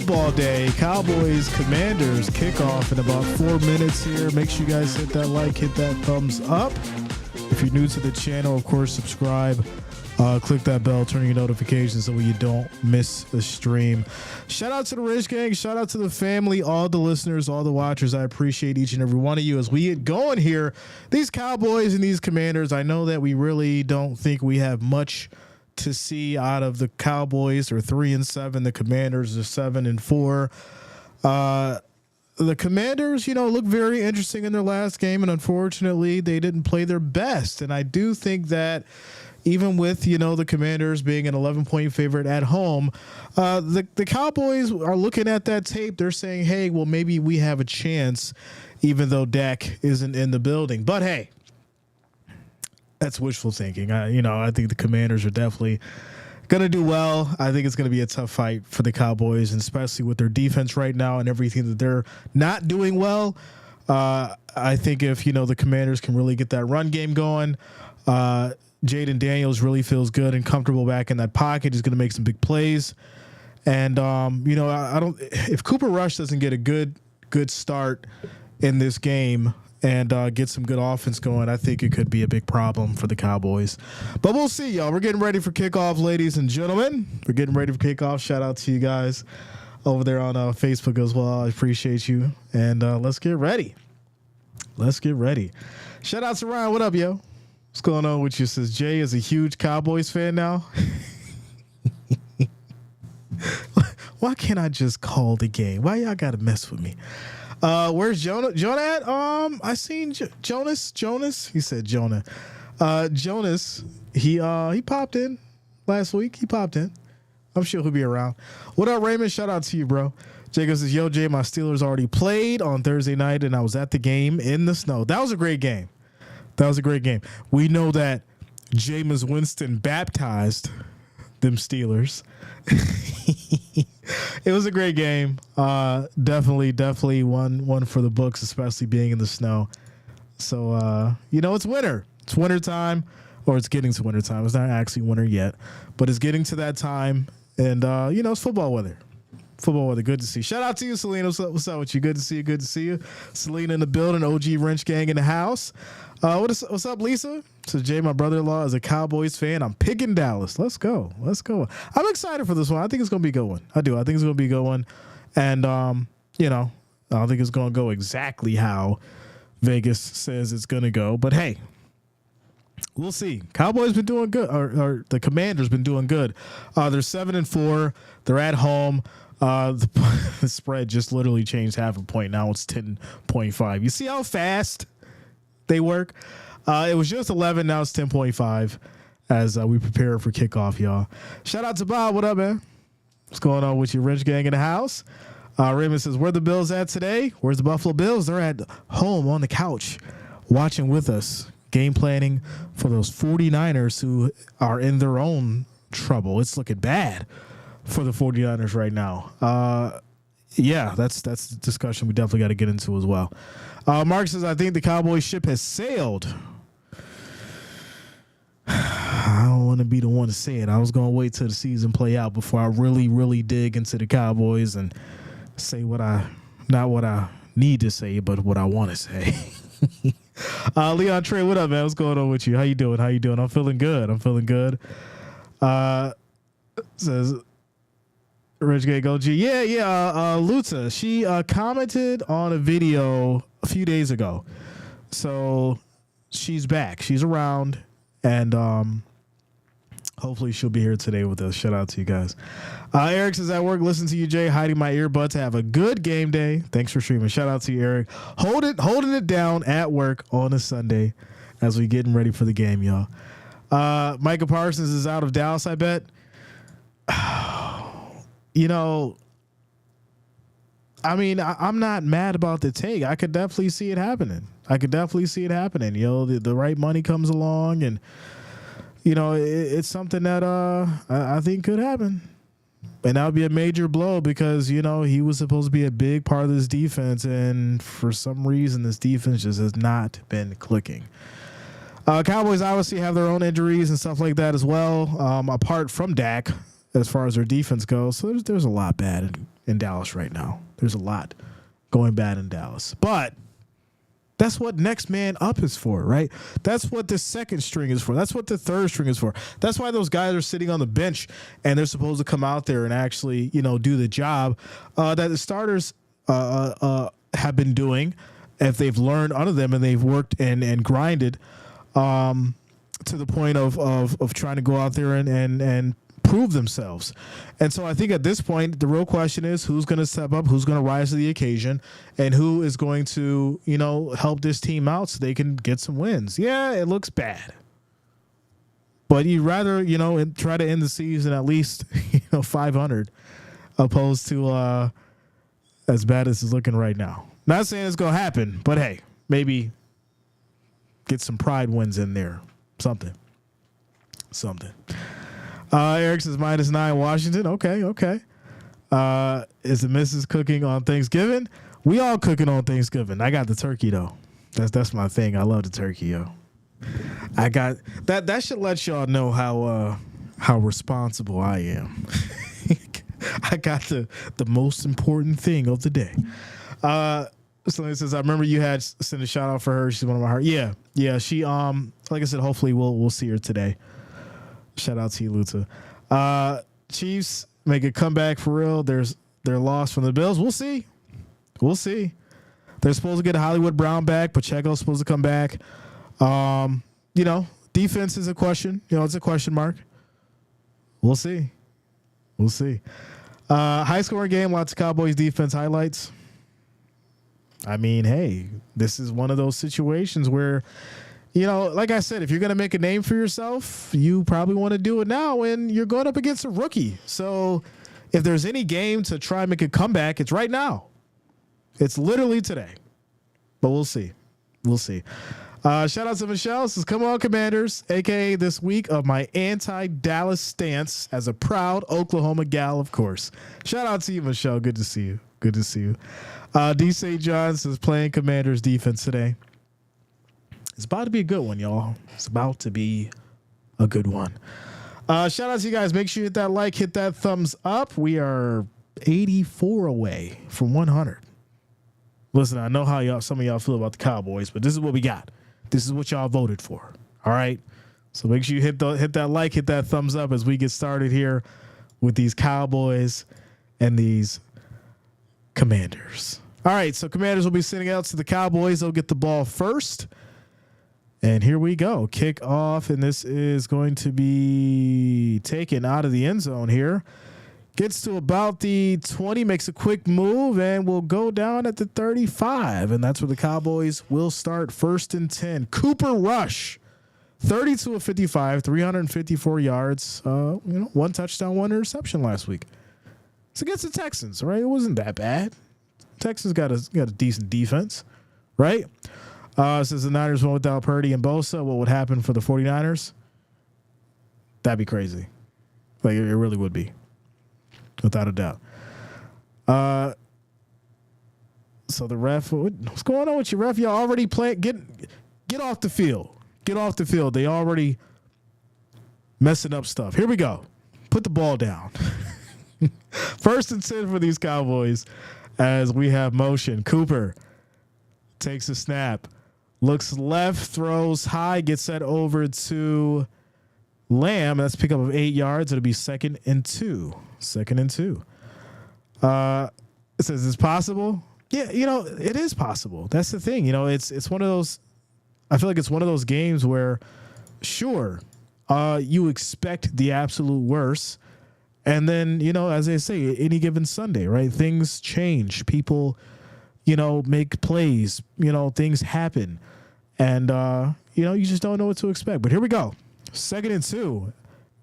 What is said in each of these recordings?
football day. Cowboys, Commanders, kickoff in about 4 minutes here. Make sure you guys hit that like, hit that thumbs up. If you're new to the channel, of course, subscribe. Click that bell, turn your notifications so you don't miss a stream. Shout out to the Rich Gang. Shout out to the family, all the listeners, all the watchers. I appreciate each and every one of you as we get going here. These Cowboys and these Commanders, I know that we really don't think we have much to see out of the Cowboys. Are 3-7. The Commanders are 7-4. The Commanders, look very interesting in their last game, and unfortunately, they didn't play their best. And I do think that even with, the Commanders being an 11-point favorite at home, the Cowboys are looking at that tape. They're saying, hey, well, maybe we have a chance, even though Dak isn't in the building. But, hey, that's wishful thinking. I think the Commanders are definitely going to do well. I think it's going to be a tough fight for the Cowboys, and especially with their defense right now and everything that they're not doing well. I think if, the Commanders can really get that run game going, Jaden Daniels really feels good and comfortable back in that pocket. He's going to make some big plays. And, if Cooper Rush doesn't get a good start in this game and get some good offense going, I think it could be a big problem for the Cowboys. But we'll see, y'all. We're getting ready for kickoff, ladies and gentlemen. We're getting ready for kickoff. Shout out to you guys over there on Facebook as well. I appreciate you. And let's get ready. Let's get ready. Shout out to Ryan. What up, yo? What's going on with you? Says Jay is a huge Cowboys fan now. Why can't I just call the game? Why y'all got to mess with me? Where's Jonah? Jonah at? I seen Jonas. He said Jonah. Jonas. He popped in last week. He popped in. I'm sure he'll be around. What up, Raymond? Shout out to you, bro. Jacob says, yo, Jay, my Steelers already played on Thursday night, and I was at the game in the snow. That was a great game. We know that Jameis Winston baptized them Steelers. It was a great game. Definitely one for the books, especially being in the snow. So, it's winter. It's winter time, or it's getting to winter time. It's not actually winter yet, but it's getting to that time. And, it's football weather. Good to see. Shout out to you, Selena. What's up with you? Good to see you. Selena in the building. OG Wrench Gang in the house. What's up, Lisa? So Jay, my brother-in-law, is a Cowboys fan. I'm picking Dallas. Let's go. I'm excited for this one. I think it's going to be a good one. I do. I think it's going to be a good one. And, I don't think it's going to go exactly how Vegas says it's going to go. But, hey, we'll see. Cowboys been doing good, or the Commanders been doing good. They're 7-4. They're at home. The spread just literally changed half a point. Now it's 10.5. You see how fast they work? It was just 11. Now it's 10.5 as we prepare for kickoff, y'all. Shout out to Bob. What up, man? What's going on with you, Rich Gang in the house? Raymond says, where the Bills at today? Where's the Buffalo Bills? They're at home on the couch watching with us, game planning for those 49ers who are in their own trouble. It's looking bad for the 49ers right now. That's a discussion we definitely got to get into as well. Mark says, I think the Cowboys ship has sailed. I don't want to be the one to say it. I was going to wait till the season play out before I really, really dig into the Cowboys and say not what I need to say, but what I want to say. Leon Trey, what up, man? What's going on with you? How you doing? I'm feeling good. Says Rich Gay Go G. Yeah. Luta, she commented on a video a few days ago. So she's back. She's around, and hopefully she'll be here today with us. Shout out to you guys. Eric says, at work, listen to you, Jay, hiding my earbuds. Have a good game day. Thanks for streaming. Shout out to you, Eric. Holding it down at work on a Sunday as we getting ready for the game, y'all. Micah Parsons is out of Dallas, I bet. I'm not mad about the take. I could definitely see it happening. The right money comes along, and it's something that I think could happen. And that would be a major blow because, he was supposed to be a big part of this defense, and for some reason this defense just has not been clicking. Cowboys obviously have their own injuries and stuff like that as well, apart from Dak. as far as their defense goes. So there's a lot bad in Dallas right now. There's a lot going bad in Dallas. But that's what next man up is for, right? That's what the second string is for. That's what the third string is for. That's why those guys are sitting on the bench and they're supposed to come out there and actually, do the job that the starters have been doing if they've learned under them and they've worked and grinded to the point of trying to go out there and prove themselves. And so I think at this point, the real question is who's going to step up, who's going to rise to the occasion, and who is going to, help this team out so they can get some wins. Yeah, it looks bad. But you'd rather, try to end the season at least, 500 opposed to as bad as it's looking right now. Not saying it's going to happen, but hey, maybe get some pride wins in there. Something. Eric says -9 Washington. Okay. Is the missus cooking on Thanksgiving? We all cooking on Thanksgiving. I got the turkey though. That's my thing. I love the turkey, yo. I got that. That should let y'all know how responsible I am. I got the most important thing of the day. Somebody says, I remember you had sent a shout out for her. She's one of my heart. Yeah. She like I said, hopefully we'll see her today. Shout out to you, Luta. Chiefs make a comeback for real. Their loss from the Bills. We'll see. They're supposed to get Hollywood Brown back. Pacheco's supposed to come back. Defense is a question. It's a question mark. We'll see. High scoring game. Lots of Cowboys defense highlights. I mean, hey, this is one of those situations where, like I said, if you're going to make a name for yourself, you probably want to do it now when you're going up against a rookie. So if there's any game to try and make a comeback, it's right now. It's literally today. But we'll see. Shout out to Michelle. Says, come on, Commanders, a.k.a. this week of my anti-Dallas stance as a proud Oklahoma gal, of course. Shout out to you, Michelle. Good to see you. D. St. John says, playing Commanders defense today. It's about to be a good one, y'all. It's about to be a good one. Shout out to you guys. Make sure you hit that like, hit that thumbs up. We are 84 away from 100. Listen, I know how some of y'all feel about the Cowboys, but this is what we got. This is what y'all voted for. All right. So make sure you hit that like, hit that thumbs up as we get started here with these Cowboys and these Commanders. All right. So Commanders will be sending out to the Cowboys. They'll get the ball first. And here we go. Kickoff. And this is going to be taken out of the end zone here. Gets to about the 20, makes a quick move, and will go down at the 35. And that's where the Cowboys will start 1st and 10. Cooper Rush, 32 of 55, 354 yards, one touchdown, one interception last week. It's against the Texans, right? It wasn't that bad. Texans got a decent defense, right? Since the Niners went without Purdy and Bosa, what would happen for the 49ers? That'd be crazy. Like, it really would be. Without a doubt. So the ref, what's going on with you, ref? Y'all already playing. Get off the field. Get off the field. They already messing up stuff. Here we go. Put the ball down. 1st and 10 for these Cowboys as we have motion. Cooper takes a snap, looks left, throws high, gets that over to Lamb. That's a pickup of 8 yards. It'll be 2nd and 2. 2nd and 2. It says it's possible. Yeah, it is possible. That's the thing. It's one of those. I feel like it's one of those games where, sure, you expect the absolute worst, and then as they say, any given Sunday, right? Things change. People, make plays. Things happen, and you just don't know what to expect. But here we go. 2nd and 2.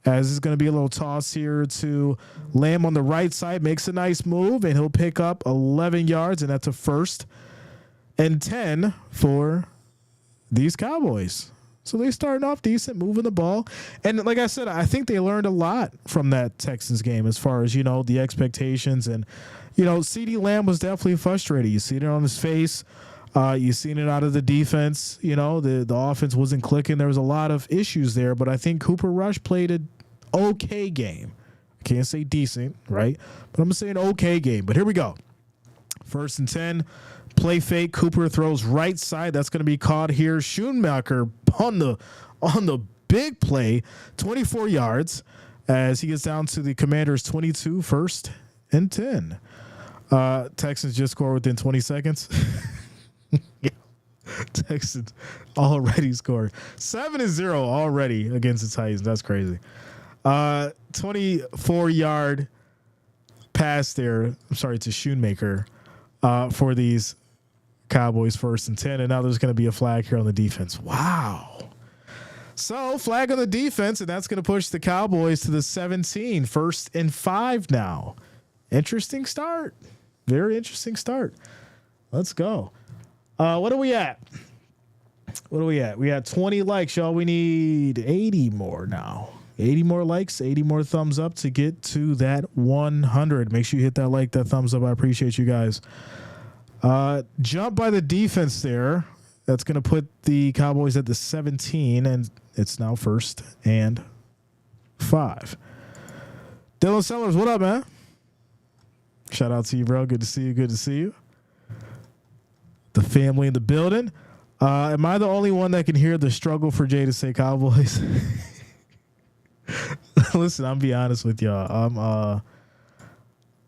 As it's going to be a little toss here to Lamb on the right side. Makes a nice move, and he'll pick up 11 yards, and that's a 1st and 10 for these Cowboys. So they started off decent, moving the ball. And like I said, I think they learned a lot from that Texans game as far as, the expectations. And, CeeDee Lamb was definitely frustrated. You see it on his face. You've seen it out of the defense. The offense wasn't clicking. There was a lot of issues there, but I think Cooper Rush played an okay game. I can't say decent, right? But I'm going to say an okay game. But here we go. 1st and 10. Play fake. Cooper throws right side. That's going to be caught here. Schoonmaker on the big play, 24 yards, as he gets down to the Commanders' 22, 1st and 10. Texans just scored within 20 seconds. Yeah. Texans already scored 7-0 already against the Titans. That's crazy. 24-yard pass there. I'm sorry, to Schoonmaker for these Cowboys, 1st and 10. And now there's going to be a flag here on the defense. Wow. So flag on the defense, and that's going to push the Cowboys to the 17, 1st and 5 now. Interesting start. Very interesting start. Let's go. What are we at? We had 20 likes, y'all. We need 80 more now. 80 more likes, 80 more thumbs up to get to that 100. Make sure you hit that like, that thumbs up. I appreciate you guys. Jump by the defense there. That's going to put the Cowboys at the 17, and it's now 1st and 5. Dylan Sellers, what up, man? Shout out to you, bro. Good to see you. Good to see you. The family in the building. Am I the only one that can hear the struggle for Jay to say Cowboys? Listen, I'm be honest with y'all.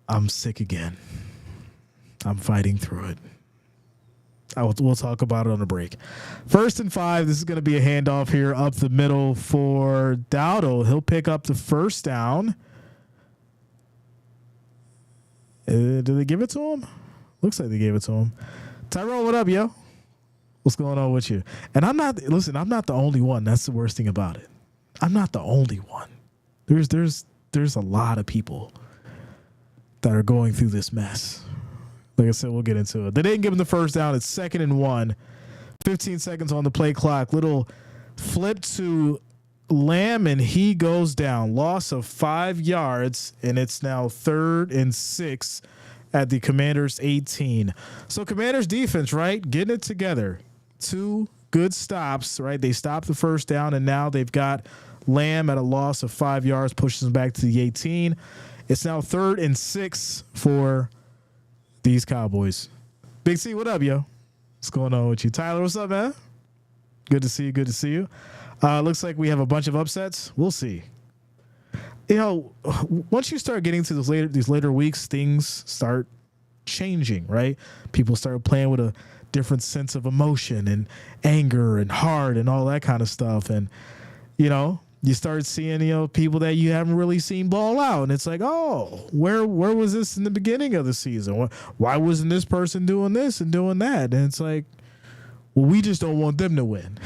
I'm sick again. I'm fighting through it. We'll talk about it on the break. 1st and 5. This is going to be a handoff here up the middle for Dowdle. He'll pick up the 1st down. Did they give it to him? Looks like they gave it to him. Tyrone, what up, yo? What's going on with you? And I'm not the only one. That's the worst thing about it. I'm not the only one. There's a lot of people that are going through this mess. Like I said, we'll get into it. They didn't give him the 1st down. It's 2nd and 1. 15 seconds on the play clock. Little flip to Lamb, and he goes down. Loss of 5 yards, and it's now 3rd and 6 at the Commanders' 18. So Commanders defense, right, getting it together. 2 good stops, right? They stopped the 1st down, and now they've got Lamb at a loss of 5 yards, pushes them back to the 18. It's now 3rd and 6 for these Cowboys. Big C, what up, yo? What's going on with you? Tyler, what's up, man? Good to see you. Good to see you. Looks like we have a bunch of upsets. We'll see. You know, once you start getting to these later weeks, things start changing, right? People start playing with a different sense of emotion and anger and heart and all that kind of stuff. And, you know, you start seeing, people that you haven't really seen ball out. And it's like, oh, where was this in the beginning of the season? Why wasn't this person doing this and doing that? And it's like, well, we just don't want them to win.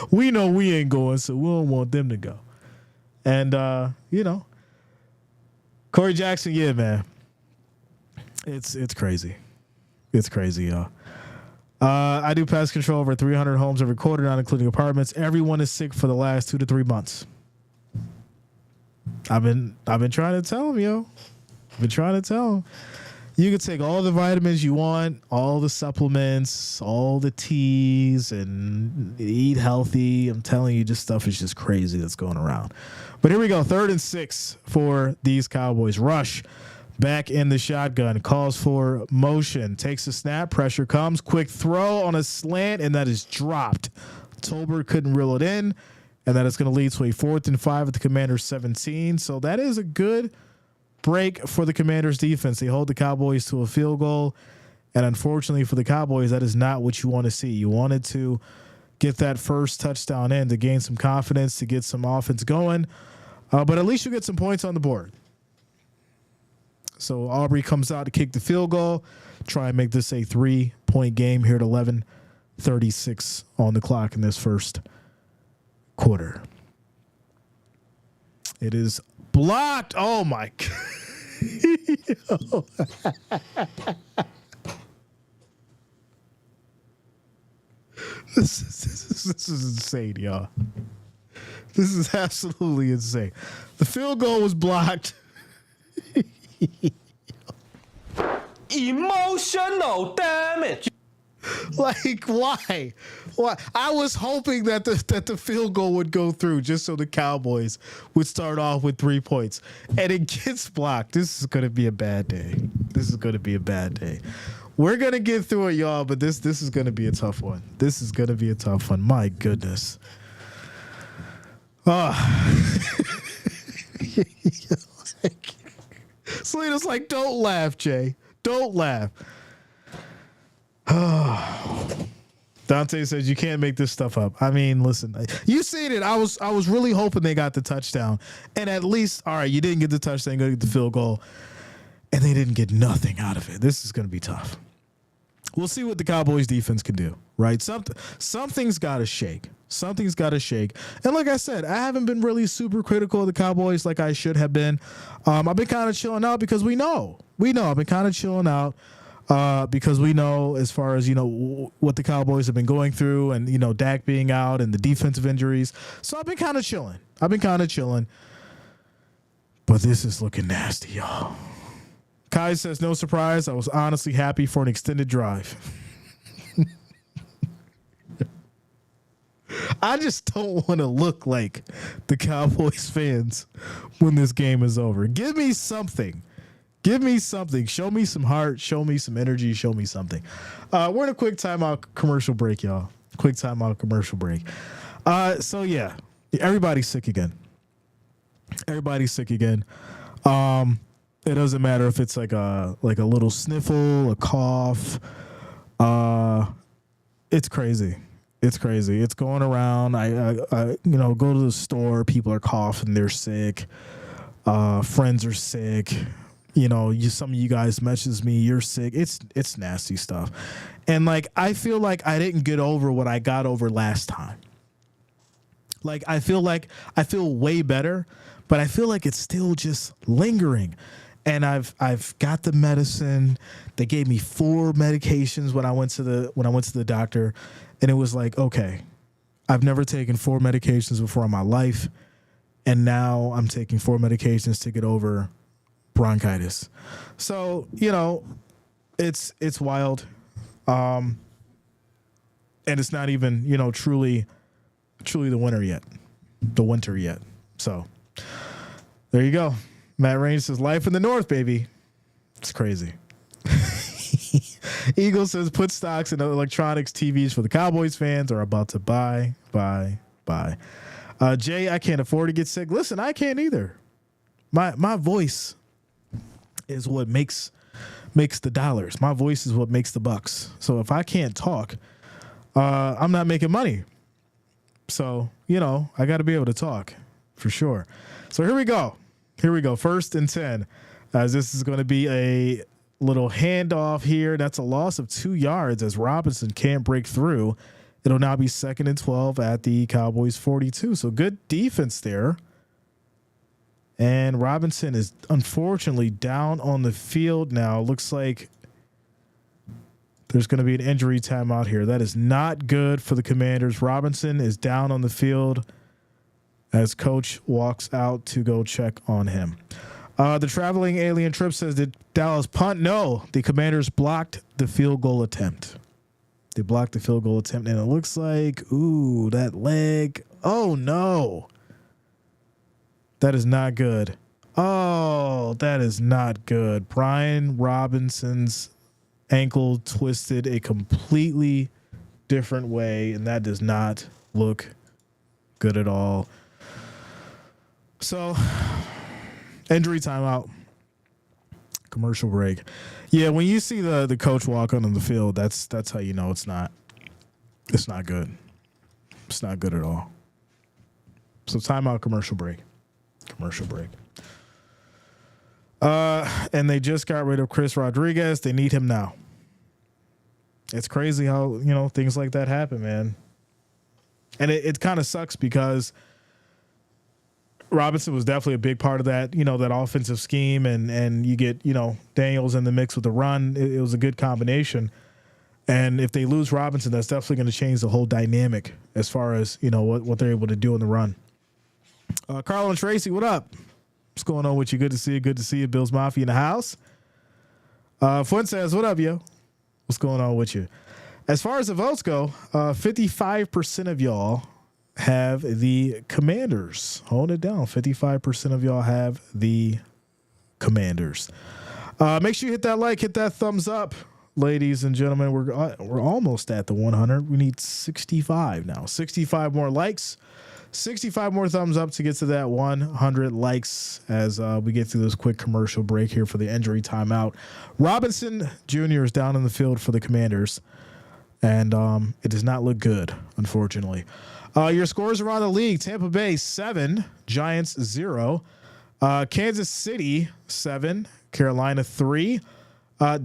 We know we ain't going, so we don't want them to go. And, Corey Jackson, yeah, man. It's crazy. It's crazy, y'all. I do pest control over 300 homes every quarter, not including apartments. Everyone is sick for the last 2 to 3 months. I've been trying to tell them, yo. I've been trying to tell them. You can take all the vitamins you want, all the supplements, all the teas, and eat healthy. I'm telling you, this stuff is just crazy that's going around. But here we go. 3rd and 6 for these Cowboys. Rush back in the shotgun. Calls for motion. Takes a snap. Pressure comes. Quick throw on a slant, and that is dropped. Tolbert couldn't reel it in, and that is going to lead to a 4th and 5 at the Commanders' 17. So that is a good break for the Commanders defense. They hold the Cowboys to a field goal, and unfortunately for the Cowboys, that is not what you want to see. You wanted to get that first touchdown in to gain some confidence, to get some offense going, but at least you get some points on the board. So Aubrey comes out to kick the field goal, try and make this a 3-point game here at 11:36 on the clock in this first quarter. It is blocked. Oh, my God. This is insane, y'all. This is absolutely insane. The field goal was blocked. Emotional damage. Like, why? Well, I was hoping that the field goal would go through just so the Cowboys would start off with 3 points, and it gets blocked. This is going to be a bad day. This is going to be a bad day. We're going to get through it, y'all, but this is going to be a tough one. This is going to be a tough one. My goodness. Selena's like, don't laugh, Jay. Don't laugh. Dante says you can't make this stuff up. I mean, listen, you seen it. I was really hoping they got the touchdown, and at least, all right, you didn't get the touchdown, go get the field goal, and they didn't get nothing out of it. This is going to be tough. We'll see what the Cowboys defense can do, right? Something's got to shake. Something's got to shake. And like I said, I haven't been really super critical of the Cowboys like I should have been. I've been kind of chilling out because we know. I've been kind of chilling out because we know as far as, what the Cowboys have been going through and, Dak being out and the defensive injuries. So I've been kind of chilling. But this is looking nasty, y'all. Kai says, no surprise. I was honestly happy for an extended drive. I just don't want to look like the Cowboys fans when this game is over. Give me something. Show me some heart. Show me some energy. Show me something. We're in a quick timeout commercial break, y'all. So, yeah, everybody's sick again. It doesn't matter if it's like a little sniffle, a cough. It's crazy. It's going around. I go to the store. People are coughing. They're sick. Friends are sick. Some of you guys message me. You're sick. It's nasty stuff. And I feel like I didn't get over what I got over last time. I feel way better, but I feel like it's still just lingering. And I've got the medicine. They gave me 4 medications when I went to the doctor, and it was like, okay, I've never taken 4 medications before in my life, and now I'm taking 4 medications to get over bronchitis. So it's wild, and it's not even truly the winter yet. So there you go. Matt Rain says, life in the North, baby. It's crazy. Eagle says, put stocks in electronics TVs for the Cowboys fans are about to buy. Jay, I can't afford to get sick. Listen, I can't either. My voice is what makes the dollars. My voice is what makes the bucks. So if I can't talk, I'm not making money. So, I got to be able to talk for sure. So here we go. 1st and 10, as this is going to be a little handoff here. That's a loss of 2 yards as Robinson can't break through. It'll now be 2nd and 12 at the Cowboys 42. So good defense there. And Robinson is unfortunately down on the field now. Looks like there's going to be an injury timeout here. That is not good for the Commanders. Robinson is down on the field as coach walks out to go check on him. The traveling alien trip says, did Dallas punt? No, the Commanders blocked the field goal attempt. And it looks like, that leg. Oh, no. That is not good. Oh, that is not good. Brian Robinson's ankle twisted a completely different way, and that does not look good at all. So, injury timeout, commercial break. Yeah, when you see the coach walk on the field, that's how you know it's not good. It's not good at all. So timeout, commercial break. And they just got rid of Chris Rodriguez. They need him now. It's crazy how things like that happen, man. And it kind of sucks because Robinson was definitely a big part of that, that offensive scheme, and you get, Daniels in the mix with the run. It was a good combination. And if they lose Robinson, that's definitely going to change the whole dynamic as far as, what they're able to do in the run. Carl and Tracy, what up? What's going on with you? Good to see you. Bills Mafia in the house. Fuentes, what up, yo? What's going on with you? As far as the votes go, 55% of y'all have the Commanders. Hold it down. 55% of y'all have the Commanders. Make sure you hit that like, hit that thumbs up, ladies and gentlemen. We're almost at the 100. We need 65 now. 65 more likes, 65 more thumbs up to get to that 100 likes as we get through this quick commercial break here for the injury timeout. Robinson Jr. is down in the field for the Commanders, and it does not look good, unfortunately. Your scores around the league: Tampa Bay 7, Giants 0, Kansas City 7, Carolina 3,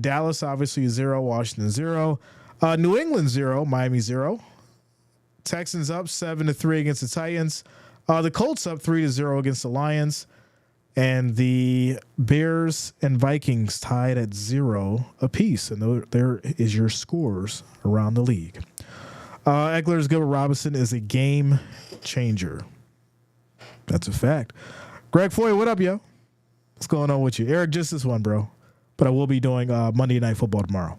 Dallas obviously 0, Washington 0, New England 0, Miami 0, Texans up 7-3 against the Titans, the Colts up 3-0 against the Lions, and the Bears and Vikings tied at 0 apiece. And there is your scores around the league. Eckler's Gilbert Robinson is a game changer. That's a fact. Greg Foy, what up, yo? What's going on with you? Eric, just this one, bro. But I will be doing Monday Night Football tomorrow.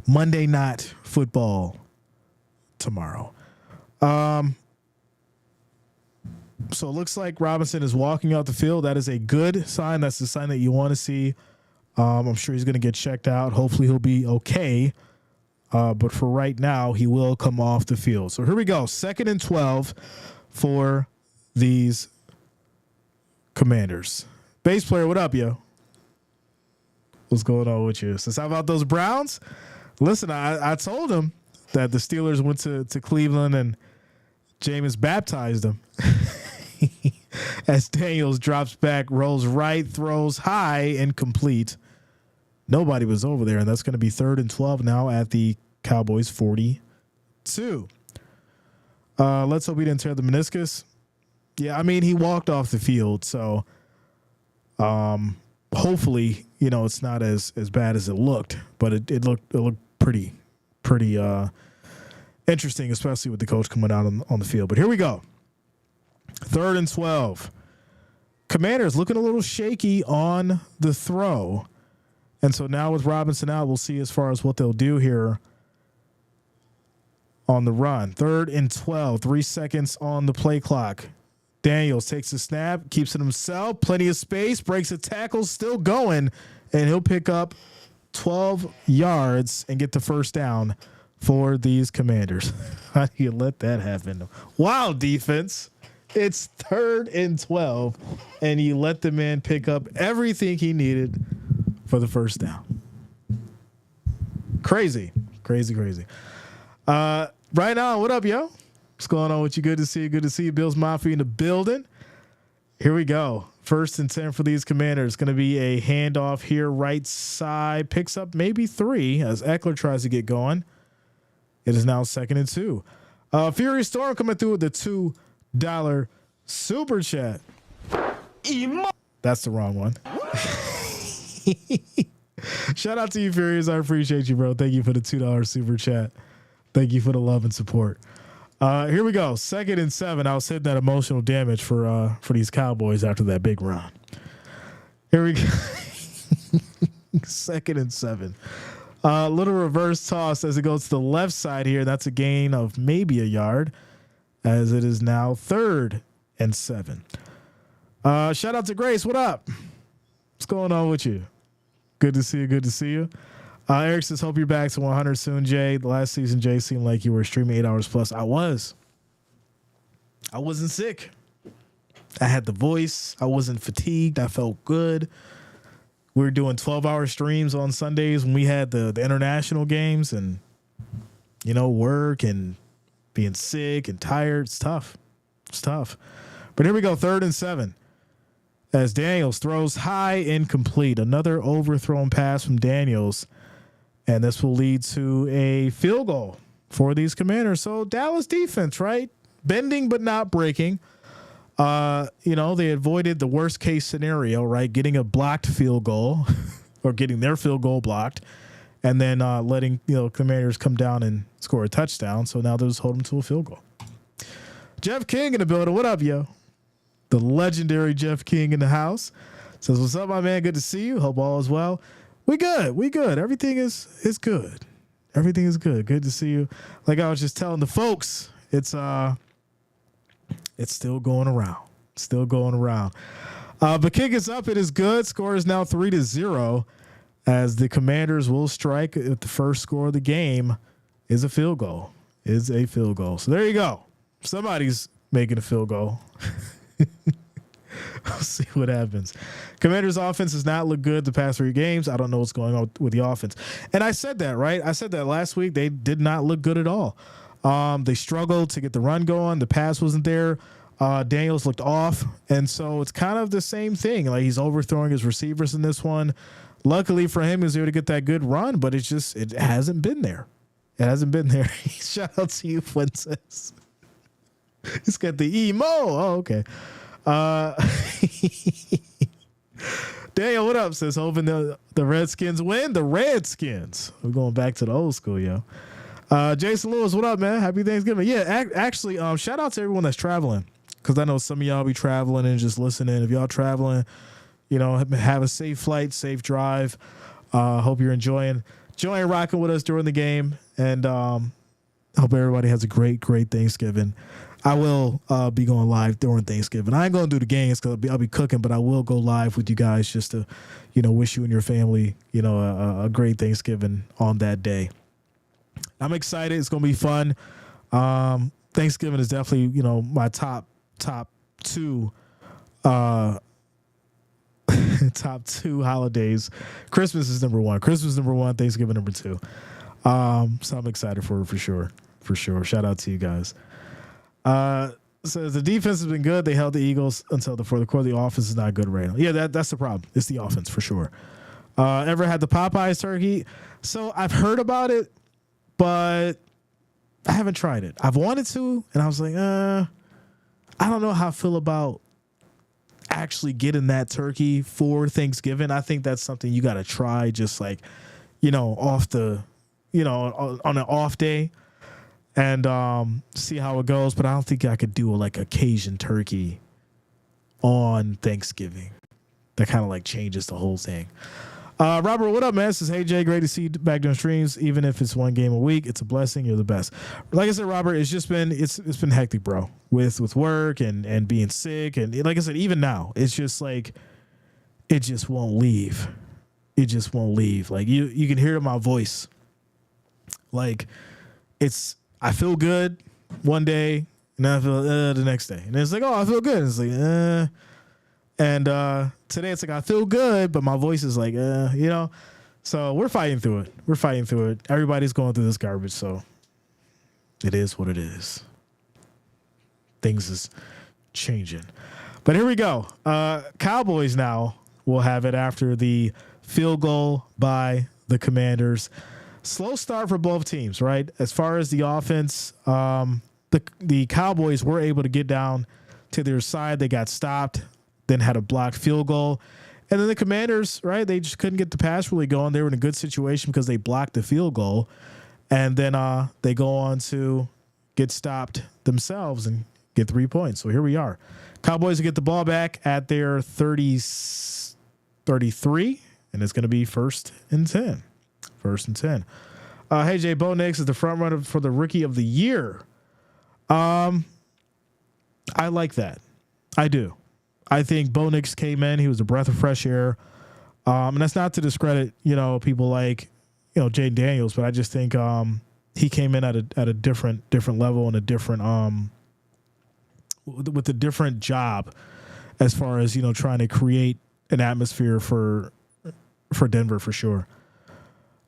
Monday Night Football tomorrow. So it looks like Robinson is walking out the field. That is a good sign. That's the sign that you want to see. I'm sure he's going to get checked out. Hopefully he'll be okay. But for right now, he will come off the field. So here we go. 2nd and 12 for these Commanders. Bass player, what up, yo? What's going on with you? Since how about those Browns? Listen, I told him that the Steelers went to Cleveland and Jameis baptized them. As Daniels drops back, rolls right, throws high, incomplete. Nobody was over there, and that's going to be 3rd and 12 now at the Cowboys 42. Let's hope he didn't tear the meniscus. Yeah, I mean, he walked off the field, so hopefully, it's not as bad as it looked, but it looked pretty interesting, especially with the coach coming out on the field. But here we go. 3rd and 12. Commanders looking a little shaky on the throw. And so now with Robinson out, we'll see as far as what they'll do here on the run. 3rd and 12, 3 seconds on the play clock. Daniels takes the snap, keeps it himself, plenty of space, breaks a tackle, still going, and he'll pick up 12 yards and get the first down for these Commanders. How do you let that happen? Wow, defense. It's 3rd and 12, and you let the man pick up everything he needed for the first down. Crazy. Right now, what up, yo? What's going on with you? Good to see you. Good to see you. Bills Mafia in the building. Here we go. 1st and 10 for these Commanders. Going to be a handoff here. Right side picks up maybe 3 as Eckler tries to get going. It is now 2nd and 2. Furious Storm coming through with the $2 super chat. That's the wrong one. Shout out to you, Furious. I appreciate you, bro. Thank you for the $2 super chat. Thank you for the love and support. Here we go. 2nd and 7. I was hitting that emotional damage for these Cowboys after that big run. Here we go. 2nd and 7. Little reverse toss as it goes to the left side here. That's a gain of maybe a yard as it is now 3rd and 7. Shout out to Grace. What up? What's going on with you? Good to see you. Good to see you. Eric says, hope you're back to 100 soon, Jay. Last season, Jay, seemed like you were streaming 8 hours plus. I wasn't sick. I had the voice. I wasn't fatigued. I felt good. We were doing 12-hour streams on Sundays when we had the international games and, work and being sick and tired. It's tough. But here we go. 3rd and 7. As Daniels throws high, incomplete. Another overthrown pass from Daniels. And this will lead to a field goal for these Commanders. So Dallas defense, right? Bending but not breaking. They avoided the worst case scenario, right? Getting a blocked field goal or getting their field goal blocked and then letting, Commanders come down and score a touchdown. So now they'll just hold them to a field goal. Jeff King in the building. What up, yo? The legendary Jeff King in the house. Says, what's up, my man? Good to see you. Hope all is well. We good. Everything is good. Everything is good. Good to see you. Like I was just telling the folks, it's still going around. Still going around. But kick is up. It is good. Score is now 3-0 as the Commanders will strike if the first score of the game is a field goal. Is a field goal. So there you go. Somebody's making a field goal. We'll see what happens. Commanders' offense has not looked good the past 3 games. I don't know what's going on with the offense. And I said that, right? I said that last week. They did not look good at all. They struggled to get the run going. The pass wasn't there. Daniels looked off. And so it's kind of the same thing. Like he's overthrowing his receivers in this one. Luckily for him, he was able to get that good run, but it hasn't been there. It hasn't been there. Shout out to you, Fuentes. He's got the emo. Oh, okay. Daniel, what up? Says hoping the Redskins win. The Redskins. We're going back to the old school, yo. Jason Lewis, what up, man? Happy Thanksgiving. Yeah, actually, shout out to everyone that's traveling because I know some of y'all be traveling and just listening. If y'all traveling, have a safe flight, safe drive. Hope you're enjoying rocking with us during the game, and hope everybody has a great Thanksgiving. I will be going live during Thanksgiving. I ain't going to do the games because I'll be cooking, but I will go live with you guys just to, wish you and your family, a great Thanksgiving on that day. I'm excited. It's going to be fun. Thanksgiving is definitely, my top 2 top 2 holidays. Christmas is number 1. Thanksgiving number 2. So I'm excited for sure. Shout out to you guys. Says the defense has been good. They held the Eagles until the fourth quarter. The offense is not good right now. Yeah, that's the problem. It's the offense for sure. Ever had the Popeyes turkey? So I've heard about it, but I haven't tried it. I've wanted to, and I was like, I don't know how I feel about actually getting that turkey for Thanksgiving. I think that's something you got to try just like, off the, on an off day and see how it goes. But I don't think I could do a Cajun turkey on Thanksgiving. That kind of changes the whole thing. Robert, what up, man? Says, hey, Jay, great to see you back doing streams. Even if it's 1 game a week, it's a blessing. You're the best. Like I said, Robert, it's just been it's been hectic, bro, with work and being sick. And like I said, even now, it's just it just won't leave. It just won't leave. Like you can hear it in my voice. I feel good one day, and then I feel the next day. And it's like, oh, I feel good. And it's like, And today it's I feel good, but my voice is So we're fighting through it. Everybody's going through this garbage, so it is what it is. Things is changing. But here we go. Cowboys now will have it after the field goal by the Commanders. Slow start for both teams, right? As far as the offense, the Cowboys were able to get down to their side. They got stopped, then had a blocked field goal. And then the Commanders, right, they just couldn't get the pass really going. They were in a good situation because they blocked the field goal. And then they go on to get stopped themselves and get 3 points. So here we are. Cowboys get the ball back at their 33, and it's going to be first and 10. Hey, Jay, Bo Nix is the front runner for the Rookie of the Year. I like that. I do. I think Bo Nix came in. He was a breath of fresh air. And that's not to discredit, people like, Jaden Daniels, but I just think he came in at a different level and a different with a different job as far as, trying to create an atmosphere for Denver for sure.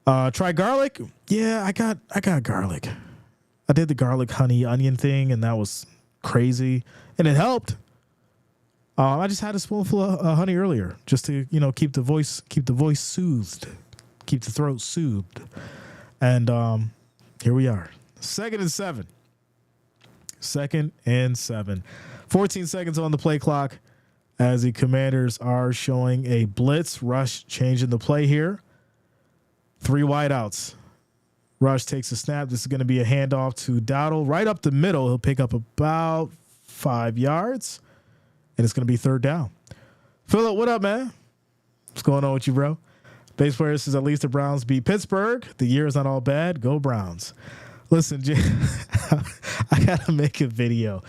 Try garlic. Yeah, I got garlic. I did the garlic honey onion thing, and that was crazy, and it helped. I just had a spoonful of honey earlier, just to keep the voice soothed, keep the throat soothed, and here we are, 2nd and 7, 14 seconds on the play clock, as the Commanders are showing a blitz rush, changing the play here. 3 wideouts. Rush takes a snap. This is going to be a handoff to Dowdle right up the middle. He'll pick up about 5 yards. And it's going to be 3rd down. Philip, what up, man? What's going on with you, bro? Base player says at least the Browns beat Pittsburgh. The year is not all bad. Go Browns. Listen, I gotta make a video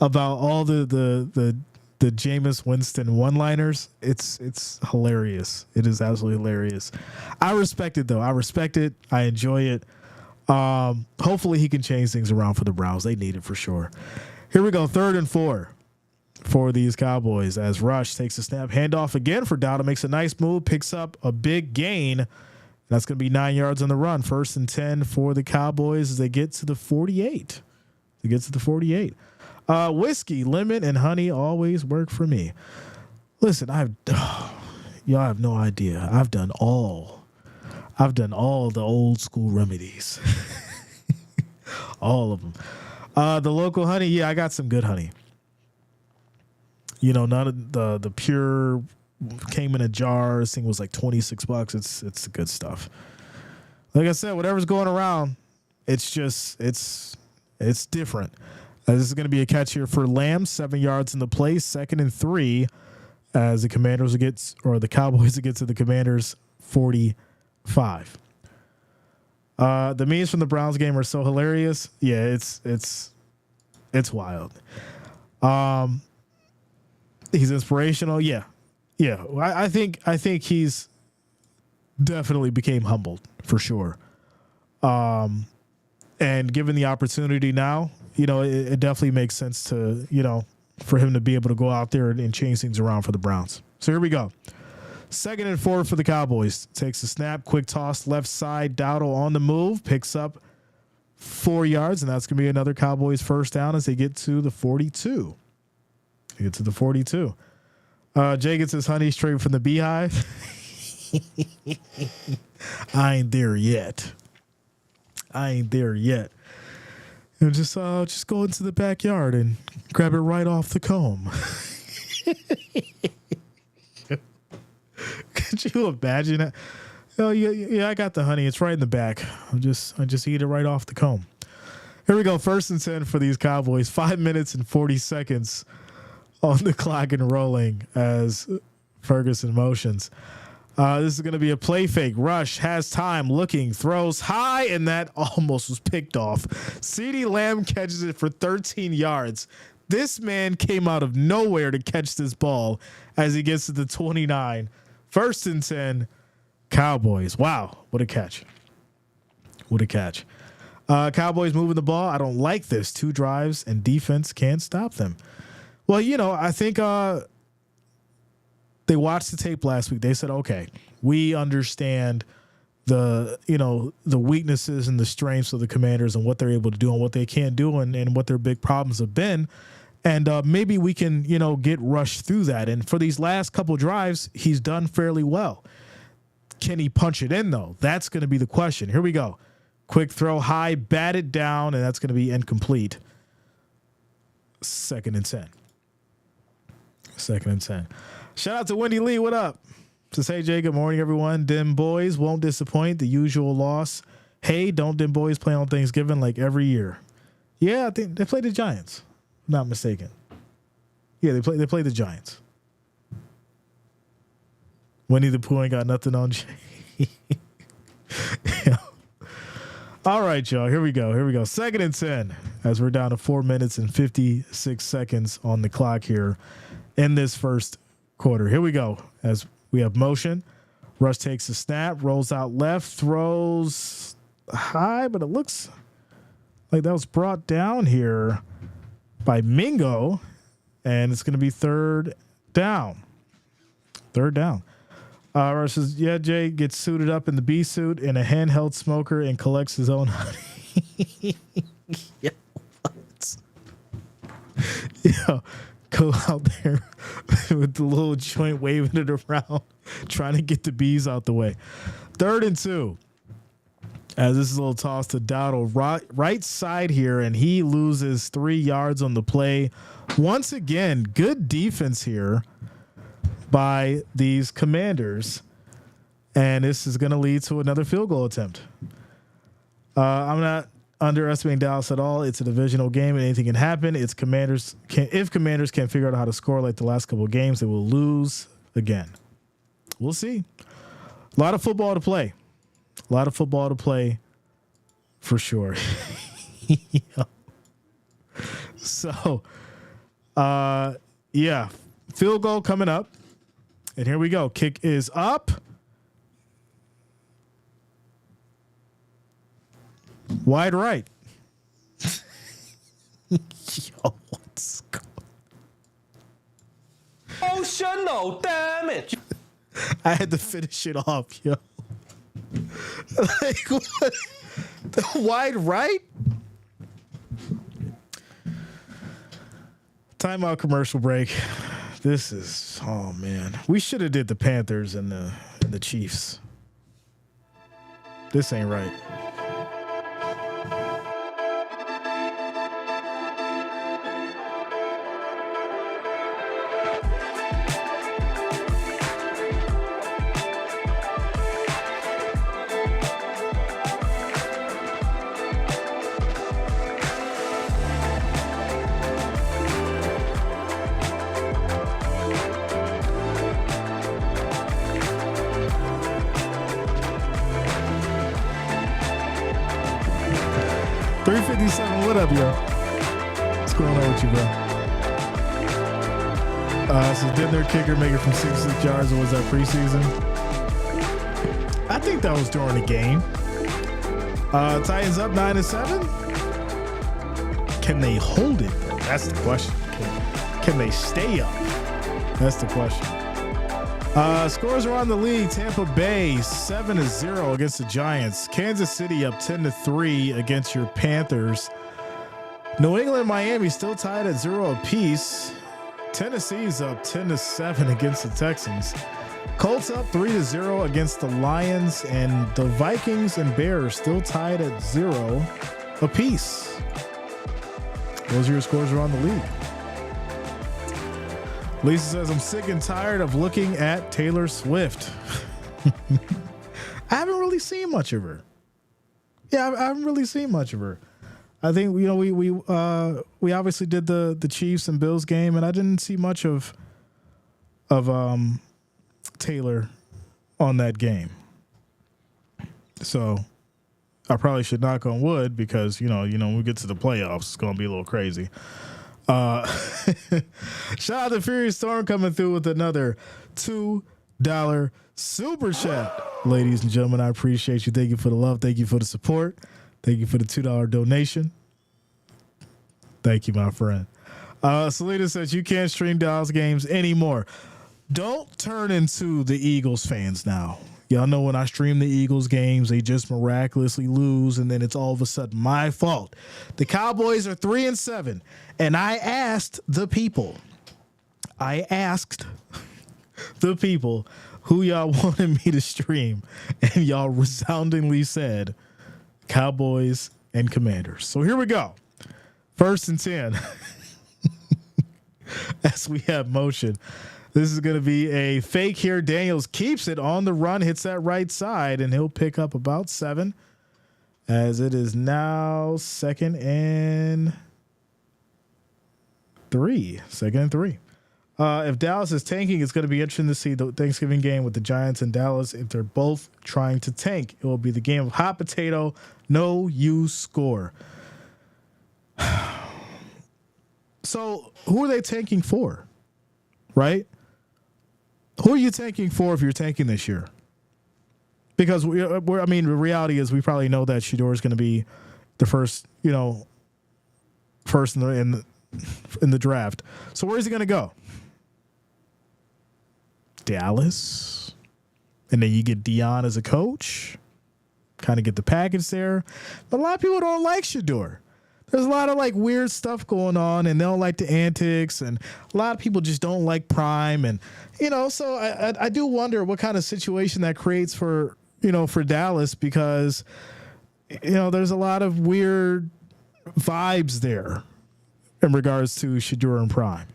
about all the Jameis Winston one-liners. It's hilarious. It is absolutely hilarious. I respect it though. I respect it. I enjoy it. Hopefully he can change things around for the Browns. They need it for sure. Here we go. 3rd and 4 for these Cowboys as Rush takes a snap, handoff again for Dowdle, makes a nice move, picks up a big gain. That's going to be 9 yards on the run. 1st and 10 for the Cowboys as they get to the 48. Whiskey, lemon, and honey always work for me. Listen, y'all have no idea. I've done all the old school remedies. All of them. The local honey, yeah, I got some good honey. You know, none of the pure came in a jar. This thing was like $26. It's the good stuff. Like I said, whatever's going around, it's different. This is going to be a catch here for Lamb, 7 yards in the play, 2nd and 3 as the Cowboys get to the Commanders 45. The memes from the Browns game are so hilarious. Yeah, it's wild. He's inspirational. Yeah. I think he's definitely became humbled for sure. And given the opportunity now, you know, it definitely makes sense to, you know, for him to be able to go out there and change things around for the Browns. So here we go. 2nd and 4 for the Cowboys. Takes a snap, quick toss left side. Dowdle on the move, picks up 4 yards, and that's going to be another Cowboys first down as they get to the 42. Jay gets his honey straight from the beehive. I ain't there yet. And just go into the backyard and grab it right off the comb. Could you imagine that? Oh yeah, I got the honey. It's right in the back. I just eat it right off the comb. Here we go. 1st and 10 for these Cowboys. 5 minutes and 40 seconds on the clock and rolling as Ferguson motions. This is going to be a play fake. Rush has time, looking, throws high, and that almost was picked off. CeeDee Lamb catches it for 13 yards. This man came out of nowhere to catch this ball as he gets to the 29. 1st and 10, Cowboys. Wow, what a catch. Cowboys moving the ball. I don't like this. 2 drives, and defense can't stop them. Well, you know, I think they watched the tape last week. They said, okay, we understand the weaknesses and the strengths of the Commanders and what they're able to do and what they can't do and what their big problems have been. And maybe we can, get Rush through that. And for these last couple drives, he's done fairly well. Can he punch it in, though? That's going to be the question. Here we go. Quick throw, high, batted down, and that's going to be incomplete. 2nd and 10. Shout out to Wendy Lee. What up? Says, hey, Jay, good morning, everyone. Dim boys won't disappoint. The usual loss. Hey, don't Dim boys play on Thanksgiving like every year? Yeah, I think they played the Giants. Not mistaken. Yeah, they played the Giants. Winnie the Pooh ain't got nothing on Jay. Yeah. All right, y'all. Here we go. 2nd and 10 as we're down to 4 minutes and 56 seconds on the clock here in this first quarter. Here we go as we have motion. Rush takes a snap, rolls out left, throws high, but it looks like that was brought down here by Mingo, and it's going to be 3rd down. Rush says, yeah, Jay gets suited up in the bee suit in a handheld smoker and collects his own honey. Yeah, what? Yeah, go out there with the little joint, waving it around, trying to get the bees out the way. 3rd and 2. As this is a little toss to Dowdle, right side here, and he loses 3 yards on the play. Once again, good defense here by these Commanders, and this is going to lead to another field goal attempt. I'm not underestimating Dallas at all. It's a divisional game, and anything can happen. If Commanders can't figure out how to score like the last couple of games, they will lose again. We'll see. A lot of football to play. A lot of football to play for sure. So, yeah, field goal coming up. And here we go. Kick is up. Wide right. Yo, what's going on? Emotional damage. I had to finish it off, yo. Like, what? The wide right? Timeout, commercial break. This is, oh man, we should have did the Panthers and the Chiefs. This ain't right. What up, yo? What's going on with you, bro? So did their kicker make it from 66 yards, or was that preseason? I think that was during the game. Titans up 9-7. Can they hold it? That's the question. Can they stay up? That's the question. Scores around the league. Tampa Bay 7-0 against the Giants. Kansas City up 10-3 against your Panthers. New England, Miami still tied at 0 apiece. Tennessee's up 10-7 against the Texans. Colts up 3-0 against the Lions, and the Vikings and Bears still tied at 0 apiece. Those are your scores around the league. Lisa says, I'm sick and tired of looking at Taylor Swift. I haven't really seen much of her. Yeah, I haven't really seen much of her. I think, you know, we obviously did the Chiefs and Bills game, and I didn't see much of Taylor on that game. So I probably should knock on wood because, you know, when we get to the playoffs, it's going to be a little crazy. Shout out to Furious Storm coming through with another $2 super chat. Ladies and gentlemen, I appreciate you. Thank you for the love. Thank you for the support. Thank you for the $2 donation. Thank you, my friend. Selena says you can't stream Dallas games anymore. Don't turn into the Eagles fans now. Y'all know when I stream the Eagles games, they just miraculously lose, and then it's all of a sudden my fault. The Cowboys are 3-7, and I asked the people who y'all wanted me to stream, and y'all resoundingly said Cowboys and Commanders. So here we go. 1st and 10. As we have motion. This is going to be a fake here. Daniels keeps it on the run, hits that right side, and he'll pick up about 7 as it is now 2nd and 3. 2nd and 3. If Dallas is tanking, it's going to be interesting to see the Thanksgiving game with the Giants and Dallas. If they're both trying to tank, it will be the game of hot potato. No, you score. So who are they tanking for? Right? Who are you tanking for if you're tanking this year? Because the reality is we probably know that Shedeur is going to be the first in the draft. So where is he going to go? Dallas, and then you get Dion as a coach. Kind of get the package there, but a lot of people don't like Shedeur. There's a lot of like weird stuff going on, and they don't like the antics, and a lot of people just don't like Prime, and so I do wonder what kind of situation that creates for Dallas, because there's a lot of weird vibes there in regards to Shedeur and Prime.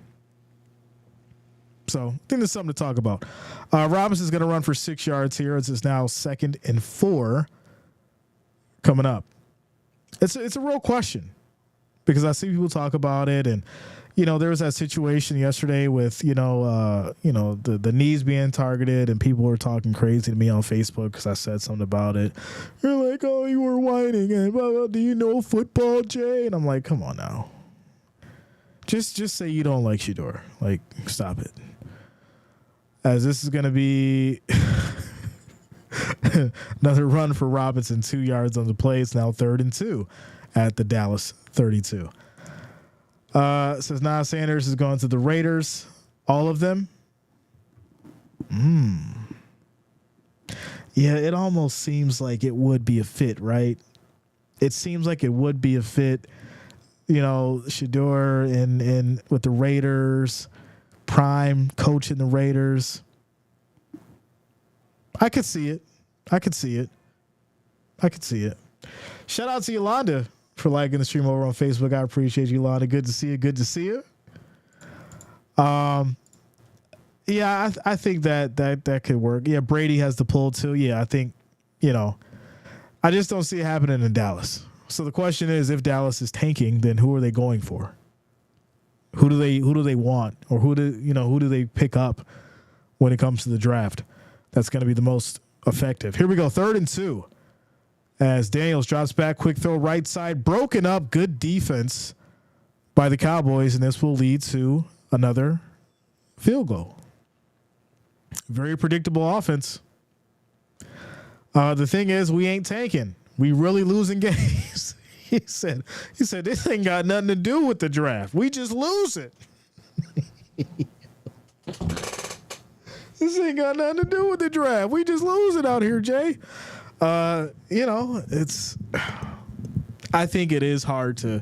So I think there's something to talk about. Robinson's going to run for 6 yards here. It's now 2nd and 4 coming up. It's a real question, because I see people talk about it, and there was that situation yesterday with, the knees being targeted, and people were talking crazy to me on Facebook because I said something about it. You're like, oh, you were whining and blah, blah, do you know football, Jay? And I'm like, come on now. Just say you don't like Shedeur. Like, stop it. As this is going to be another run for Robinson, 2 yards on the play. It's now 3rd and 2 at the Dallas 32. Says Nas Sanders is going to the Raiders. All of them. Yeah, it almost seems like it would be a fit, right? It seems like it would be a fit. Shedeur in with the Raiders, Prime coaching the Raiders. I could see it. Shout out to Yolanda for liking the stream over on Facebook. I appreciate you, Yolanda. Good to see you. Yeah, I think that could work. Yeah, Brady has the pull too. Yeah, I think, I just don't see it happening in Dallas. So the question is, if Dallas is tanking, then who are they going for? Who do they want, or who do they pick up when it comes to the draft? That's going to be the most effective. Here we go, 3rd and 2. As Daniels drops back, quick throw right side, broken up, good defense by the Cowboys, and this will lead to another field goal. Very predictable offense. The thing is, we ain't tanking. We really losing games. He said, this ain't got nothing to do with the draft. We just lose it. This ain't got nothing to do with the draft. We just lose it out here, Jay. I think it is hard to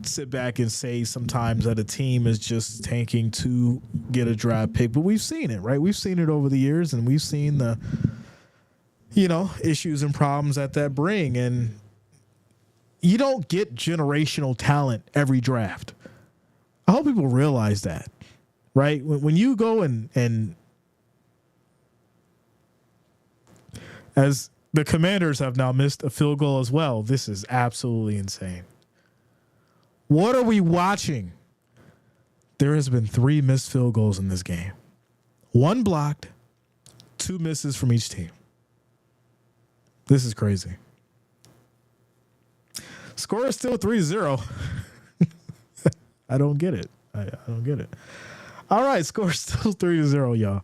sit back and say sometimes that a team is just tanking to get a draft pick, but we've seen it, right? We've seen it over the years, and we've seen the, issues and problems that bring. And you don't get generational talent every draft. I hope people realize that, right? When you go and as the Commanders have now missed a field goal as well. This is absolutely insane. What are we watching? There has been 3 missed field goals in this game. 1 blocked, 2 misses from each team. This is crazy. Score is still 3-0. I don't get it. I don't get it. All right, score is still 3-0, y'all.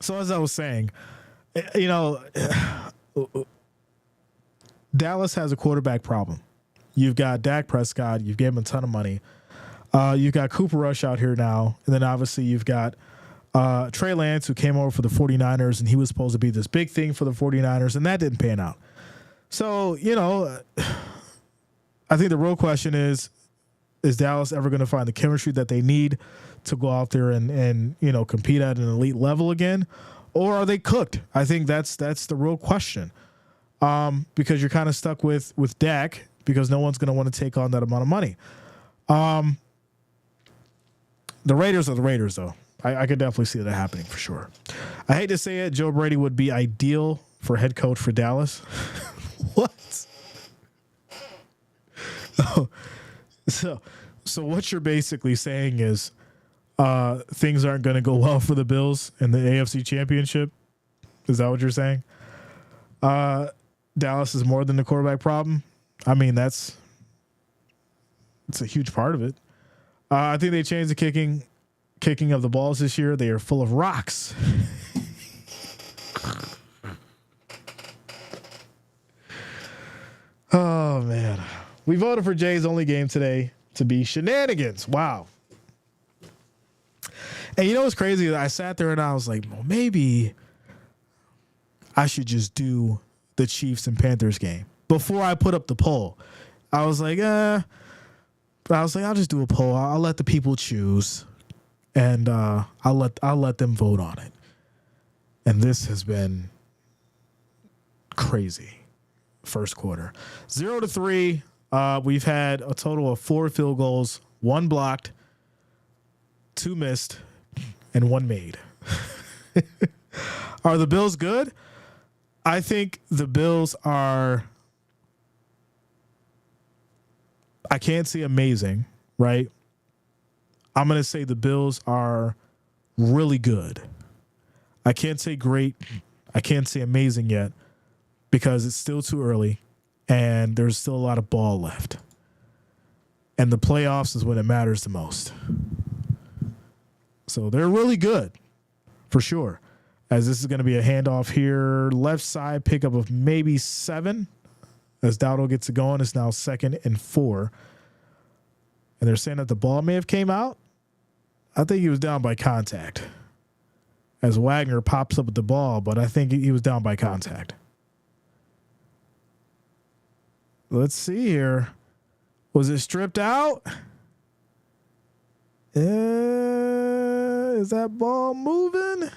So as I was saying, Dallas has a quarterback problem. You've got Dak Prescott. You've given him a ton of money. You've got Cooper Rush out here now. And then obviously you've got Trey Lance, who came over for the 49ers, and he was supposed to be this big thing for the 49ers, and that didn't pan out. So, I think the real question is Dallas ever going to find the chemistry that they need to go out there and compete at an elite level again? Or are they cooked? I think that's the real question. Because you're kind of stuck with Dak, because no one's going to want to take on that amount of money. The Raiders are the Raiders, though. I could definitely see that happening for sure. I hate to say it, Joe Brady would be ideal for head coach for Dallas. What? So what you're basically saying is things aren't going to go well for the Bills in the AFC Championship? Is that what you're saying? Dallas is more than the quarterback problem? I mean, it's a huge part of it. I think they changed the kicking of the balls this year. They are full of rocks. Oh, man. We voted for Jay's only game today to be shenanigans. Wow. And you know what's crazy? I sat there and I was like, well, maybe I should just do the Chiefs and Panthers game before I put up the poll. I was like, I'll just do a poll. I'll let the people choose, and I'll let them vote on it. And this has been crazy. First quarter, 0-3. We've had a total of 4 field goals, 1 blocked, 2 missed, and 1 made. Are the Bills good? I think the Bills are. I can't say amazing, right? I'm going to say the Bills are really good. I can't say great. I can't say amazing yet because it's still too early and there's still a lot of ball left. And the playoffs is when it matters the most. So they're really good for sure. As this is going to be a handoff here, left side pickup of maybe 7 as Dowdle gets it going. It's now 2nd and 4. And they're saying that the ball may have came out. I think he was down by contact as Wagner pops up with the ball, but I think he was down by contact. Let's see here. Was it stripped out? Is that ball moving?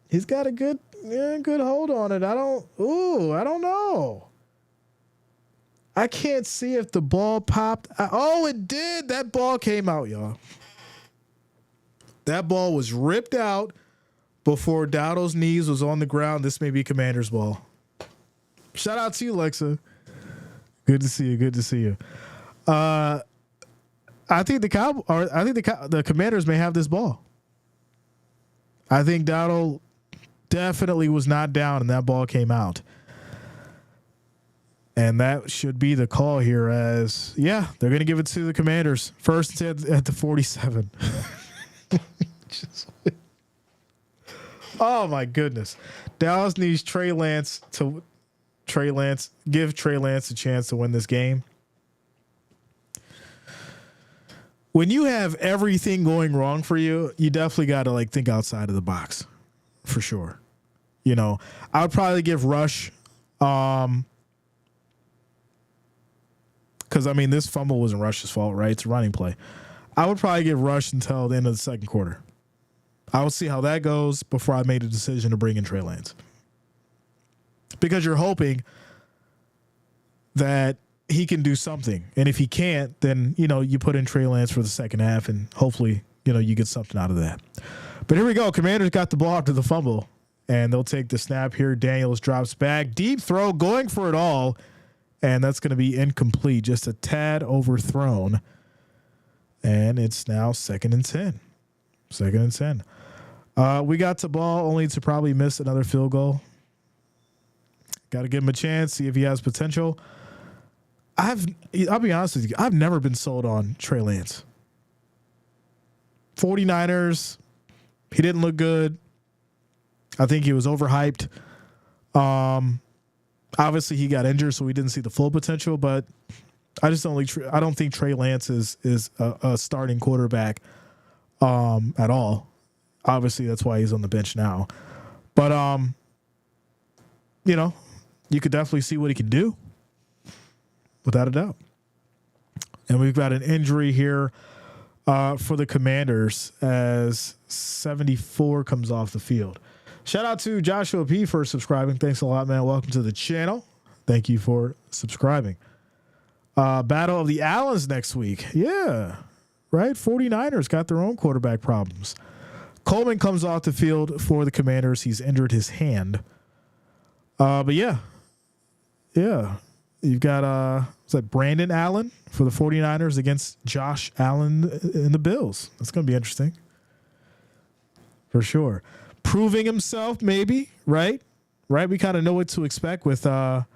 He's got a good hold on it. I don't know. I can't see if the ball popped. Oh, it did. That ball came out, y'all. That ball was ripped out before Dowdle's knees was on the ground. This may be Commander's ball. Shout out to you, Lexa. Good to see you. Good to see you. I think the Commanders may have this ball. I think Dowdle definitely was not down and that ball came out. And that should be the call here as, yeah, they're going to give it to the Commanders. First at the 47. Oh, my goodness. Dallas needs give Trey Lance a chance to win this game. When you have everything going wrong for you, you definitely got to think outside of the box for sure. You know, I would probably give Rush, because this fumble wasn't Rush's fault, right? It's a running play. I would probably give Rush until the end of the second quarter. I will see how that goes before I made a decision to bring in Trey Lance. Because you're hoping that he can do something. And if he can't, then, you put in Trey Lance for the second half and hopefully, you get something out of that. But here we go. Commanders got the ball after the fumble and they'll take the snap here. Daniels drops back. Deep throw, going for it all. And that's going to be incomplete. Just a tad overthrown. And it's now 2nd and 10. 2nd and 10. We got the ball only to probably miss another field goal. Got to give him a chance, see if he has potential. I'll be honest with you. I've never been sold on Trey Lance. 49ers, he didn't look good. I think he was overhyped. Obviously he got injured, so we didn't see the full potential, but I don't think Trey Lance is a starting quarterback at all. Obviously that's why he's on the bench now. But you could definitely see what he can do. Without a doubt. And we've got an injury here for the Commanders as 74 comes off the field. Shout out to Joshua P for subscribing. Thanks a lot, man. Welcome to the channel. Thank you for subscribing. Battle of the Allens next week. Yeah, right? 49ers got their own quarterback problems. Coleman comes off the field for the Commanders. He's injured his hand. But yeah. You've got Brandon Allen for the 49ers against Josh Allen in the Bills. That's going to be interesting. For sure. Proving himself, maybe, right? Right? We kind of know what to expect with Brock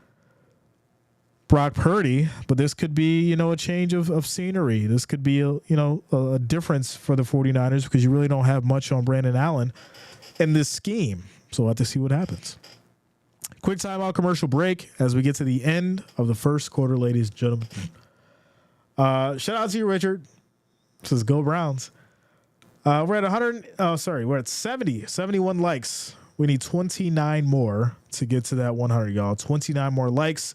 Purdy, but this could be, a change of scenery. This could be, a difference for the 49ers because you really don't have much on Brandon Allen in this scheme. So we'll have to see what happens. Quick timeout commercial break as we get to the end of the first quarter, ladies and gentlemen. Shout out to you, Richard. Says go Browns. We're at 71 likes. We need 29 more to get to that 100, y'all. 29 more likes,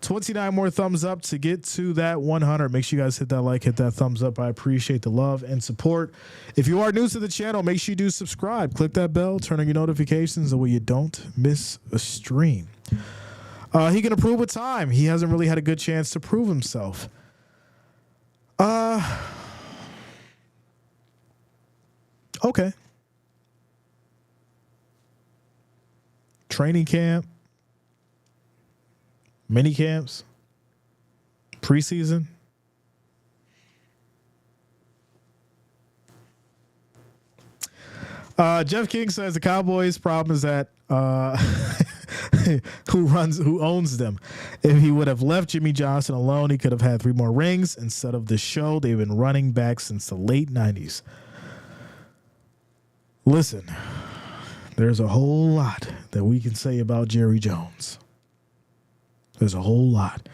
29 more thumbs up to get to that 100. Make sure you guys hit that like, hit that thumbs up. I appreciate the love and support. If you are new to the channel, make sure you do subscribe. Click that bell, turn on your notifications, that way you don't miss a stream. He can improve with time. He hasn't really had a good chance to prove himself. Okay. Training camp, mini camps, preseason. Jeff King says the Cowboys' problem is that who owns them. If he would have left Jimmy Johnson alone, he could have had 3 more rings instead of the show they've been running back since the late 90s. Listen, there's a whole lot that we can say about Jerry Jones. There's a whole lot.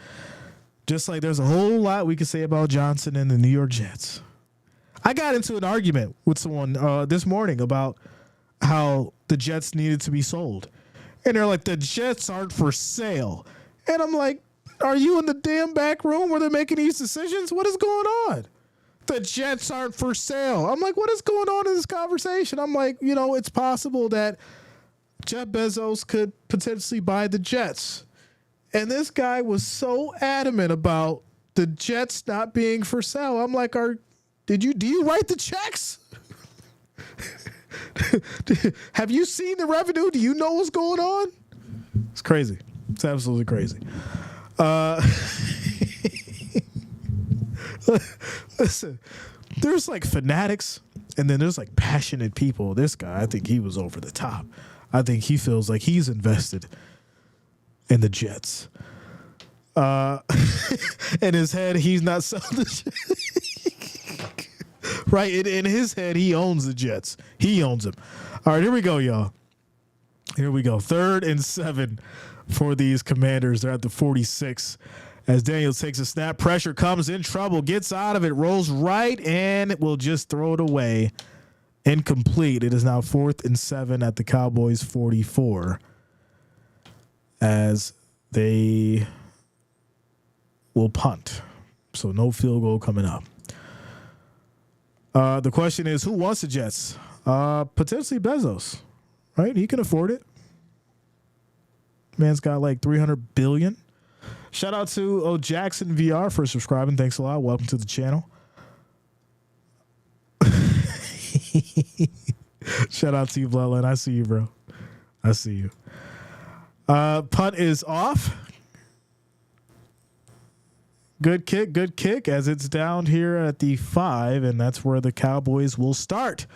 Just like there's a whole lot we can say about Johnson and the New York Jets. I got into an argument with someone this morning about how the Jets needed to be sold. And they're like, the Jets aren't for sale. And I'm like, are you in the damn back room where they're making these decisions? What is going on? The Jets aren't for sale. I'm like, what is going on in this conversation? I'm like, it's possible that Jeff Bezos could potentially buy the Jets. And this guy was so adamant about the Jets not being for sale. I'm like, do you write the checks? Have you seen the revenue? Do you know what's going on? It's crazy. It's absolutely crazy. Listen, there's like fanatics and then there's like passionate people. This guy, I think he was over the top. I think he feels like he's invested in the Jets. In his head, he's not selling the Jets. Right? In his head, he owns the Jets. He owns them. All right, here we go, y'all. Here we go. 3rd and 7 for these Commanders. They're at the 46. As Daniel takes a snap, pressure comes in trouble, gets out of it, rolls right, and it will just throw it away. Incomplete. It is now 4th and 7 at the Cowboys 44 as they will punt. So no field goal coming up. The question is, who wants the Jets? Potentially Bezos, right? He can afford it. Man's got like $300 billion. Shout out to Jackson VR for subscribing. Thanks a lot. Welcome to the channel. Shout out to you, Bloodline. I see you, bro. I see you. Punt is off. Good kick as it's down here at the 5, and that's where the Cowboys will start.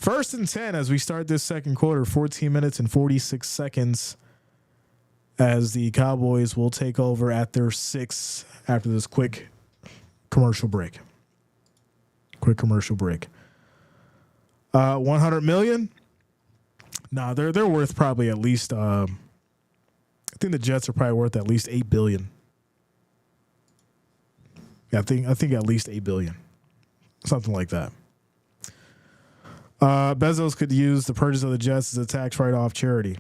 1st and 10 as we start this second quarter, 14 minutes and 46 seconds as the Cowboys will take over at their 6 after this quick commercial break. 100 million? Nah, they're worth probably at least I think the Jets are probably worth at least $8 billion. Yeah, I think at least $8 billion. Something like that. Bezos could use the purchase of the Jets as a tax write-off charity.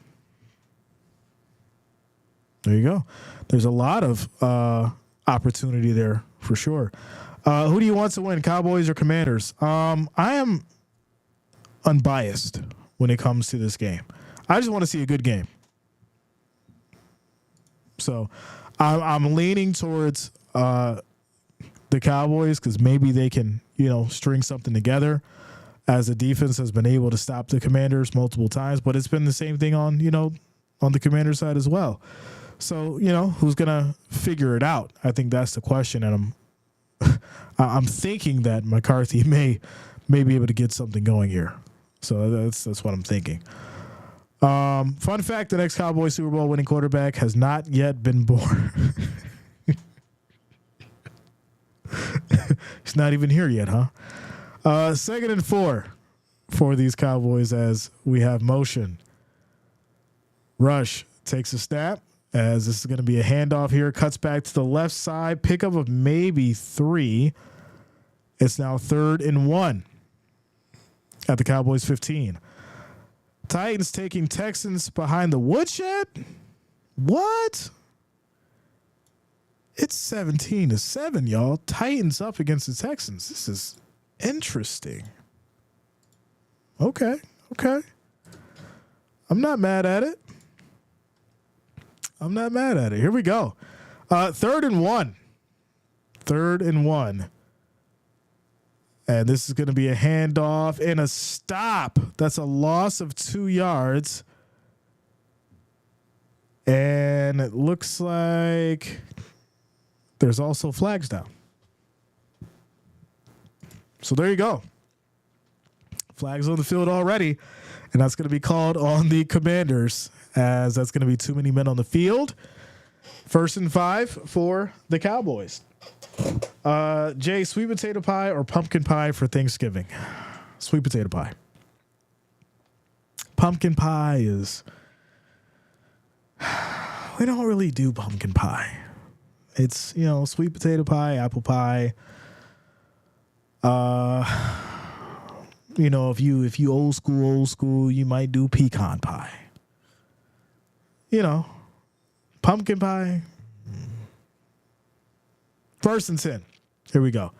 There you go. There's a lot of opportunity there for sure. Who do you want to win, Cowboys or Commanders? I am unbiased when it comes to this game. I just want to see a good game. So I'm leaning towards the Cowboys because maybe they can, string something together as the defense has been able to stop the Commanders multiple times. But it's been the same thing on the Commander side as well. So, who's going to figure it out? I think that's the question. And I'm thinking that McCarthy may be able to get something going here. So that's what I'm thinking. Fun fact, the next Cowboys Super Bowl winning quarterback has not yet been born. He's not even here yet, huh? 2nd and 4 for these Cowboys as we have motion. Rush takes a snap as this is going to be a handoff here. Cuts back to the left side. Pickup of maybe 3. It's now 3rd and 1 at the Cowboys 15. Titans taking Texans behind the woodshed. What? It's 17-7, y'all. Titans up against the Texans. This is interesting. Okay. I'm not mad at it. Here we go. 3rd and 1. 3rd and 1. And this is going to be a handoff and a stop. That's a loss of 2 yards. And it looks like there's also flags down. So there you go. Flags on the field already, and that's going to be called on the Commanders, as that's going to be too many men on the field. 1st and 5 for the Cowboys. Jay, sweet potato pie or pumpkin pie for Thanksgiving? Sweet potato pie. Pumpkin pie is... We don't really do pumpkin pie. It's, sweet potato pie, apple pie. If you old school, you might do pecan pie. Pumpkin pie. 1st and 10. Here we go.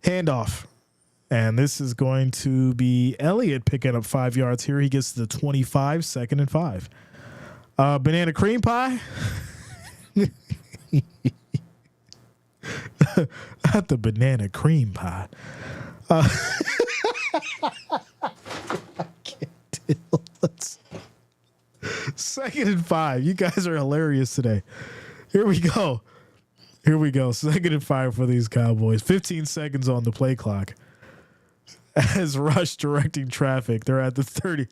Handoff. And this is going to be Elliott picking up 5 yards here. He gets to the 25, 2nd and 5. Banana cream pie. Not the banana cream pie. I can't deal. 2nd and 5. You guys are hilarious today. Here we go. 2nd and 5 for these Cowboys. 15 seconds on the play clock. As Rush directing traffic. They're at the 30.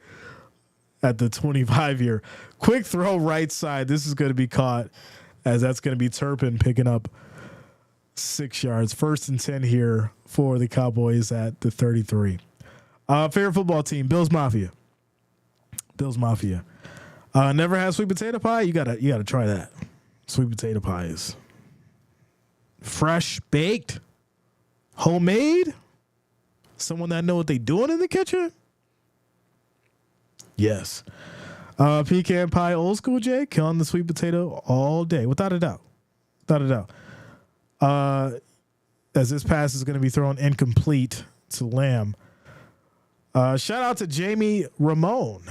At the 25 here. Quick throw right side. This is going to be caught, as that's going to be Turpin picking up 6 yards. 1st and 10 here for the Cowboys at the 33. Favorite football team, Bills Mafia. Never had sweet potato pie? You gotta try that. Sweet potato pie is fresh baked, homemade. Someone that know what they doing in the kitchen. Yes. Pecan pie, old school Jay, killing the sweet potato all day, without a doubt. As this pass is going to be thrown incomplete to Lamb. Shout out to Jamie Ramone.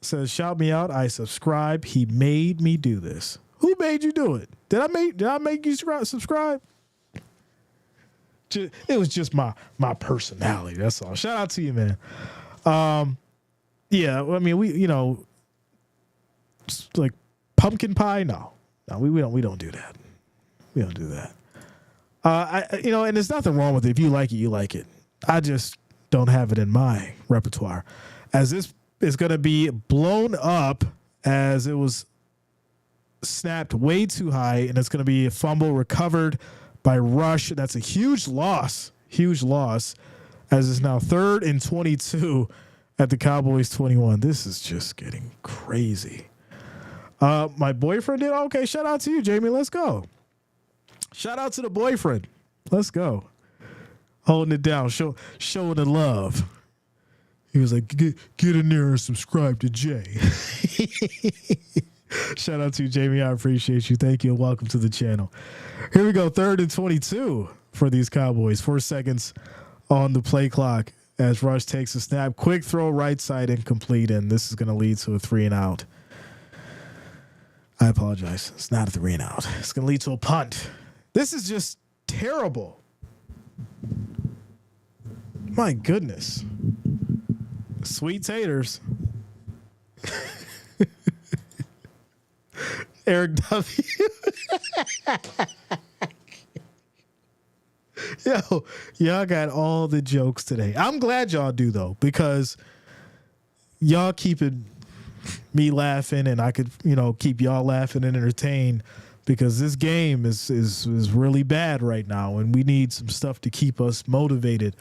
Says, shout me out. I subscribe. He made me do this. Who made you do it? Did I make you subscribe? It was just my personality. That's all. Shout out to you, man. Yeah, I mean, we like pumpkin pie. No, we don't do that. We don't do that. And there's nothing wrong with it. If you like it, you like it. I just don't have it in my repertoire, as this is going to be blown up, as it was snapped way too high, and it's going to be a fumble recovered by Rush. That's a huge loss, as it's now 3rd and 22 at the Cowboys 21. This is just getting crazy. My boyfriend did. Okay, shout out to you, Jamie. Let's go. Shout out to the boyfriend. Let's go. Holding it down, showing the love. He was like, get in there and subscribe to Jay. Shout out to you, Jamie. I appreciate you. Thank you, and welcome to the channel. Here we go. 3rd and 22 for these Cowboys. 4 seconds on the play clock as Rush takes a snap. Quick throw right side, incomplete, and this is going to lead to a 3-and-out. I apologize. It's not a 3-and-out. It's going to lead to a punt. This is just terrible. My goodness. Sweet taters. Eric W. Yo, y'all got all the jokes today. I'm glad y'all do, though, because y'all keeping me laughing, and I could, keep y'all laughing and entertained, because this game is really bad right now, and we need some stuff to keep us motivated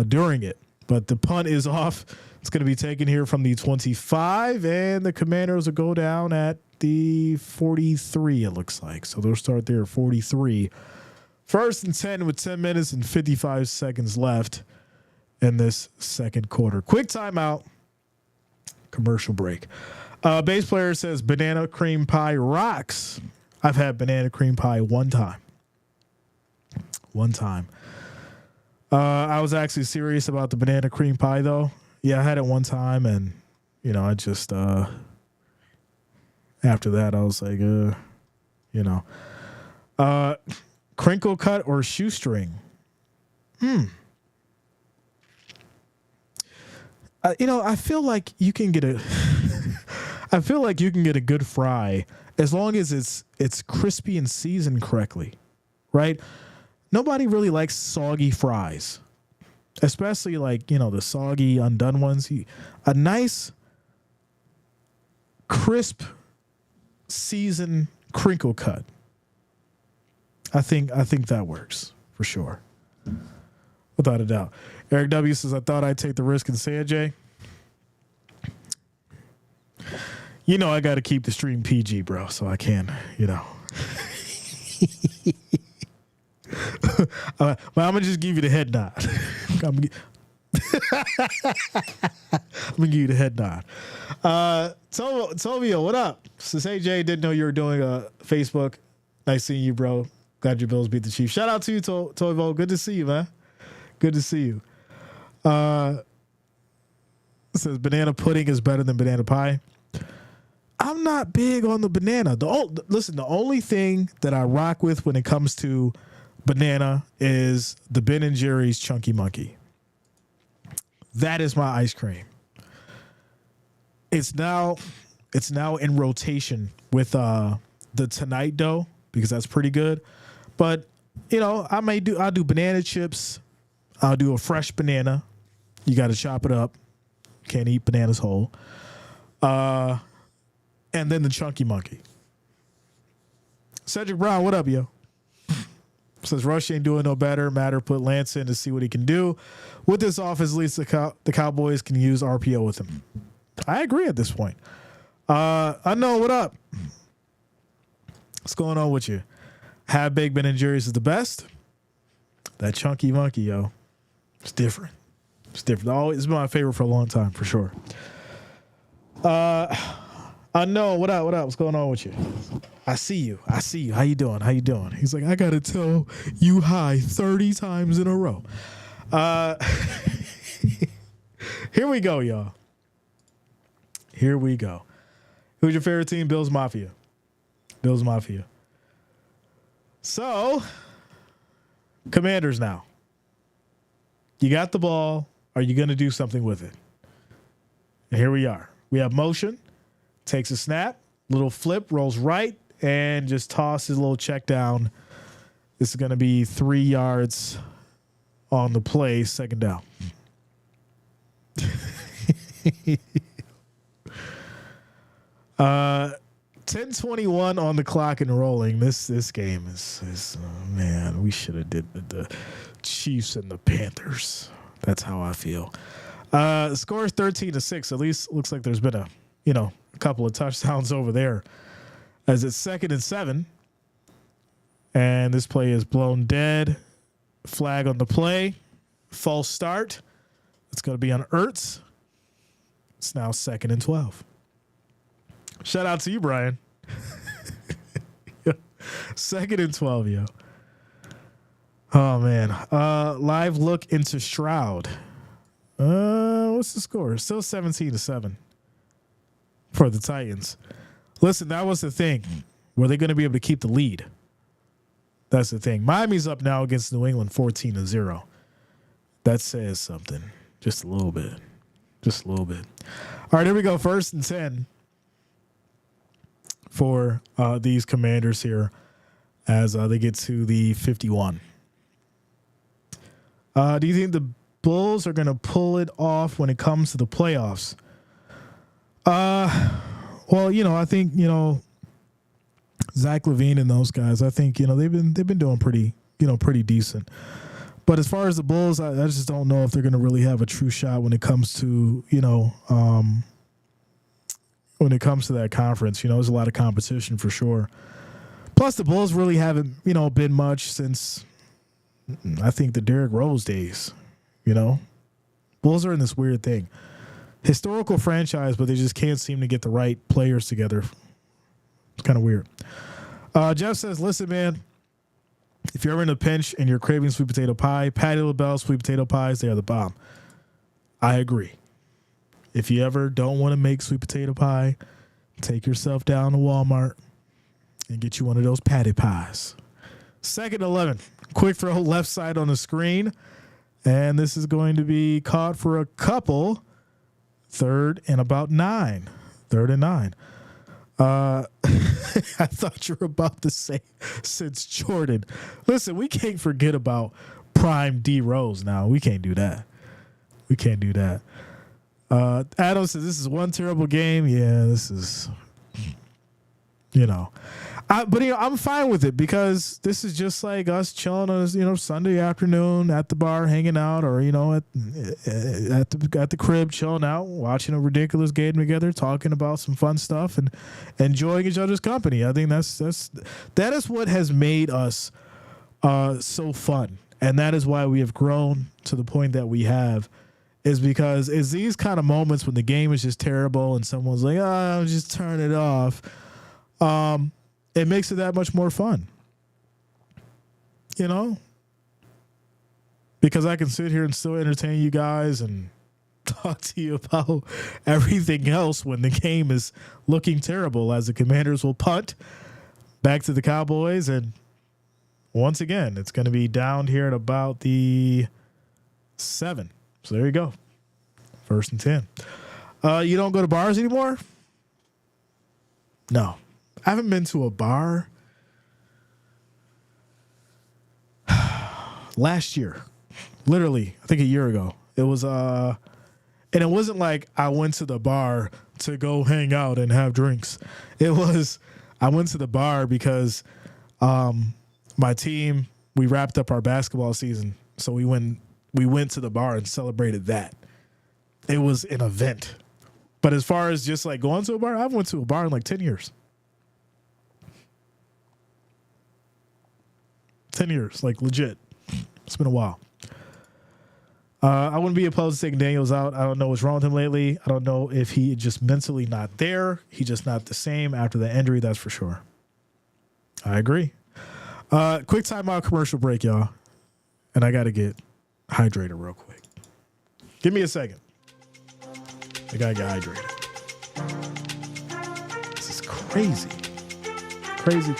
during it. But the punt is off. It's going to be taken here from the 25, and the Commanders will go down at the 43, it looks like. So they'll start there at 43. 1st and 10 with 10 minutes and 55 seconds left in this second quarter. Quick timeout. Commercial break. Bass player says banana cream pie rocks. I've had banana cream pie one time. I was actually serious about the banana cream pie, though. Yeah, I had it one time, and, I just, after that, I was like, crinkle cut or shoestring? I feel like you can get a good fry as long as it's crispy and seasoned correctly, right? Nobody really likes soggy fries. especially like, the soggy, undone ones. A nice, crisp, seasoned crinkle cut. I think that works for sure. Without a doubt. Eric W says, I thought I'd take the risk and say it, Jay. I got to keep the stream PG, bro, so I can, but I'm going to just give you the head nod. I'm going to give you the head nod. Tovio, what up? Says, hey, Jay, didn't know you were doing a Facebook. Nice seeing you, bro. Glad your Bills beat the Chiefs. Shout out to you, Tovio. Good to see you, man. Good to see you. Says, banana pudding is better than banana pie. I'm not big on the banana. The only thing that I rock with when it comes to banana is the Ben & Jerry's Chunky Monkey. That is my ice cream. It's now in rotation with the Tonight Dough because that's pretty good. But I'll do banana chips. I'll do a fresh banana. You got to chop it up. Can't eat bananas whole. And then the Chunky Monkey. Cedric Brown, what up, yo? Says Rush ain't doing no better. Matter put Lance in to see what he can do. With this offense, at least the Cowboys can use RPO with him. I agree at this point. Unknown, what up? What's going on with you? Have Big Ben & Jerry's is the best. That Chunky Monkey, yo. It's different. It's different. It's been my favorite for a long time, for sure. Unknown, what up? What's going on with you? I see you. How you doing? He's like, I got to tell you hi 30 times in a row. Here we go, y'all. Here we go. Who's your favorite team? Bills Mafia. So, Commanders now. You got the ball. Are you going to do something with it? And here we are. We have motion. Takes a snap. Little flip. Rolls right. And just tosses a little check down. This is going to be 3 yards on the play. Second down. 10:21 on the clock and rolling. This game is man, we should have did the Chiefs and the Panthers. That's how I feel. Score is 13-6. At least looks like there's been a couple of touchdowns over there. As it's 2nd and 7. And this play is blown dead. Flag on the play. False start. It's going to be on Ertz. It's now 2nd and 12. Shout out to you, Brian. 2nd and 12, yo. Oh, man. Live look into Stroud. What's the score? Still 17-7 for the Titans. Listen, that was the thing. Were they going to be able to keep the lead? That's the thing. Miami's up now against New England 14-0. That says something. Just a little bit. All right, here we go. 1st and 10 for these Commanders here as they get to the 51. Do you think the Bulls are going to pull it off when it comes to the playoffs? Well, I think, Zach LaVine and those guys, I think, they've been doing pretty decent. But as far as the Bulls, I just don't know if they're going to really have a true shot when it comes to, when it comes to that conference. There's a lot of competition for sure. Plus, the Bulls really haven't, been much since, I think, the Derrick Rose days. Bulls are in this weird thing. Historical franchise, but they just can't seem to get the right players together. It's kind of weird. Jeff says, listen, man, if you're ever in a pinch and you're craving sweet potato pie, Patti LaBelle sweet potato pies, they are the bomb. I agree. If you ever don't want to make sweet potato pie, take yourself down to Walmart and get you one of those Patti pies. 2nd 11. Quick throw left side on the screen. And this is going to be caught for a couple. 3rd and about 9. 3rd and 9. I thought you were about to say since Jordan. Listen, we can't forget about prime D Rose now. We can't do that. We can't do that. Adam says this is one terrible game. Yeah, this is, but I'm fine with it because this is just like us chilling on Sunday afternoon at the bar, hanging out, or at the crib, chilling out, watching a ridiculous game together, talking about some fun stuff, and enjoying each other's company. I think that is what has made us so fun, and that is why we have grown to the point that we have. Is because it's these kind of moments when the game is just terrible and someone's like, "Oh, just turn it off." It makes it that much more fun, because I can sit here and still entertain you guys and talk to you about everything else when the game is looking terrible, as the Commanders will punt back to the Cowboys, and once again, it's going to be down here at about the 7. So there you go. 1st and 10. You don't go to bars anymore? No. I haven't been to a bar last year. Literally, I think a year ago. It was and it wasn't like I went to the bar to go hang out and have drinks. It was I went to the bar because my team, we wrapped up our basketball season. So we went to the bar and celebrated that. It was an event. But as far as just like going to a bar, I haven't went to a bar in like 10 years. 10 years, like legit. It's been a while. I wouldn't be opposed to taking Daniels out. I don't know what's wrong with him lately. I don't know if he just mentally not there. He just not the same after the injury, that's for sure. I agree. Quick timeout commercial break, y'all. And I got to get hydrated real quick. Give me a second. I gotta get hydrated. This is crazy. Crazy.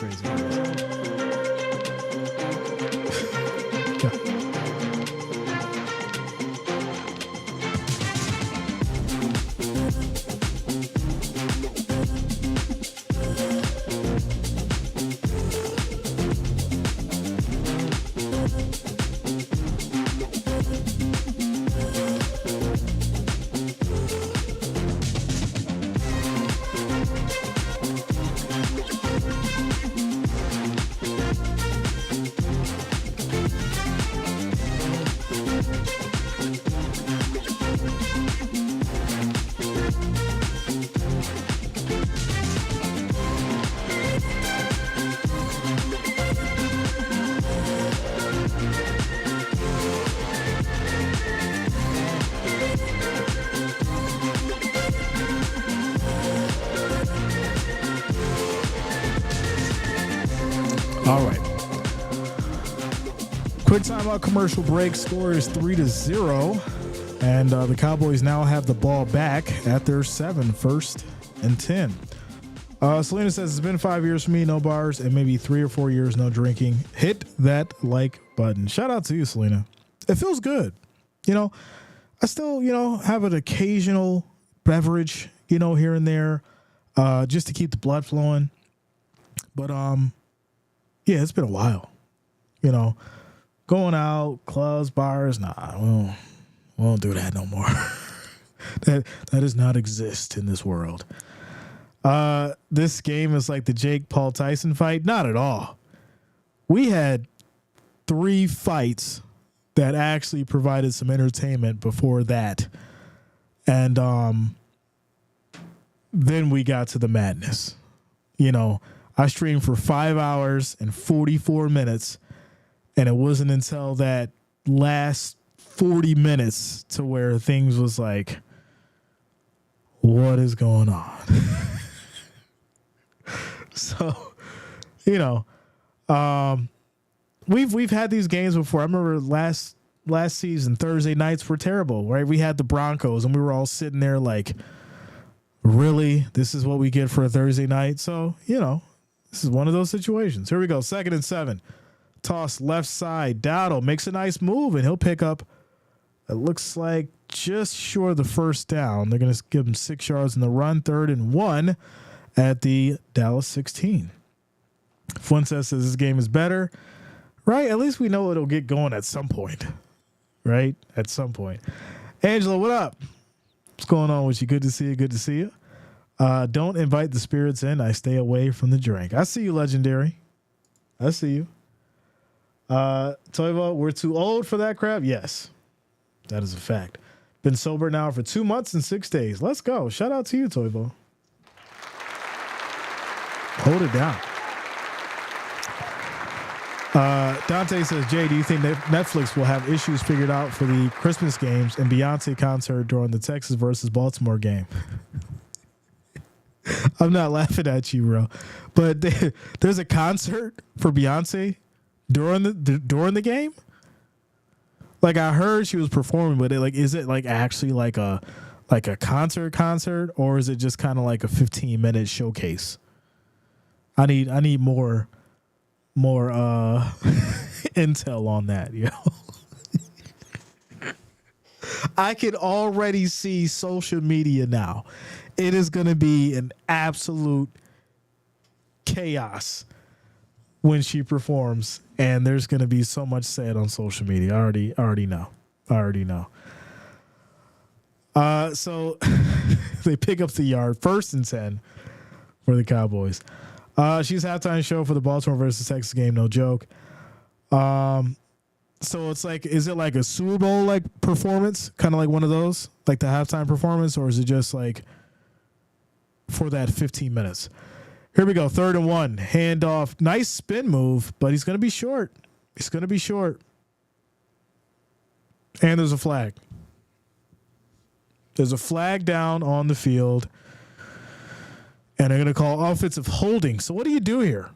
All right. Quick timeout commercial break. Score is 3-0. And the Cowboys now have the ball back at their 7, 1st and 10. Selena says, it's been 5 years for me, no bars, and maybe 3 or 4 years, no drinking. Hit that like button. Shout out to you, Selena. It feels good. I still, have an occasional beverage, here and there, just to keep the blood flowing. But, yeah, it's been a while, going out, clubs, bars. Nah, we won't do that no more. that does not exist in this world. This game is like the Jake Paul Tyson fight. Not at all. We had 3 fights that actually provided some entertainment before that. And, then we got to the madness, I streamed for 5 hours and 44 minutes, and it wasn't until that last 40 minutes to where things was like, what is going on? So, we've had these games before. I remember last season, Thursday nights were terrible, right? We had the Broncos, and we were all sitting there like, really? This is what we get for a Thursday night? So, this is one of those situations. Here we go. 2nd and 7. Toss left side. Dowdle makes a nice move, and he'll pick up, it looks like, just short of the first down. They're going to give him 6 yards in the run. 3rd and 1 at the Dallas 16. Fuentes says this game is better. right? At least we know it'll get going at some point, right? At some point. Angela, what up? What's going on with you? Good to see you. Good to see you. Don't invite the spirits in. I stay away from the drink. I see you, Legendary. I see you. Toivo, we're too old for that crap. Yes, that is a fact. Been sober now for 2 months and 6 days. Let's go. Shout out to you, Toivo. Hold it down. Dante says, Jay, do you think that Netflix will have issues figured out for the Christmas games and Beyonce concert during the Texas versus Baltimore game? I'm not laughing at you, bro. But there's a concert for Beyonce during the game? Like, I heard she was performing, but is it like actually like a concert, or is it just kind of like a 15-minute showcase? I need more intel on that, yo. I can already see social media now. It is going to be an absolute chaos when she performs, and there's going to be so much said on social media. I already know. So they pick up the yard, 1st and 10 for the Cowboys. She's halftime show for the Baltimore versus Texas game. No joke. So it's like, is it like a Super Bowl like performance? Kind of like one of those, like the halftime performance, or is it just like for that 15 minutes? Here we go. 3rd and 1. Handoff. Nice spin move, but he's going to be short. And there's a flag. There's a flag down on the field. And they're going to call offensive holding. So what do you do here?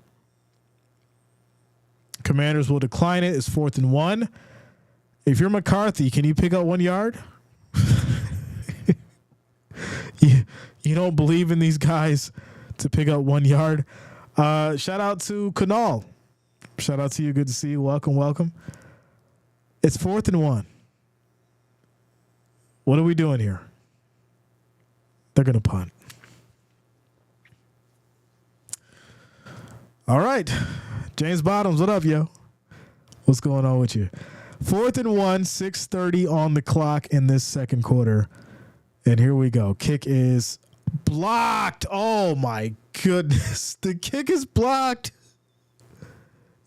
Commanders will decline it. It's 4th and 1. If you're McCarthy, can you pick up 1 yard? You don't believe in these guys to pick up 1 yard. Shout out to Kunal. Shout out to you. Good to see you. Welcome. It's 4th and 1. What are we doing here? They're going to punt. All right. James Bottoms, what up, yo? What's going on with you? 4th and 1, 6:30 on the clock in this second quarter. And here we go. Kick is blocked. Oh, my goodness. The kick is blocked.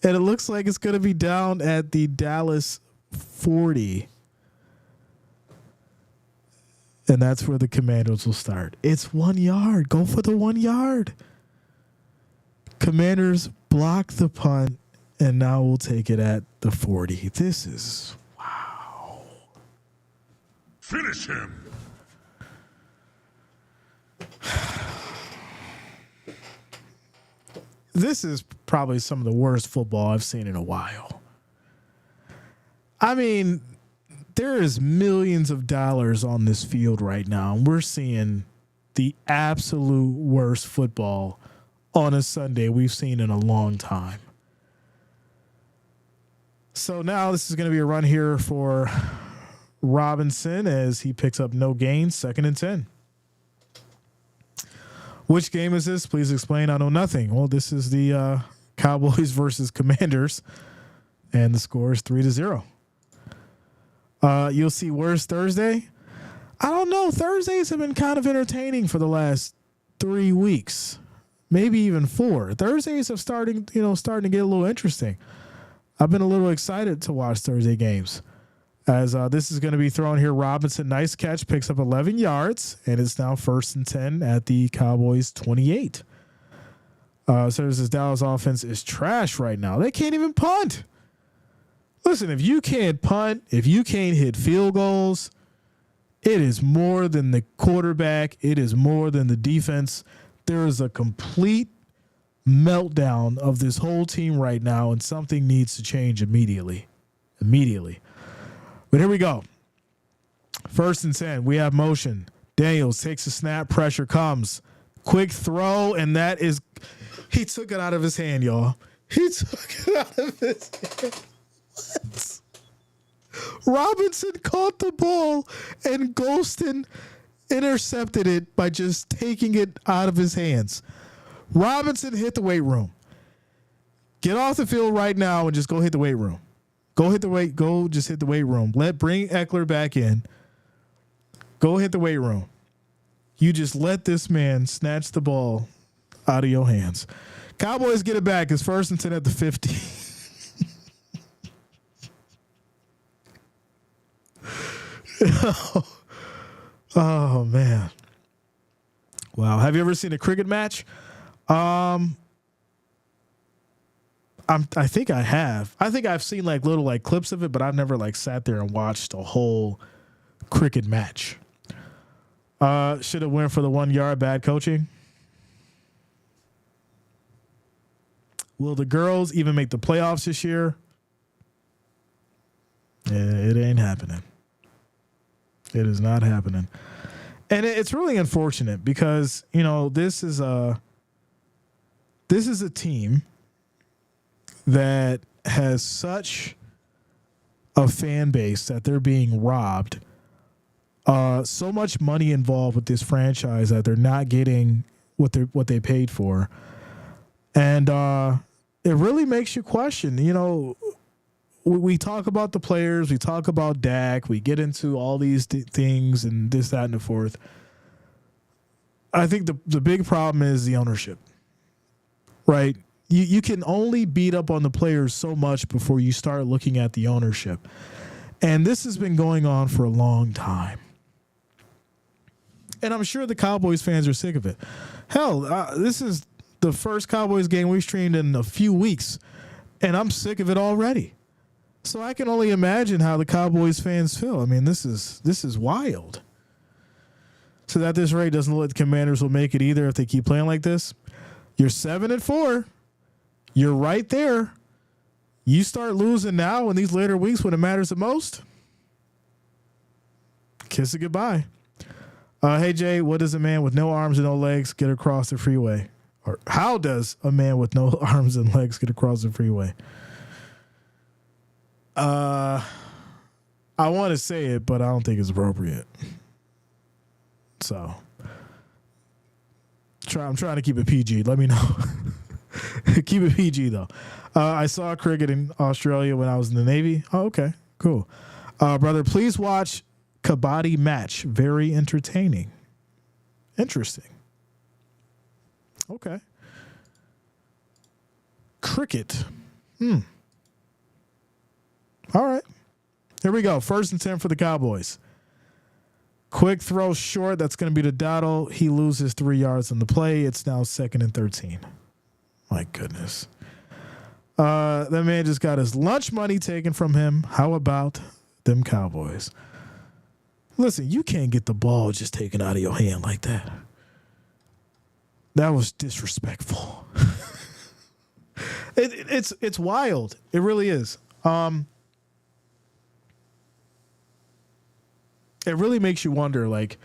And it looks like it's going to be down at the Dallas 40. And that's where the Commanders will start. It's 1 yard. Go for the 1 yard. Commanders block the punt, and now we'll take it at the 40. This is, wow. Finish him. This is probably some of the worst football I've seen in a while. I mean, there is millions of dollars on this field right now, and we're seeing the absolute worst football on a Sunday we've seen in a long time. So now this is going to be a run here for Robinson as he picks up no gain, 2nd and 10. Which game is this? Please explain. I know nothing. Well, this is the Cowboys versus Commanders, and the score is 3-0. You'll see where's Thursday. I don't know. Thursdays have been kind of entertaining for the last 3 weeks, maybe even 4. Thursdays have starting to get a little interesting. I've been a little excited to watch Thursday games. As this is going to be thrown here. Robinson, nice catch, picks up 11 yards, and it's now 1st and 10 at the Cowboys 28. So this Dallas offense is trash right now. They can't even punt. Listen, if you can't punt, if you can't hit field goals, it is more than the quarterback. It is more than the defense. There is a complete meltdown of this whole team right now, and something needs to change immediately. But here we go. 1st and 10. We have motion. Daniels takes a snap. Pressure comes. Quick throw, and that is – he took it out of his hand, y'all. He took it out of his hand. What? Robinson caught the ball, and Golston intercepted it by just taking it out of his hands. Robinson hit the weight room. Get off the field right now and just go hit the weight room. Just hit the weight room. Bring Eckler back in. Go hit the weight room. You just let this man snatch the ball out of your hands. Cowboys get it back. It's 1st and 10 at the 50. Oh man. Wow. Have you ever seen a cricket match? I think I have. I think I've seen like little like clips of it, but I've never like sat there and watched a whole cricket match. Should have went for the 1 yard. Bad coaching. Will the girls even make the playoffs this year? It ain't happening. It is not happening. And it's really unfortunate because, you know, this is a team that has such a fan base that they're being robbed. So much money involved with this franchise that they're not getting what they paid for. And it really makes you question, you know, we talk about the players, we talk about Dak, we get into all these things and this, that, and the fourth. I think the big problem is the ownership, right? You can only beat up on the players so much before you start looking at the ownership. And this has been going on for a long time. And I'm sure the Cowboys fans are sick of it. Hell, this is the first Cowboys game we've streamed in a few weeks, and I'm sick of it already. So I can only imagine how the Cowboys fans feel. I mean, this is wild. So at this rate, doesn't look like the Commanders will make it either if they keep playing like this. You're 7-4. You're right there. You start losing now in these later weeks when it matters the most. Kiss it goodbye. Hey, Jay, what does a man with no arms and no legs get across the freeway? Or how does a man with no arms and legs get across the freeway? I want to say it, but I don't think it's appropriate. So I'm trying to keep it PG. Let me know. Keep it PG, though. I saw cricket in Australia when I was in the Navy. Oh, okay. Cool. Brother, please watch Kabaddi Match. Very entertaining. Interesting. Okay. Cricket. All right. Here we go. 1st and 10 for the Cowboys. Quick throw short. That's going to be to Dowdle. He loses 3 yards on the play. It's now 2nd and 13. My goodness. That man just got his lunch money taken from him. How about them Cowboys? Listen, you can't get the ball just taken out of your hand like that. That was disrespectful. It's wild. It really is. It really makes you wonder, like,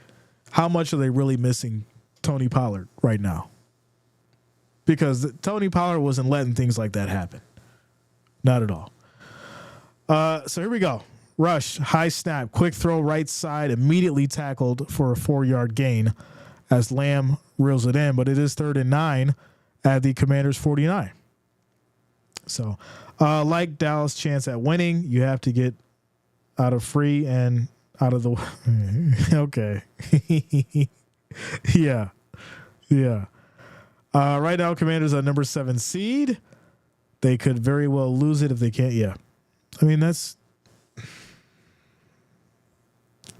how much are they really missing Tony Pollard right now? Because Tony Pollard wasn't letting things like that happen. Not at all. So here we go. Rush, high snap, quick throw right side, immediately tackled for a 4-yard gain as Lamb reels it in. But it is 3rd and 9 at the Commanders' 49. So like Dallas' chance at winning, you have to get out of free and out of the okay. Yeah. Right now, Commanders are number 7 seed. They could very well lose it if they can't. Yeah. I mean, it's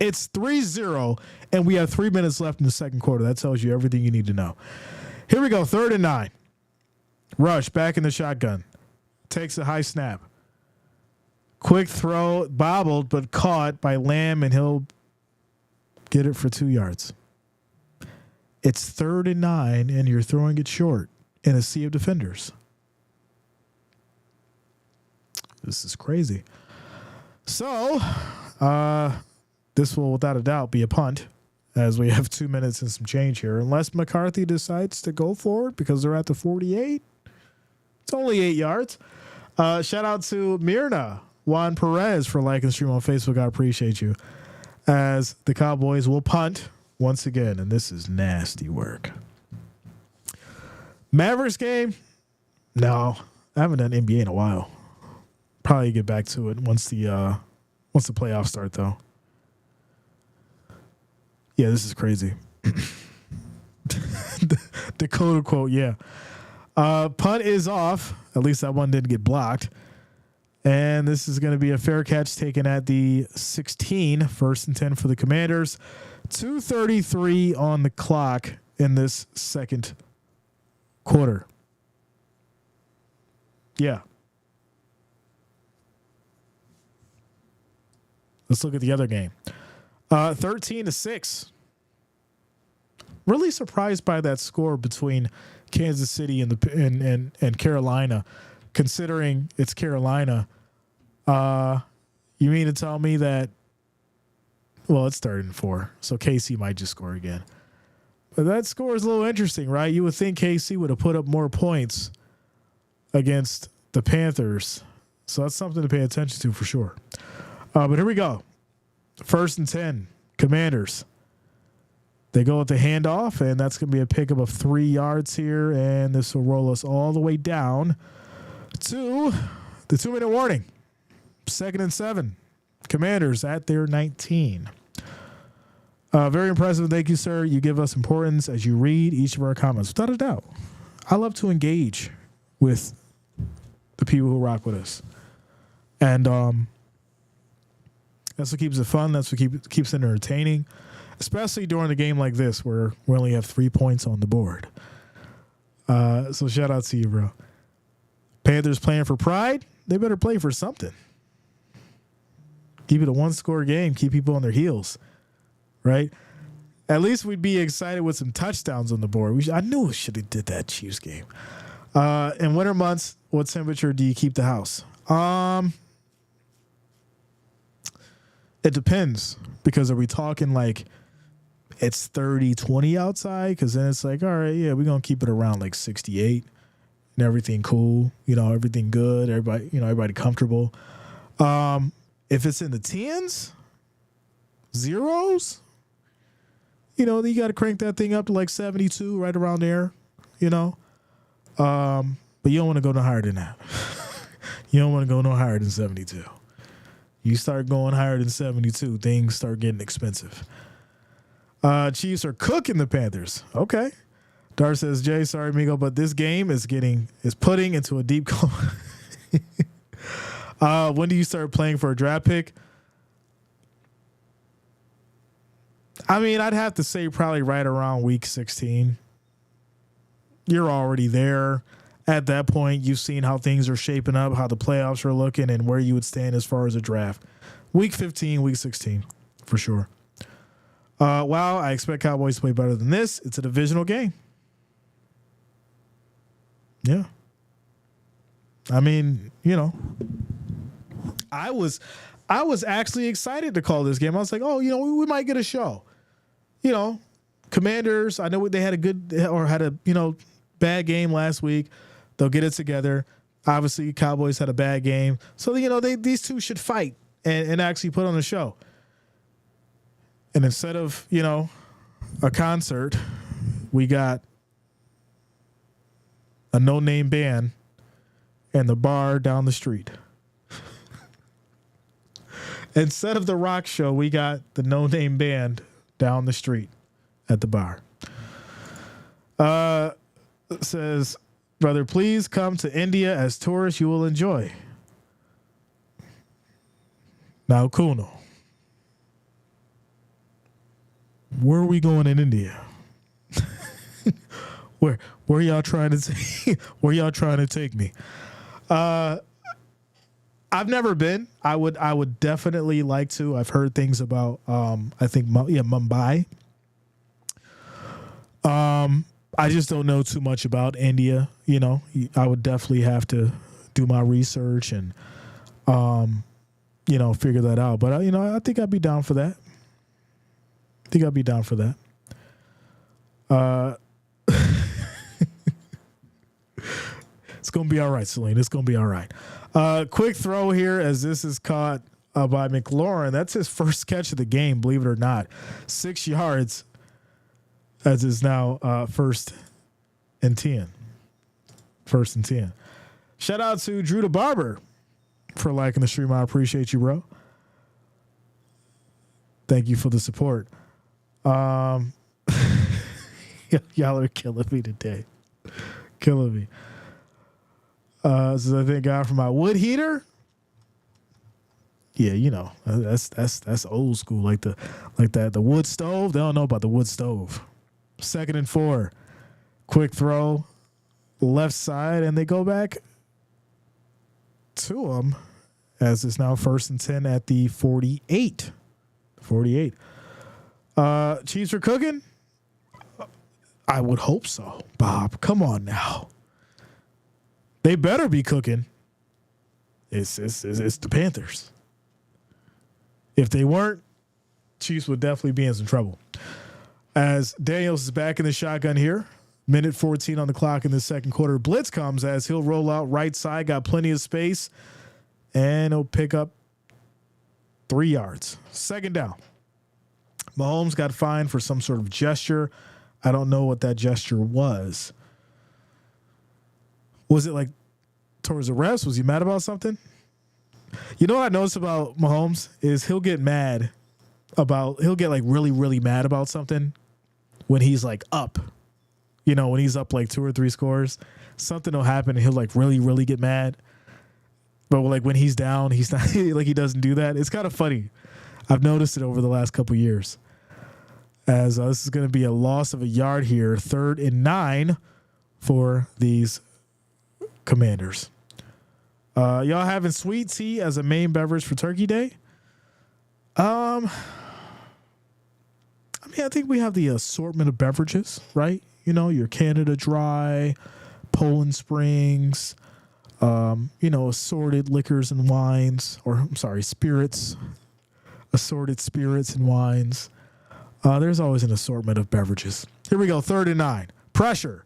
3-0, and we have 3 minutes left in the second quarter. That tells you everything you need to know. Here we go. 3rd and 9. Rush back in the shotgun. Takes a high snap. Quick throw, bobbled, but caught by Lamb, and he'll get it for 2 yards. It's 3rd and 9, and you're throwing it short in a sea of defenders. This is crazy. So, this will, without a doubt, be a punt, as we have 2 minutes and some change here, unless McCarthy decides to go for it because they're at the 48. It's only 8 yards. Shout out to Mirna Juan Perez for liking the stream on Facebook. I appreciate you. As the Cowboys will punt once again, and this is nasty work. Mavericks game? No. I haven't done NBA in a while. Probably get back to it once the playoffs start, though. Yeah, this is crazy. Dakota quote, yeah. Punt is off. At least that one didn't get blocked. And this is going to be a fair catch taken at the 16, 1st and 10 for the Commanders. 2:33 on the clock in this second quarter. Yeah. Let's look at the other game. 13-6. Really surprised by that score between Kansas City and Carolina, considering it's Carolina. You mean to tell me that? Well, it's 3rd and 4, so KC might just score again. But that score is a little interesting, right? You would think KC would have put up more points against the Panthers, so that's something to pay attention to for sure. But here we go. 1st and 10, Commanders. They go with the handoff, and that's going to be a pickup of 3 yards here, and this will roll us all the way down to the 2-minute warning. 2nd and 7, Commanders at their 19. Very impressive. Thank you, sir. You give us importance as you read each of our comments. Without a doubt. I love to engage with the people who rock with us. And that's what keeps it fun. That's what keeps it entertaining, especially during a game like this where we only have 3 points on the board. So shout out to you, bro. Panthers playing for pride. They better play for something. Keep it a 1-score game. Keep people on their heels, right? At least we'd be excited with some touchdowns on the board. I knew we should have did that Chiefs game. In winter months, what temperature do you keep the house? It depends, because are we talking like it's 30, 20 outside? Because then it's like, all right, yeah, we're going to keep it around like 68 and everything cool, everything good, everybody comfortable. If it's in the tens, zeros, then you got to crank that thing up to like 72, right around there, But you don't want to go no higher than that. You don't want to go no higher than 72. You start going higher than 72, things start getting expensive. Chiefs are cooking the Panthers. Okay. Dar says, Jay, sorry, amigo, but this game is putting into a deep coma. When do you start playing for a draft pick? I mean, I'd have to say probably right around week 16. You're already there. At that point, you've seen how things are shaping up, how the playoffs are looking, and where you would stand as far as a draft. Week 15, week 16, for sure. Wow, I expect Cowboys to play better than this. It's a divisional game. Yeah. I mean, I was actually excited to call this game. I was like, we might get a show. Commanders, I know they had a bad game last week. They'll get it together. Obviously, Cowboys had a bad game. So, these two should fight and actually put on a show. And instead of, a concert, we got a no-name band and the bar down the street. Instead of the rock show, we got the no-name band down the street at the bar. Says, brother, please come to India as tourists you will enjoy. Now, Kuno, where are we going in India? Where y'all trying to take me? I've never been. I would definitely like to. I've heard things about I think Mumbai. I just don't know too much about India. I would definitely have to do my research and figure that out. But I think I'd be down for that. It's gonna be all right, Celine. It's gonna be all right. Quick throw here as this is caught by McLaurin. That's his first catch of the game, believe it or not. 6 yards as is now 1st and 10. 1st and 10. Shout out to Drew the Barber for liking the stream. I appreciate you, bro. Thank you for the support. Y'all are killing me today. Killing me. So I thank God for my wood heater. Yeah, you know, that's old school. Like the wood stove. They don't know about the wood stove. 2nd and 4. Quick throw. Left side, and they go back to him as it's now 1st and 10 at the 48. 48. Chiefs are cooking? I would hope so, Bob. Come on now. They better be cooking. It's the Panthers. If they weren't, Chiefs would definitely be in some trouble. As Daniels is back in the shotgun here. Minute 14 on the clock in the second quarter. Blitz comes as he'll roll out right side. Got plenty of space. And he'll pick up 3 yards. 2nd down. Mahomes got fined for some sort of gesture. I don't know what that gesture was. Was it like towards the refs? Was he mad about something? You know what I noticed about Mahomes is he'll get like really, really mad about something when he's like up. You know, when he's up like 2 or 3 scores, something will happen and he'll like really, really get mad. But like when he's down, he's not like he doesn't do that. It's kind of funny. I've noticed it over the last couple of years. As this is going to be a loss of a yard here, 3rd and 9 for these Commanders. Y'all having sweet tea as a main beverage for Turkey Day? I think we have the assortment of beverages, right? You know, your Canada Dry, Poland Springs, assorted liquors and wines, spirits, assorted spirits and wines. There's always an assortment of beverages. Here we go, 3rd and 9. Pressure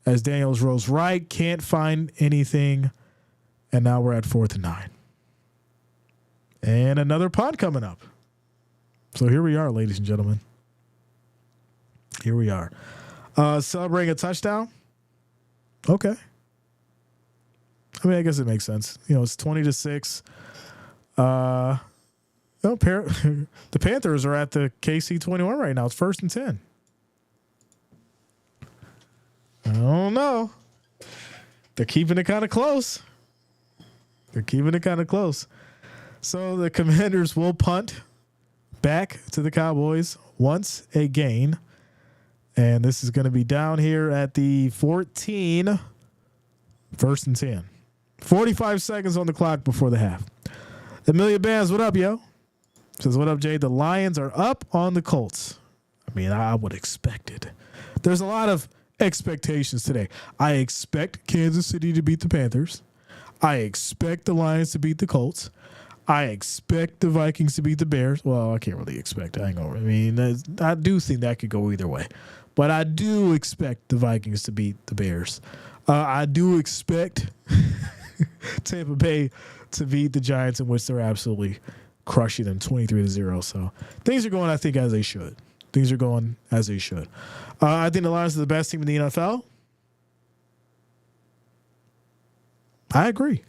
as Daniels rolls right, can't find anything, and now we're at 4th and 9. And another punt coming up. So here we are, ladies and gentlemen. Here we are. Celebrating a touchdown. Okay. I mean, I guess it makes sense. You know, it's 20-6. The Panthers are at the KC 21 right now. It's 1st and 10. I don't know. They're keeping it kind of close. So the Commanders will punt back to the Cowboys once again. And this is going to be down here at the 14. 1st and 10. 45 seconds on the clock before the half. Amelia Bands, what up, yo? Says, what up, Jay? The Lions are up on the Colts. I mean, I would expect it. There's a lot of expectations today. I expect Kansas City to beat the Panthers. I expect the Lions to beat the Colts. I expect the Vikings to beat the Bears. Well, I can't really expect. I do think that could go either way. But I do expect the Vikings to beat the Bears. I do expect Tampa Bay to beat the Giants, in which they're absolutely crushing them 23-0. So things are going, I think, as they should. I think the Lions are the best team in the NFL. I agree.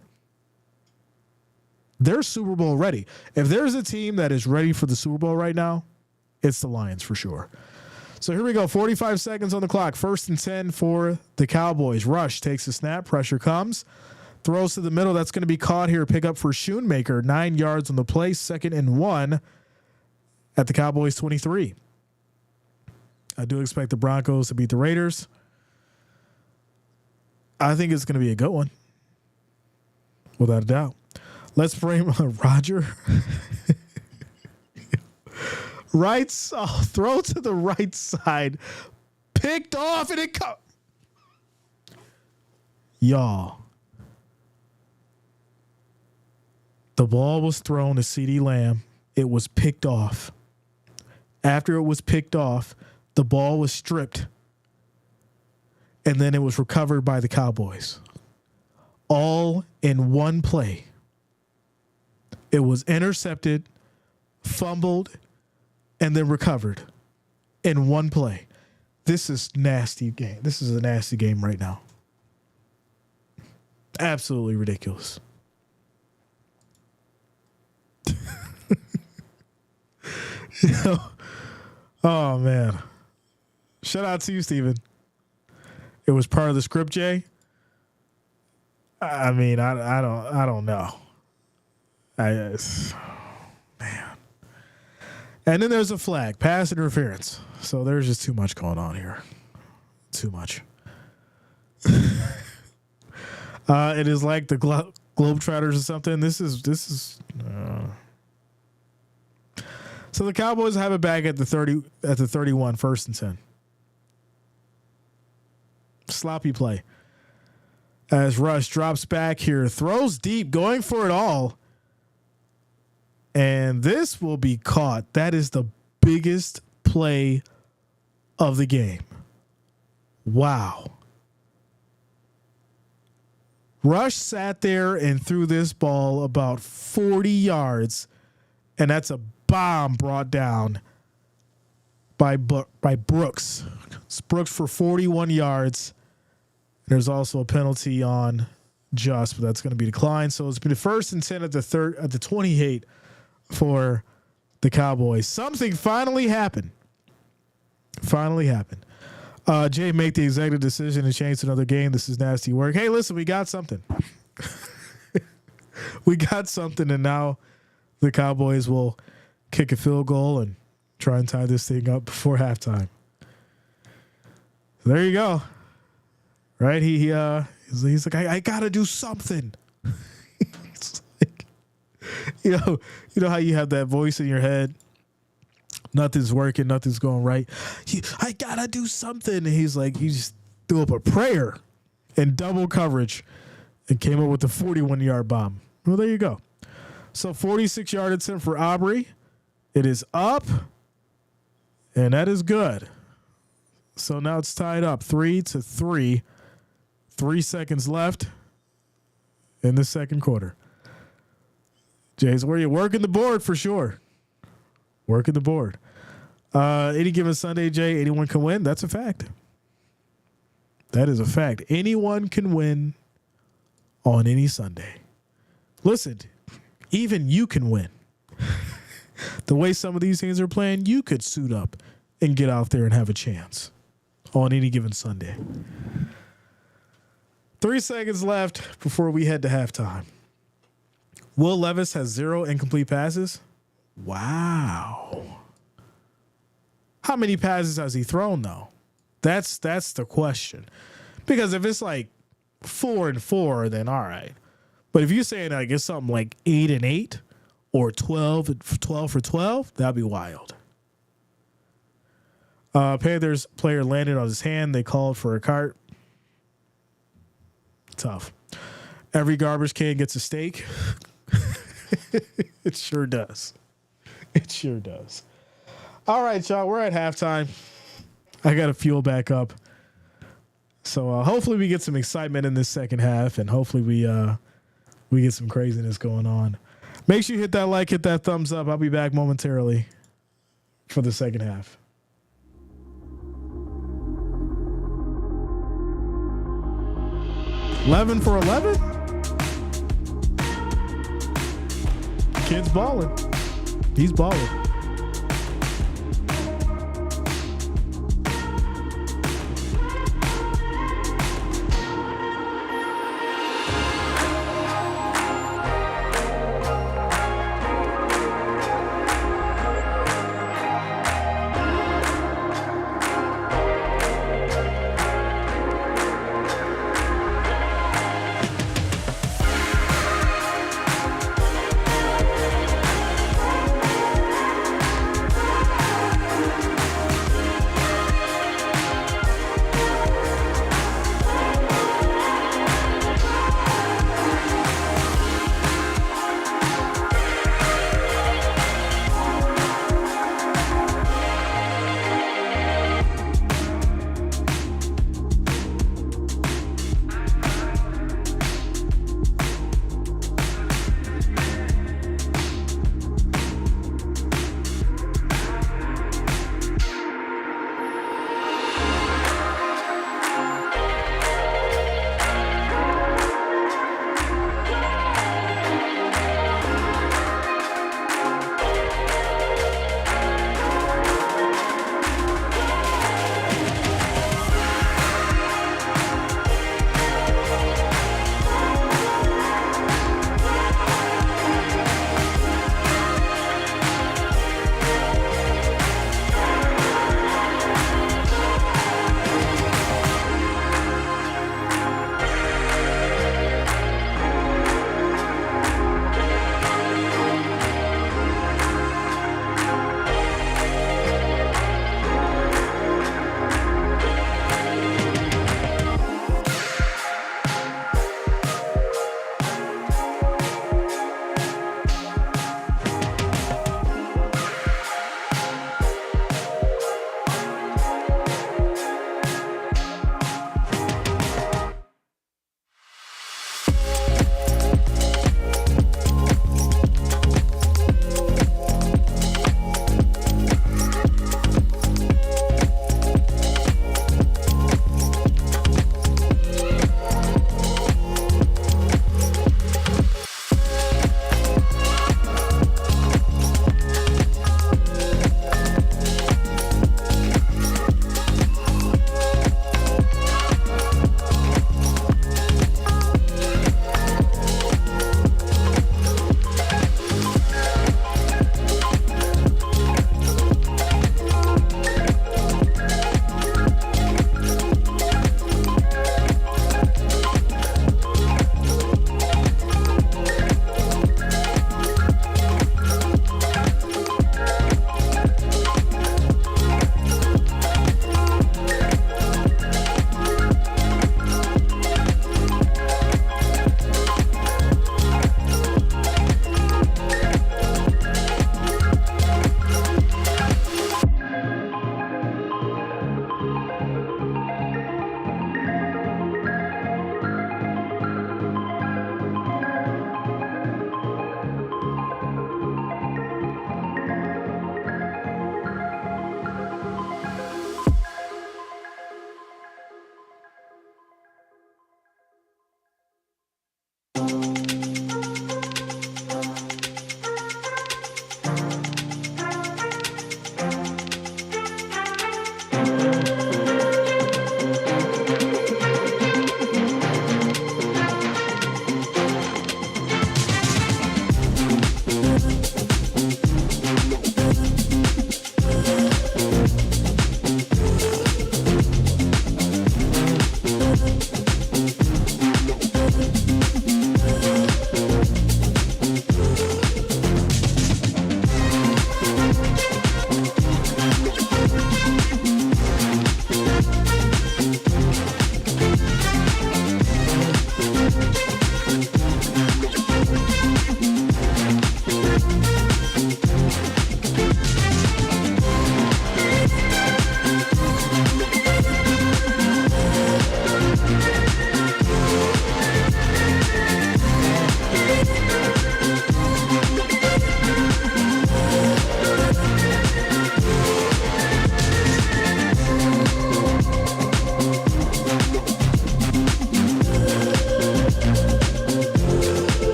They're Super Bowl ready. If there's a team that is ready for the Super Bowl right now, it's the Lions for sure. So here we go. 45 seconds on the clock. 1st and 10 for the Cowboys. Rush takes a snap. Pressure comes. Throws to the middle. That's going to be caught here. Pick up for Schoonmaker. 9 yards on the play. 2nd and 1 at the Cowboys 23. I do expect the Broncos to beat the Raiders. I think it's going to be a good one. Without a doubt. Let's frame Roger. Throw to the right side. Picked off and it cut. Y'all. The ball was thrown to CeeDee Lamb. It was picked off. After it was picked off, the ball was stripped. And then it was recovered by the Cowboys. All in one play. It was intercepted, fumbled, and then recovered in one play. This is nasty game. This is a nasty game right now. Absolutely ridiculous. Oh man. Shout out to you, Steven. It was part of the script, Jay. I mean, I don't know. Man. And then there's a flag, pass interference. So there's just too much going on here. Too much. It is like the Globetrotters or something. This is. So the Cowboys have it back at the 31, 1st and 10. Sloppy play. As Rush drops back here, throws deep, going for it all. And this will be caught. That is the biggest play of the game. Wow. Rush sat there and threw this ball about 40 yards, and that's a bomb brought down by Brooks. It's Brooks for 41 yards. There's also a penalty on Just, but that's going to be declined. So it's been the 1st and 10 at the 28 for the Cowboys. Something finally happened. Jay, make the executive decision to change to another game. This is nasty work. Hey, listen, we got something. And now the Cowboys will kick a field goal and try and tie this thing up before halftime. There you go. Right? He's like, I gotta do something. It's like, you know how you have that voice in your head. Nothing's working. Nothing's going right. I gotta do something. And he's like, he just threw up a prayer in double coverage and came up with a 41-yard bomb. Well, there you go. So 46-yard attempt for Aubrey. It is up, and that is good. So now it's tied up 3-3. 3 seconds left in the second quarter. Jay's where you working the board for sure. Working the board. Any given Sunday, Jay, anyone can win. That's a fact. That is a fact. Anyone can win on any Sunday. Listen, even you can win. The way some of these things are playing, you could suit up and get out there and have a chance on any given Sunday. 3 seconds left before we head to halftime. Will Levis has 0 incomplete passes. Wow. How many passes has he thrown, though? That's the question. Because if it's like 4-4, then all right. But if you're saying like it's something like 8-8 or 12 for 12, that'd be wild. Panthers player landed on his hand. They called for a cart. Tough. Every garbage can gets a steak. It sure does. It sure does. All right, y'all. We're at halftime. I got to fuel back up. So hopefully we get some excitement in this second half, and hopefully we get some craziness going on. Make sure you hit that like, hit that thumbs up. I'll be back momentarily for the second half. $11 for $11. Kid's balling. He's balling.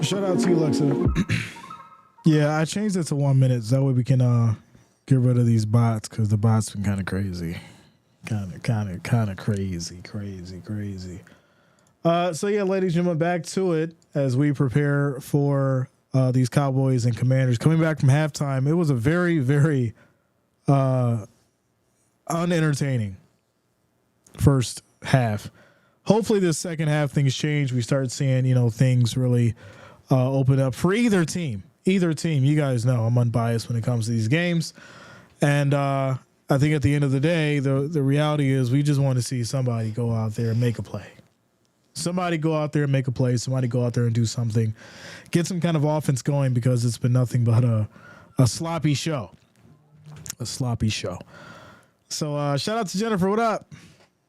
Shout out to you, Alexa. Yeah, I changed it to 1 minute. So that way we can get rid of these bots because the bots been kind of crazy. Kind of crazy. So yeah, ladies and gentlemen, back to it as we prepare for these Cowboys and Commanders. Coming back from halftime, it was a very, very unentertaining first half. Hopefully this second half things change. We start seeing, things really open up for either team. You guys know I'm unbiased when it comes to these games. And I think at the end of the day, the reality is we just want to see somebody go out there and make a play. Somebody go out there and make a play. Somebody go out there and do something. Get some kind of offense going because it's been nothing but a sloppy show. A sloppy show. So shout out to Jennifer. What up?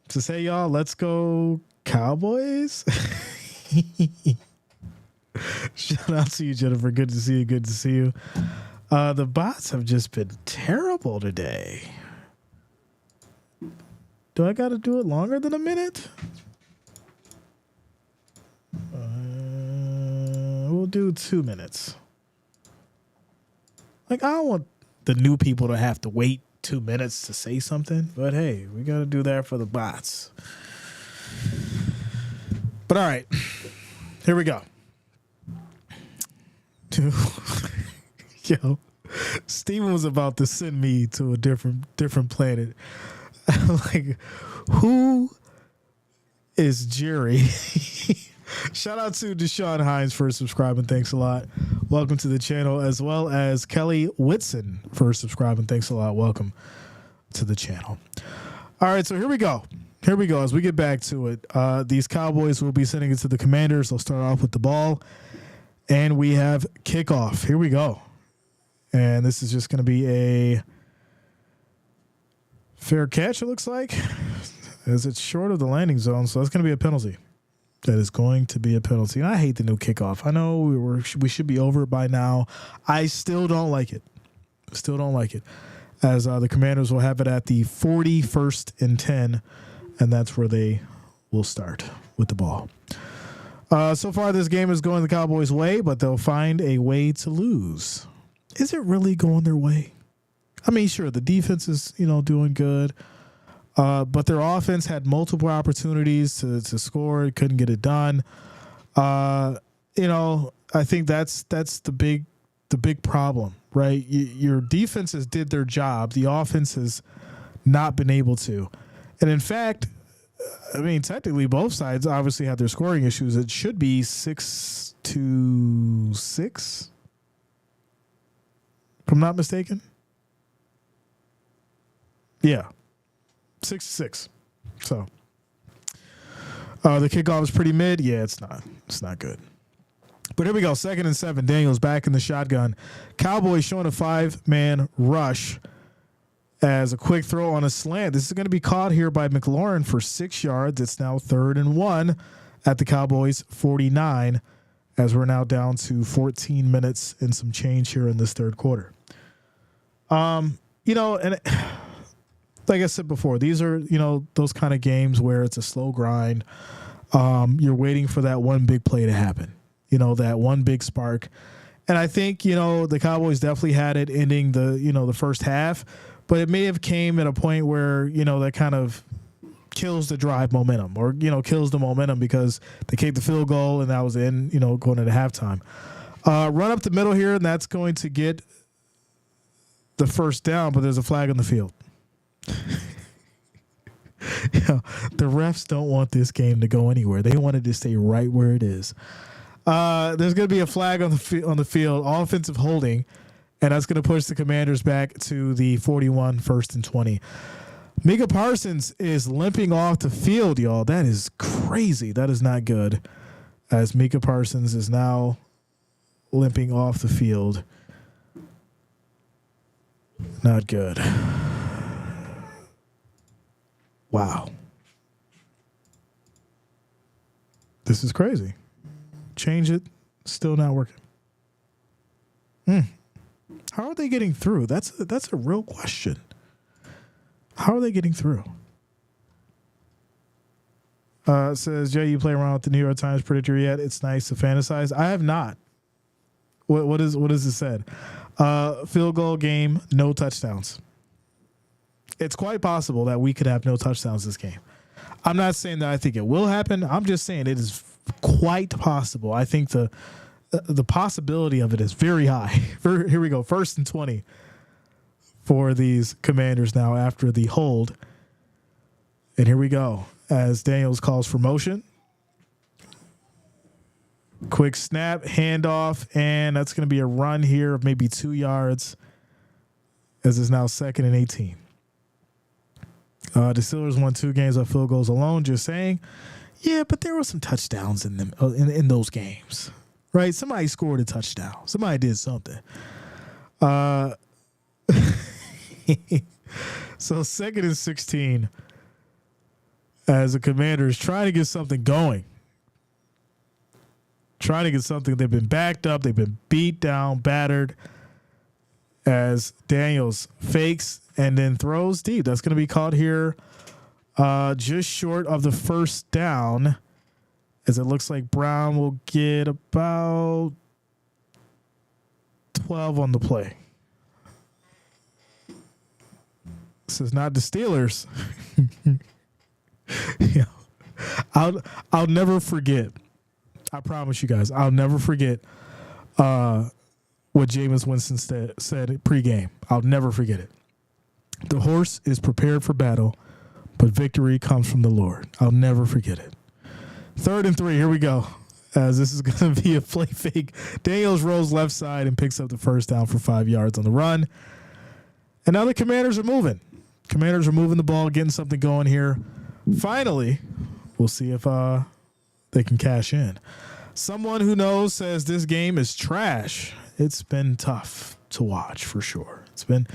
Says, hey, y'all, let's go Cowboys. Shout out to you, Jennifer. Good to see you. The bots have just been terrible today. Do I got to do it longer than a minute? We'll do 2 minutes. Like, I don't want the new people to have to wait 2 minutes to say something, but hey, we got to do that for the bots. But all right, here we go. Yo, Steven was about to send me to a different planet. I'm like, who is Jerry? Shout out to Deshaun Hines for subscribing. Thanks a lot. Welcome to the channel, as well as Kelly Whitson for subscribing. Thanks a lot. Welcome to the channel. All right, so here we go. As we get back to it, these Cowboys will be sending it to the Commanders. They'll start off with the ball, and we have kickoff. Here we go. And this is just going to be a fair catch, it looks like, as it's short of the landing zone, so that's going to be a penalty. That is going to be a penalty. And I hate the new kickoff. I know we should be over it by now. I still don't like it. As the Commanders will have it at the 41st and 10, and that's where they will start with the ball. So far, this game is going the Cowboys' way, but they'll find a way to lose. Is it really going their way? I mean, sure, the defense is doing good. But their offense had multiple opportunities to score. It couldn't get it done. I think that's the big problem, right? Your defenses did their job. The offense has not been able to. And in fact, I mean, technically both sides obviously have their scoring issues. It should be 6-6, if I'm not mistaken. Yeah. 6-6. So the kickoff is pretty mid. Yeah, it's not good. But here we go. 2nd and 7. Daniels back in the shotgun. Cowboys showing a 5-man rush as a quick throw on a slant. This is going to be caught here by McLaurin for 6 yards. It's now 3rd and 1 at the Cowboys 49, as we're now down to 14 minutes and some change here in this third quarter. And like I said before, these are, those kind of games where it's a slow grind. You're waiting for that one big play to happen, that one big spark. And I think, the Cowboys definitely had it ending the first half, but it may have came at a point where, that kind of kills the drive momentum or, kills the momentum because they kicked the field goal and that was in, going into halftime. Run up the middle here, and that's going to get the first down, but there's a flag on the field. The refs don't want this game to go anywhere. They want it to stay right where it is. There's going to be a flag on the field, offensive holding, and that's going to push the Commanders back to the 41, 1st and 20. Micah Parsons is limping off the field, y'all. That is crazy. That is not good, as Micah Parsons is now limping off the field. Not good. Wow. This is crazy. Change it. Still not working. How are they getting through? That's a real question. How are they getting through? It says, Jay, you play around with the New York Times predictor yet? It's nice to fantasize. I have not. What is it said? Field goal game, no touchdowns. It's quite possible that we could have no touchdowns this game. I'm not saying that I think it will happen. I'm just saying it is quite possible. I think the possibility of it is very high. Here we go. 1st and 20 for these Commanders now after the hold. And here we go as Daniels calls for motion. Quick snap, handoff, and that's going to be a run here of maybe 2 yards as it's now 2nd and 18. The Steelers won 2 games of field goals alone, just saying. Yeah, but there were some touchdowns in them in those games, right? Somebody scored a touchdown. Somebody did something. So 2nd and 16 as the Commanders trying to get something going. Trying to get something. They've been backed up. They've been beat down, battered as Daniels fakes and then throws deep. That's going to be caught here just short of the first down as it looks like Brown will get about 12 on the play. This is not the Steelers. Yeah. I'll never forget. I promise you guys, I'll never forget what Jameis Winston said pregame. I'll never forget it. The horse is prepared for battle, but victory comes from the Lord. I'll never forget it. 3rd and 3, here we go. As this is going to be a play fake. Daniels rolls left side and picks up the first down for 5 yards on the run. And now the Commanders are moving. Commanders are moving the ball, getting something going here. Finally, we'll see if they can cash in. Someone who knows says this game is trash. It's been tough to watch for sure. It's been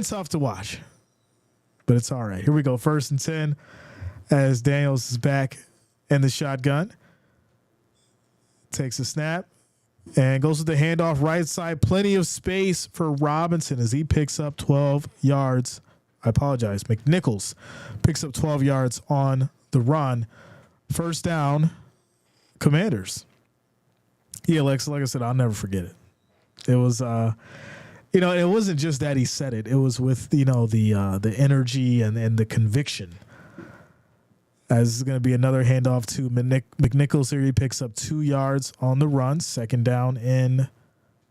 tough to watch, but it's all right. Here we go. 1st and 10 as Daniels is back in the shotgun. Takes a snap and goes with the handoff right side. Plenty of space for Robinson as he picks up 12 yards. I apologize. McNichols picks up 12 yards on the run. First down, Commanders. Yeah, Lex, like I said, I'll never forget it. It was, it wasn't just that he said it. It was with, the energy and the conviction. As it's going to be another handoff to McNichols here. He picks up 2 yards on the run. 2nd down and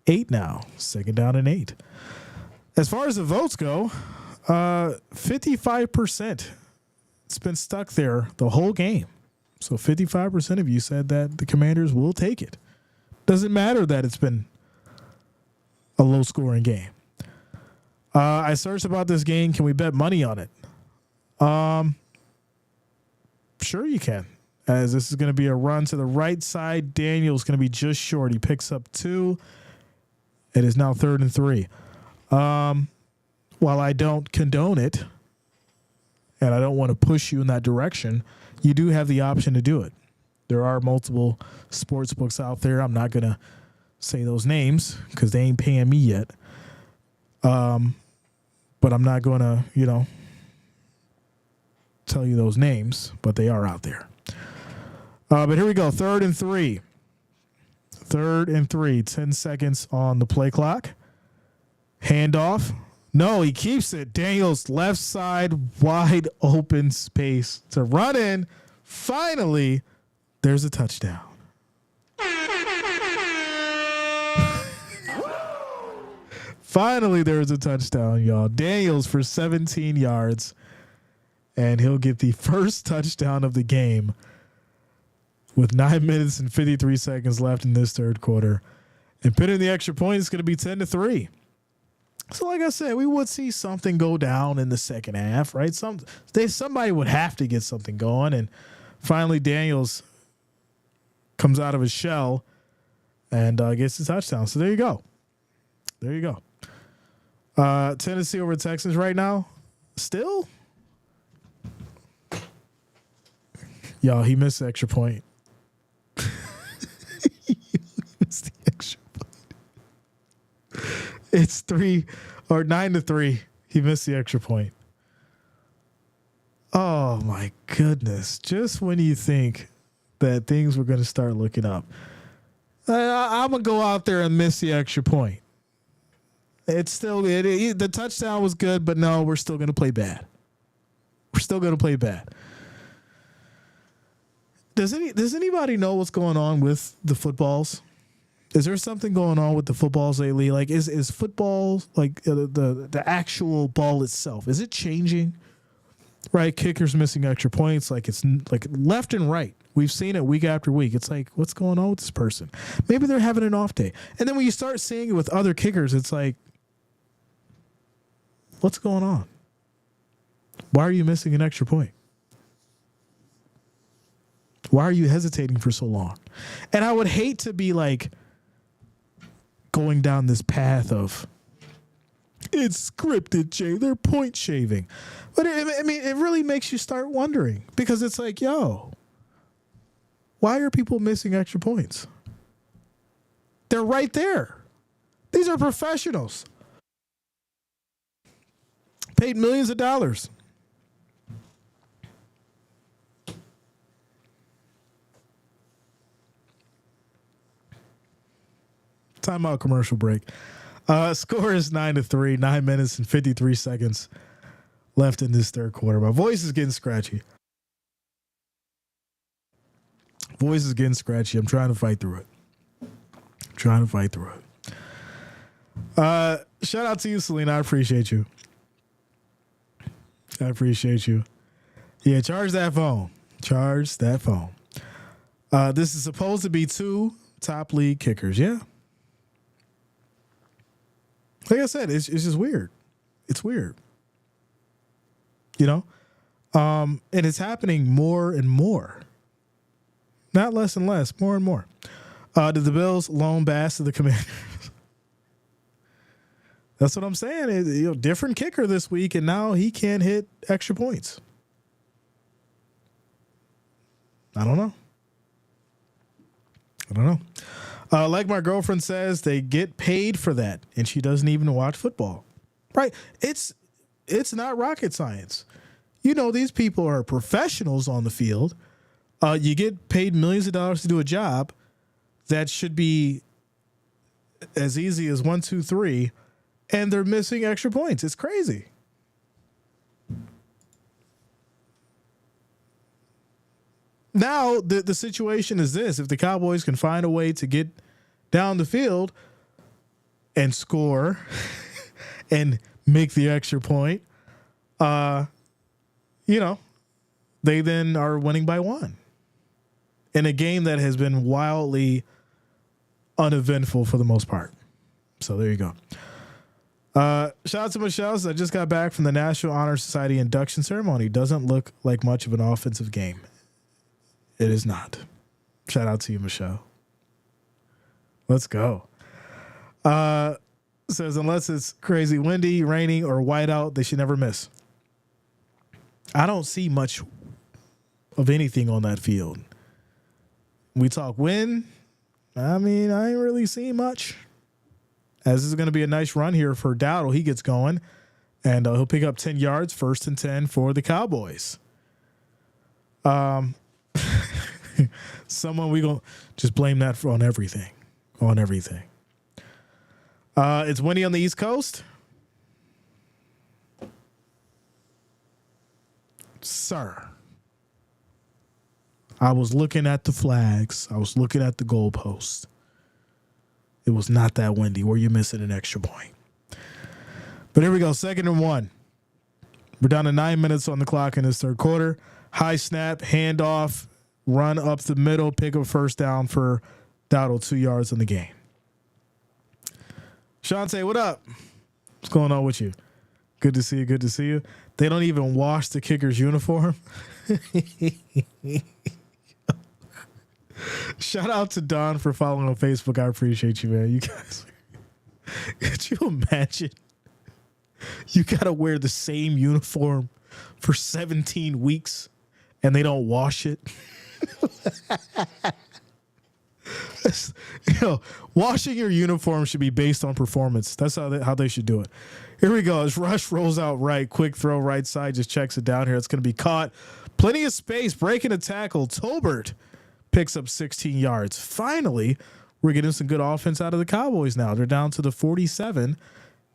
8 now. 2nd down and 8. As far as the votes go, 55%. It's been stuck there the whole game. So 55% of you said that the Commanders will take it. Doesn't matter that it's been a low-scoring game. I searched about this game. Can we bet money on it? Sure you can. As this is going to be a run to the right side. Daniel's going to be just short. He picks up 2. It is now 3rd and 3. While I don't condone it, and I don't want to push you in that direction, you do have the option to do it. There are multiple sports books out there. I'm not going to say those names because they ain't paying me yet. But I'm not going to, tell you those names, but they are out there. But here we go. 3rd and 3. 3rd and 3. 10 seconds on the play clock. Handoff. No, he keeps it. Daniels left side, wide open space to run in. Finally, there's a touchdown. Finally, there's a touchdown, y'all. Daniels for 17 yards, and he'll get the first touchdown of the game with 9 minutes and 53 seconds left in this third quarter. And pinning the extra point is going to be 10-3. So, like I said, we would see something go down in the second half, right? Somebody would have to get something going, and finally Daniels comes out of his shell and gets the touchdown. So there you go. There you go. Tennessee over Texans right now. Still? Y'all, he missed the extra point. He missed the extra point. It's 9-3. He missed the extra point. Oh, my goodness. Just when you think that things were going to start looking up. I'm going to go out there and miss the extra point. It's still the touchdown was good, but no, we're still going to play bad. We're still going to play bad. Does anybody know what's going on with the footballs? Is there something going on with the footballs lately? Like, is football like the actual ball itself? Is it changing? Right, kickers missing extra points. Like it's like left and right. We've seen it week after week. It's like, what's going on with this person? Maybe they're having an off day. And then when you start seeing it with other kickers, it's like, what's going on? Why are you missing an extra point? Why are you hesitating for so long? And I would hate to be like going down this path of it's scripted, Jay. They're point shaving. But I mean, it really makes you start wondering because it's like, yo, why are people missing extra points? They're right there. These are professionals. Paid millions of dollars. Timeout, commercial break. Score is 9-3, 9 minutes and 53 seconds left in this third quarter. My voice is getting scratchy. I'm trying to fight through it. Shout out to you, Selena. I appreciate you. Yeah, charge that phone. This is supposed to be 2 top league kickers. Yeah. Like I said, it's just weird. It's weird. You know? And it's happening more and more. Not less and less, more and more. Did the Bills loan Bass to the Commanders? That's what I'm saying. Different kicker this week, and now he can't hit extra points. I don't know. Like my girlfriend says, they get paid for that, and she doesn't even watch football. Right? It's not rocket science. These people are professionals on the field. You get paid millions of dollars to do a job that should be as easy as 1, 2, 3, and they're missing extra points. It's crazy. Now, the situation is this. If the Cowboys can find a way to get down the field and score and make the extra point, they then are winning by 1 in a game that has been wildly uneventful for the most part. So there you go. Shout out to Michelle. I just got back from the National Honor Society induction ceremony. Doesn't look like much of an offensive game. It is not. Shout out to you, Michelle. Let's go. Says, unless it's crazy windy, raining, or whiteout, they should never miss. I don't see much of anything on that field. We talk wind. I mean, I ain't really seen much. As this is going to be a nice run here for Dowdle. He gets going, and he'll pick up 10 yards, 1st and 10 for the Cowboys. Someone we gonna just blame that on everything. It's windy on the East Coast. Sir, I was looking at the flags. I was looking at the goalposts. It was not that windy. Were you missing an extra point? But here we go. 2nd and 1. We're down to 9 minutes on the clock in this third quarter. High snap, handoff, run up the middle, pick up 1st down for Dowdle, 2 yards in the game. Shante, what up? What's going on with you? Good to see you. They don't even wash the kicker's uniform. Shout out to Don for following on Facebook. I appreciate you, man. You guys, could you imagine? You got to wear the same uniform for 17 weeks and they don't wash it. Washing your uniform should be based on performance. That's how they should do it. Here we go. As Rush rolls out right, quick throw right side, just checks it down here. It's going to be caught. Plenty of space, breaking a tackle. Tolbert picks up 16 yards. Finally, we're getting some good offense out of the Cowboys now. They're down to the 47,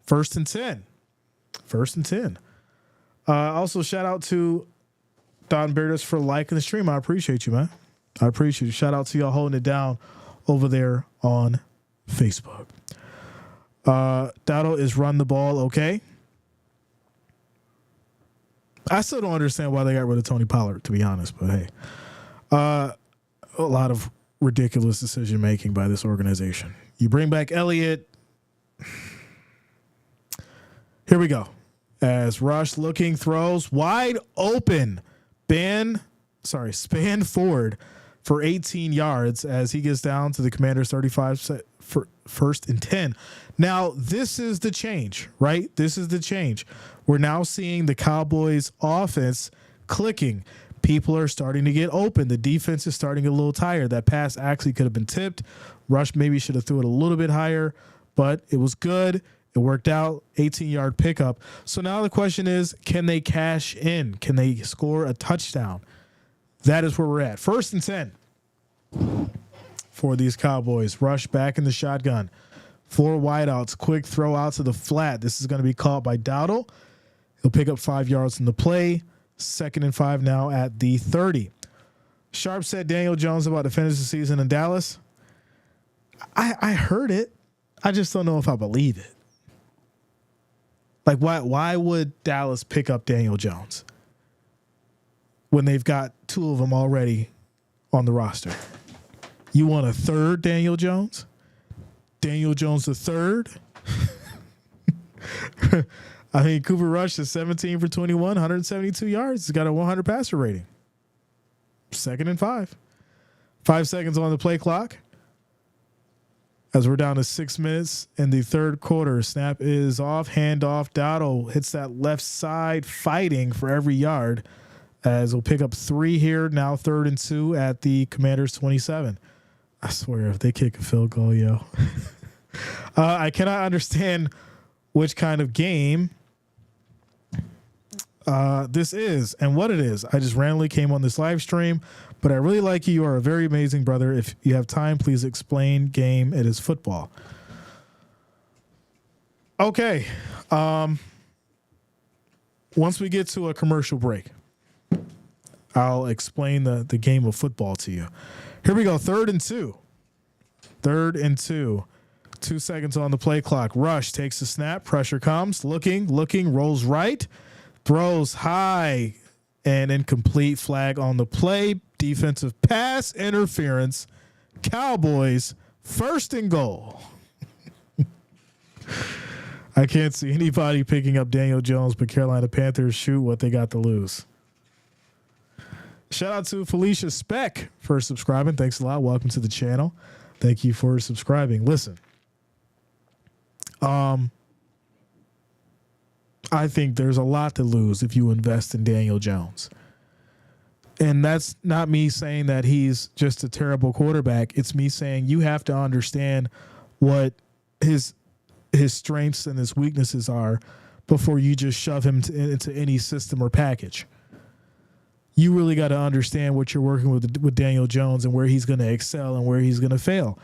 1st and 10. 1st and 10. Also, shout out to Don Beardus for liking the stream. I appreciate you, man. I appreciate you. Shout out to y'all holding it down over there on Facebook. Dowdle is run the ball, okay? I still don't understand why they got rid of Tony Pollard, to be honest, but hey. A lot of ridiculous decision making by this organization. You bring back Elliott. Here we go. As Rush looking, throws wide open. Span forward for 18 yards as he gets down to the Commanders 35 for 1st and 10. Now, this is the change, right? This is the change. We're now seeing the Cowboys offense clicking. People are starting to get open. The defense is starting to get a little tired. That pass actually could have been tipped. Rush maybe should have threw it a little bit higher, but it was good. It worked out. 18-yard pickup. So now the question is, can they cash in? Can they score a touchdown? That is where we're at. 1st and 10 for these Cowboys. Rush back in the shotgun. 4 wideouts. Quick throw out to the flat. This is going to be caught by Dowdle. He'll pick up 5 yards in the play. 2nd and 5 now at the 30. Sharp said Daniel Jones about to finish the season in Dallas. I heard it. I just don't know if I believe it. Like, why would Dallas pick up Daniel Jones when they've got 2 of them already on the roster? You want a 3rd Daniel Jones? Daniel Jones the 3rd? I mean, Cooper Rush is 17 for 21, 172 yards. He's got a 100 passer rating. 2nd and 5. 5 seconds on the play clock. As we're down to 6 minutes in the 3rd quarter. Snap is off, handoff. Dowdle hits that left side, fighting for every yard. As we'll pick up 3 here, now 3rd and 2 at the Commanders 27. I swear, if they kick a field goal, yo. I cannot understand which kind of game this is and what it is. I just randomly came on this live stream, but I really like you. You are a very amazing brother. If you have time, please explain game. It is football. Okay. Once we get to a commercial break, I'll explain the game of football to you. Here we go. 3rd and 2. 3rd and 2. 2 seconds on the play clock. Rush takes the snap. Pressure comes. Looking, rolls right. Throws high and incomplete. Flag on the play. Defensive pass interference. Cowboys 1st and goal. I can't see anybody picking up Daniel Jones, but Carolina Panthers shoot what they got to lose. Shout out to Felicia Speck for subscribing. Thanks a lot. Welcome to the channel. Thank you for subscribing. Listen, I think there's a lot to lose if you invest in Daniel Jones. And that's not me saying that he's just a terrible quarterback. It's me saying you have to understand what his strengths and his weaknesses are before you just shove him into any system or package. You really got to understand what you're working with Daniel Jones and where he's going to excel and where he's going to fail.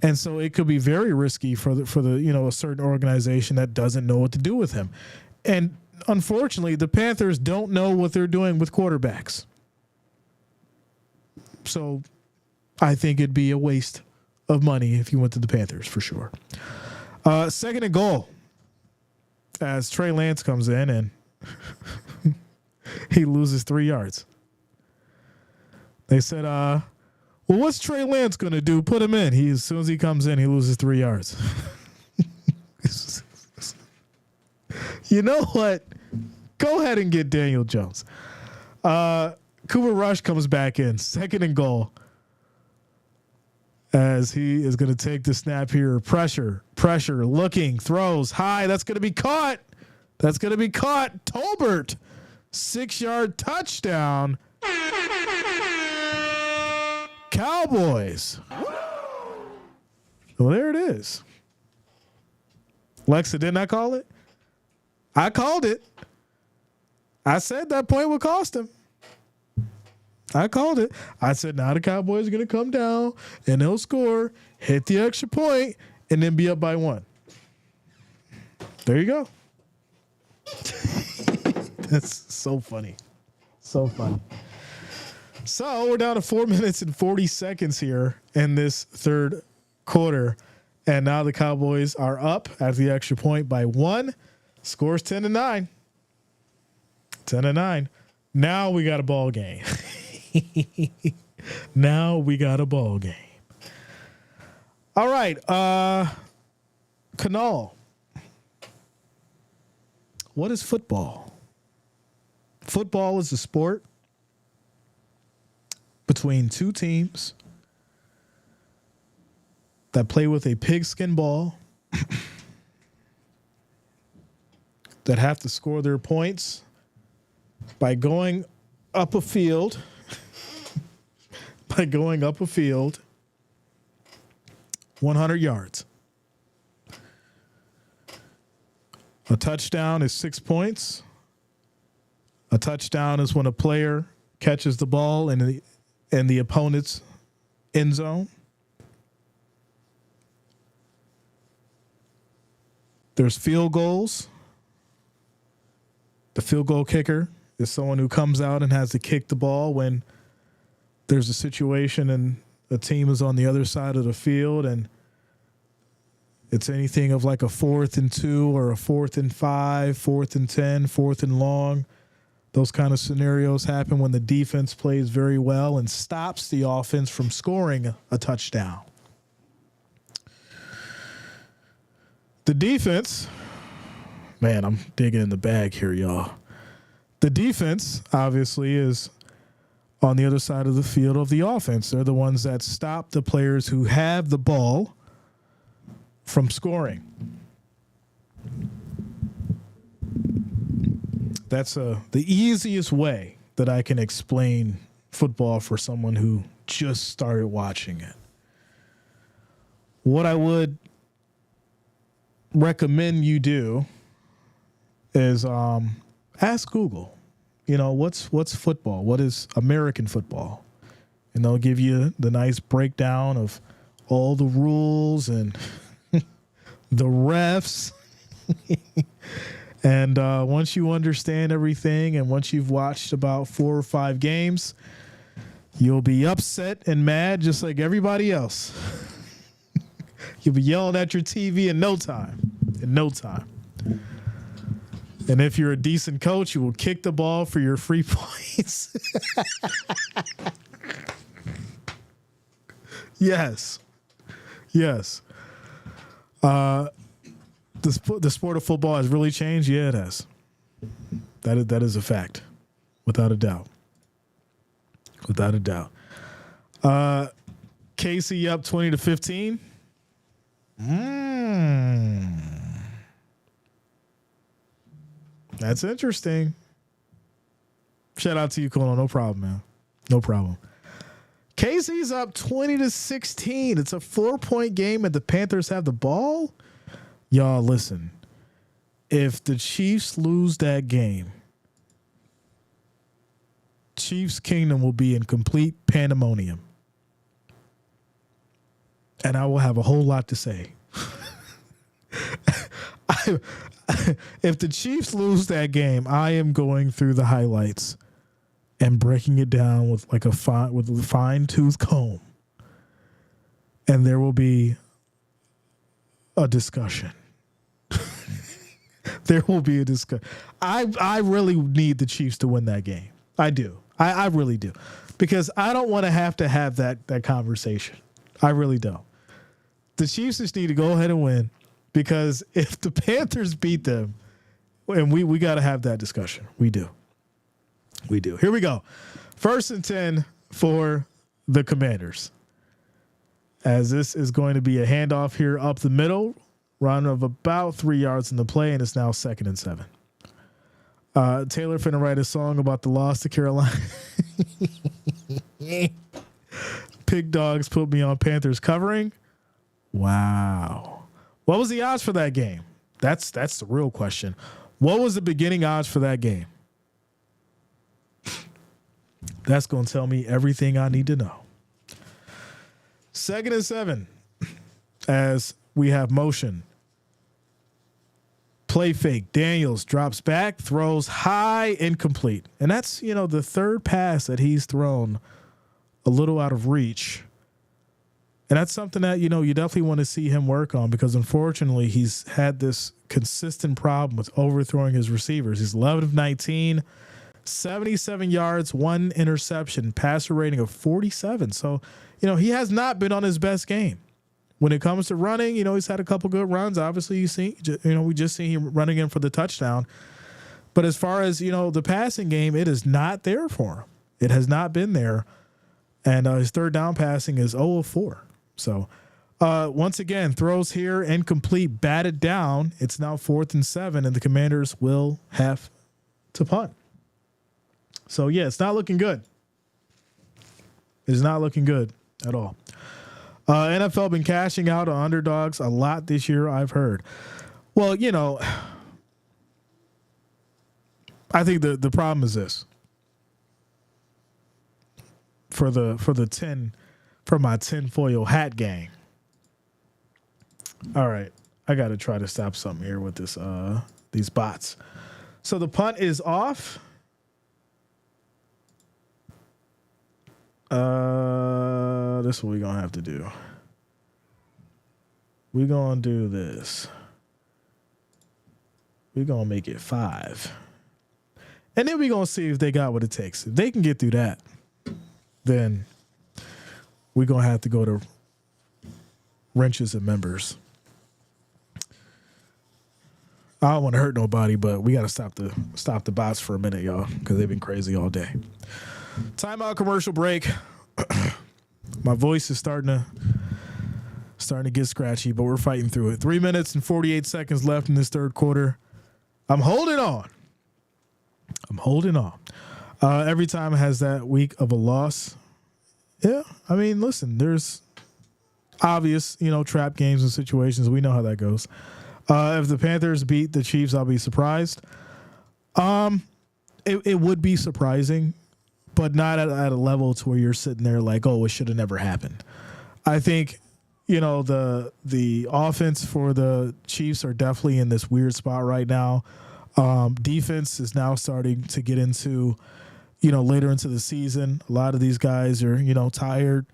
And so it could be very risky for the a certain organization that doesn't know what to do with him. And unfortunately, the Panthers don't know what they're doing with quarterbacks. So I think it'd be a waste of money if you went to the Panthers for sure. 2nd and goal as Trey Lance comes in and he loses 3 yards. They said, well, what's Trey Lance going to do? Put him in. As soon as he comes in, he loses 3 yards. You know what? Go ahead and get Daniel Jones. Cooper Rush comes back in. 2nd and goal. As he is going to take the snap here. Pressure, looking, throws high. That's going to be caught. Tolbert, 6-yard touchdown. Cowboys. Well, there it is. Lexa, didn't I call it? I called it. I said that point would cost him. I called it. I said, now the Cowboys are going to come down and they'll score, hit the extra point, and then be up by 1. There you go. That's so funny. So funny. So we're down to 4 minutes and 40 seconds here in this third quarter. And now the Cowboys are up at the extra point by 1. Scores 10-9. 10-9. Now we got a ball game. Now we got a ball game. All right. Kanal. What is football? Football is a sport between two teams that play with a pigskin ball that have to score their points by going up a field, 100 yards. A touchdown is 6 points. A touchdown is when a player catches the ball in the opponent's end zone. There's field goals. The field goal kicker is someone who comes out and has to kick the ball when there's a situation and a team is on the other side of the field and it's anything of like a 4th and 2 or a 4th and 5, 4th and 10, 4th and long. Those kind of scenarios happen when the defense plays very well and stops the offense from scoring a touchdown. The defense, man, I'm digging in the bag here, y'all. The defense, obviously, is on the other side of the field of the offense. They're the ones that stop the players who have the ball from scoring. That's the easiest way that I can explain football for someone who just started watching it. What I would recommend you do is ask Google, what's football? What is American football? And they'll give you the nice breakdown of all the rules and the refs. And once you understand everything and once you've watched about 4 or 5 games, you'll be upset and mad just like everybody else. You'll be yelling at your TV in no time. And if you're a decent coach, you will kick the ball for your free points. Yes. The sport of football has really changed. Yeah, it has. That is a fact, without a doubt. KC up 20-15. That's interesting. Shout out to you, Kono. No problem, man. No problem. KC's up 20-16. It's a 4-point game, and the Panthers have the ball. Y'all, listen. If the Chiefs lose that game, Chiefs Kingdom will be in complete pandemonium. And I will have a whole lot to say. If the Chiefs lose that game, I am going through the highlights and breaking it down with like a fine-tooth comb. And there will be a discussion. There will be a discussion. I really need the Chiefs to win that game. I do. I really do. Because I don't want to have that conversation. I really don't. The Chiefs just need to go ahead and win. Because if the Panthers beat them, and we got to have that discussion. We do. Here we go. 1st and 10 for the Commanders. As this is going to be a handoff here up the middle. Run of about 3 yards in the play, and it's now 2nd and 7. Taylor finna write a song about the loss to Carolina. Pig dogs put me on Panthers covering. Wow. What was the odds for that game? That's the real question. What was the beginning odds for that game? That's going to tell me everything I need to know. 2nd and 7 as we have motion. Play fake. Daniels drops back, throws high, incomplete. And that's, the third pass that he's thrown a little out of reach. And that's something that, you definitely want to see him work on because, unfortunately, he's had this consistent problem with overthrowing his receivers. He's 11 of 19, 77 yards, 1 interception, passer rating of 47. So, he has not been on his best game. When it comes to running, he's had a couple good runs. Obviously, we just see him running in for the touchdown. But as far as, the passing game, it is not there for him. It has not been there. And his third down passing is 0 of 4. So, once again, throws here, incomplete, batted down. It's now 4th and 7, and the Commanders will have to punt. So, yeah, it's not looking good. It's not looking good at all. NFL been cashing out on underdogs a lot this year, I've heard. Well, I think the problem is this. For my tinfoil hat gang. All right, I got to try to stop something here with this these bots. So the punt is off. This is what we're gonna have to do. We're gonna do this. We're gonna make it 5. And then we're gonna see if they got what it takes. If they can get through that, then we're going to have to go to wrenches and members. I don't want to hurt nobody, but we got to stop the bots for a minute, y'all, because they've been crazy all day. Timeout, commercial break. My voice is starting to get scratchy, but we're fighting through it. 3 minutes and 48 seconds left in this third quarter. I'm holding on. Every time it has that week of a loss. Yeah, I mean, listen, there's obvious, trap games and situations. We know how that goes. If the Panthers beat the Chiefs, I'll be surprised. It would be surprising, but not at a level to where you're sitting there like, oh, it should have never happened. I think, the offense for the Chiefs are definitely in this weird spot right now. Defense is now starting to get into, later into the season. A lot of these guys are, tired.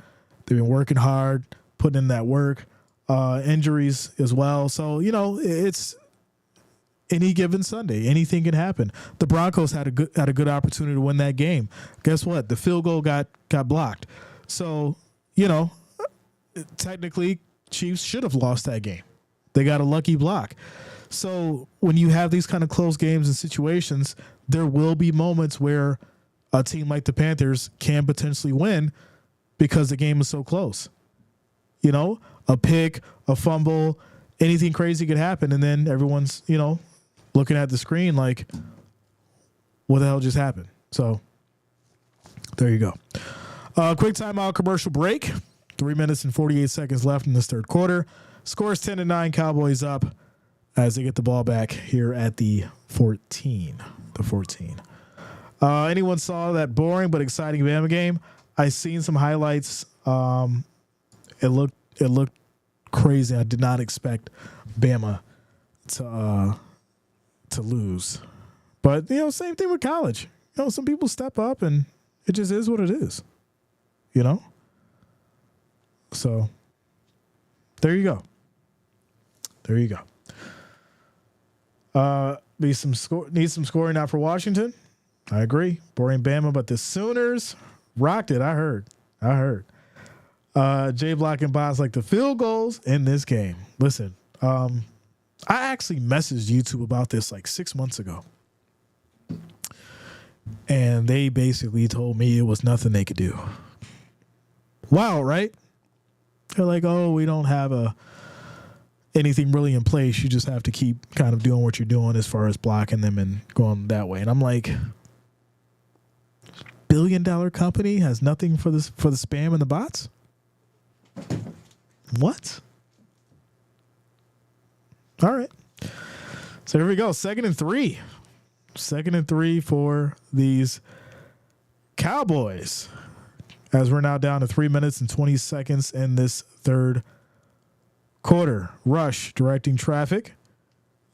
They've been working hard, putting in that work, injuries as well. So, it's any given Sunday, anything can happen. The Broncos had a good opportunity to win that game. Guess what? The field goal got blocked. So, technically Chiefs should have lost that game. They got a lucky block. So when you have these kind of close games and situations, there will be moments where a team like the Panthers can potentially win because the game is so close. A pick, a fumble, anything crazy could happen. And then everyone's, looking at the screen like, what the hell just happened? So there you go. Quick timeout, commercial break. 3 minutes and 48 seconds left in this third quarter. Scores 10-9, Cowboys up as they get the ball back here at the 14. Anyone saw that boring but exciting Bama game? I seen some highlights. It looked crazy. I did not expect Bama to lose. But same thing with college. Some people step up and it just is what it is. So there you go. Need some scoring out for Washington. I agree. Boring Bama, but the Sooners rocked it. I heard. J Block and Boss like the field goals in this game. Listen, I actually messaged YouTube about this like 6 months ago. And they basically told me it was nothing they could do. Wow, right? They're like, oh, we don't have anything really in place. You just have to keep kind of doing what you're doing as far as blocking them and going that way. And I'm like, $1 billion company has nothing for the spam and the bots? What? All right. So here we go. 2nd and 3. 2nd and 3 for these Cowboys, as we're now down to 3 minutes and 20 seconds in this third quarter. Rush directing traffic.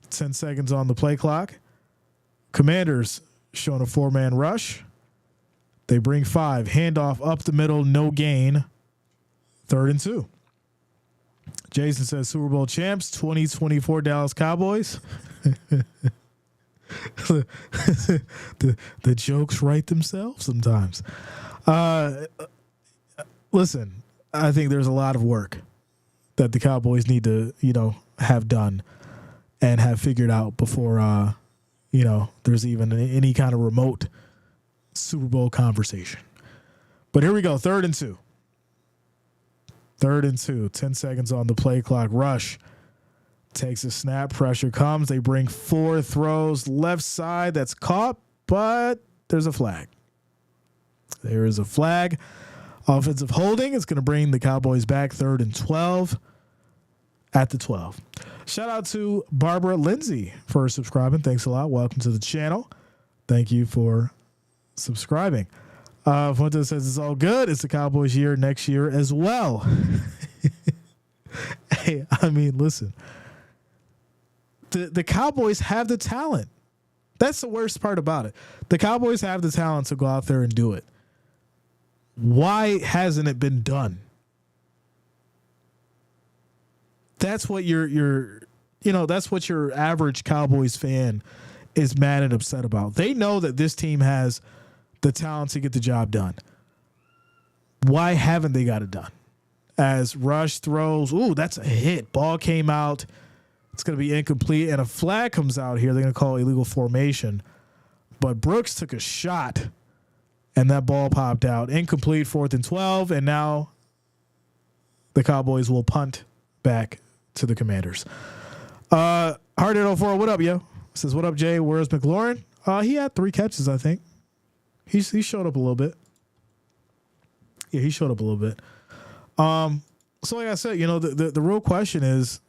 10 seconds on the play clock. Commanders showing a 4-man rush. They bring 5. Handoff up the middle, no gain. 3rd and 2. Jason says Super Bowl champs, 2024 Dallas Cowboys. the jokes write themselves sometimes. Listen, I think there's a lot of work that the Cowboys need to, have done and have figured out before, there's even any kind of remote Super Bowl conversation. But here we go. 3rd and 2. 3rd and 2. 10 seconds on the play clock. Rush takes a snap. Pressure comes. They bring 4 throws left side. That's caught, but there's a flag. There is a flag. Offensive holding. It's going to bring the Cowboys back. 3rd and 12 at the 12. Shout out to Barbara Lindsay for subscribing. Thanks a lot. Welcome to the channel. Thank you for subscribing. Fuentes says it's all good. It's the Cowboys year next year as well. Hey, I mean, listen. The Cowboys have the talent. That's the worst part about it. The Cowboys have the talent to go out there and do it. Why hasn't it been done? That's what that's what your average Cowboys fan is mad and upset about. They know that this team has the talent to get the job done. Why haven't they got it done? As Rush throws, that's a hit. Ball came out. It's going to be incomplete, and a flag comes out here. They're going to call illegal formation. But Brooks took a shot, and that ball popped out. Incomplete, 4th and 12, and now the Cowboys will punt back to the Commanders. Hard04, what up, yo? Says, what up, Jay? Where's McLaurin? He had 3 catches, I think. He showed up a little bit. Yeah, he showed up a little bit. So like I said, the real question is,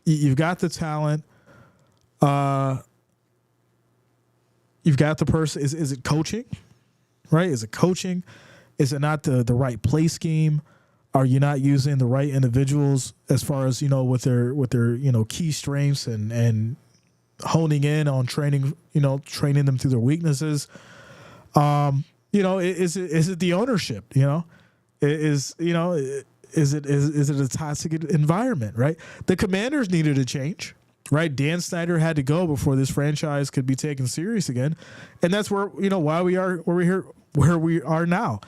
you've got the talent. You've got the person. Is it coaching? Right? Is it coaching? Is it not the right play scheme? Are you not using the right individuals as far as, with their key strengths and honing in on training them through their weaknesses? Is it the ownership? Is it a toxic environment? Right. The Commanders needed a change. Right. Dan Snyder had to go before this franchise could be taken serious again, and that's where why we are where we are now.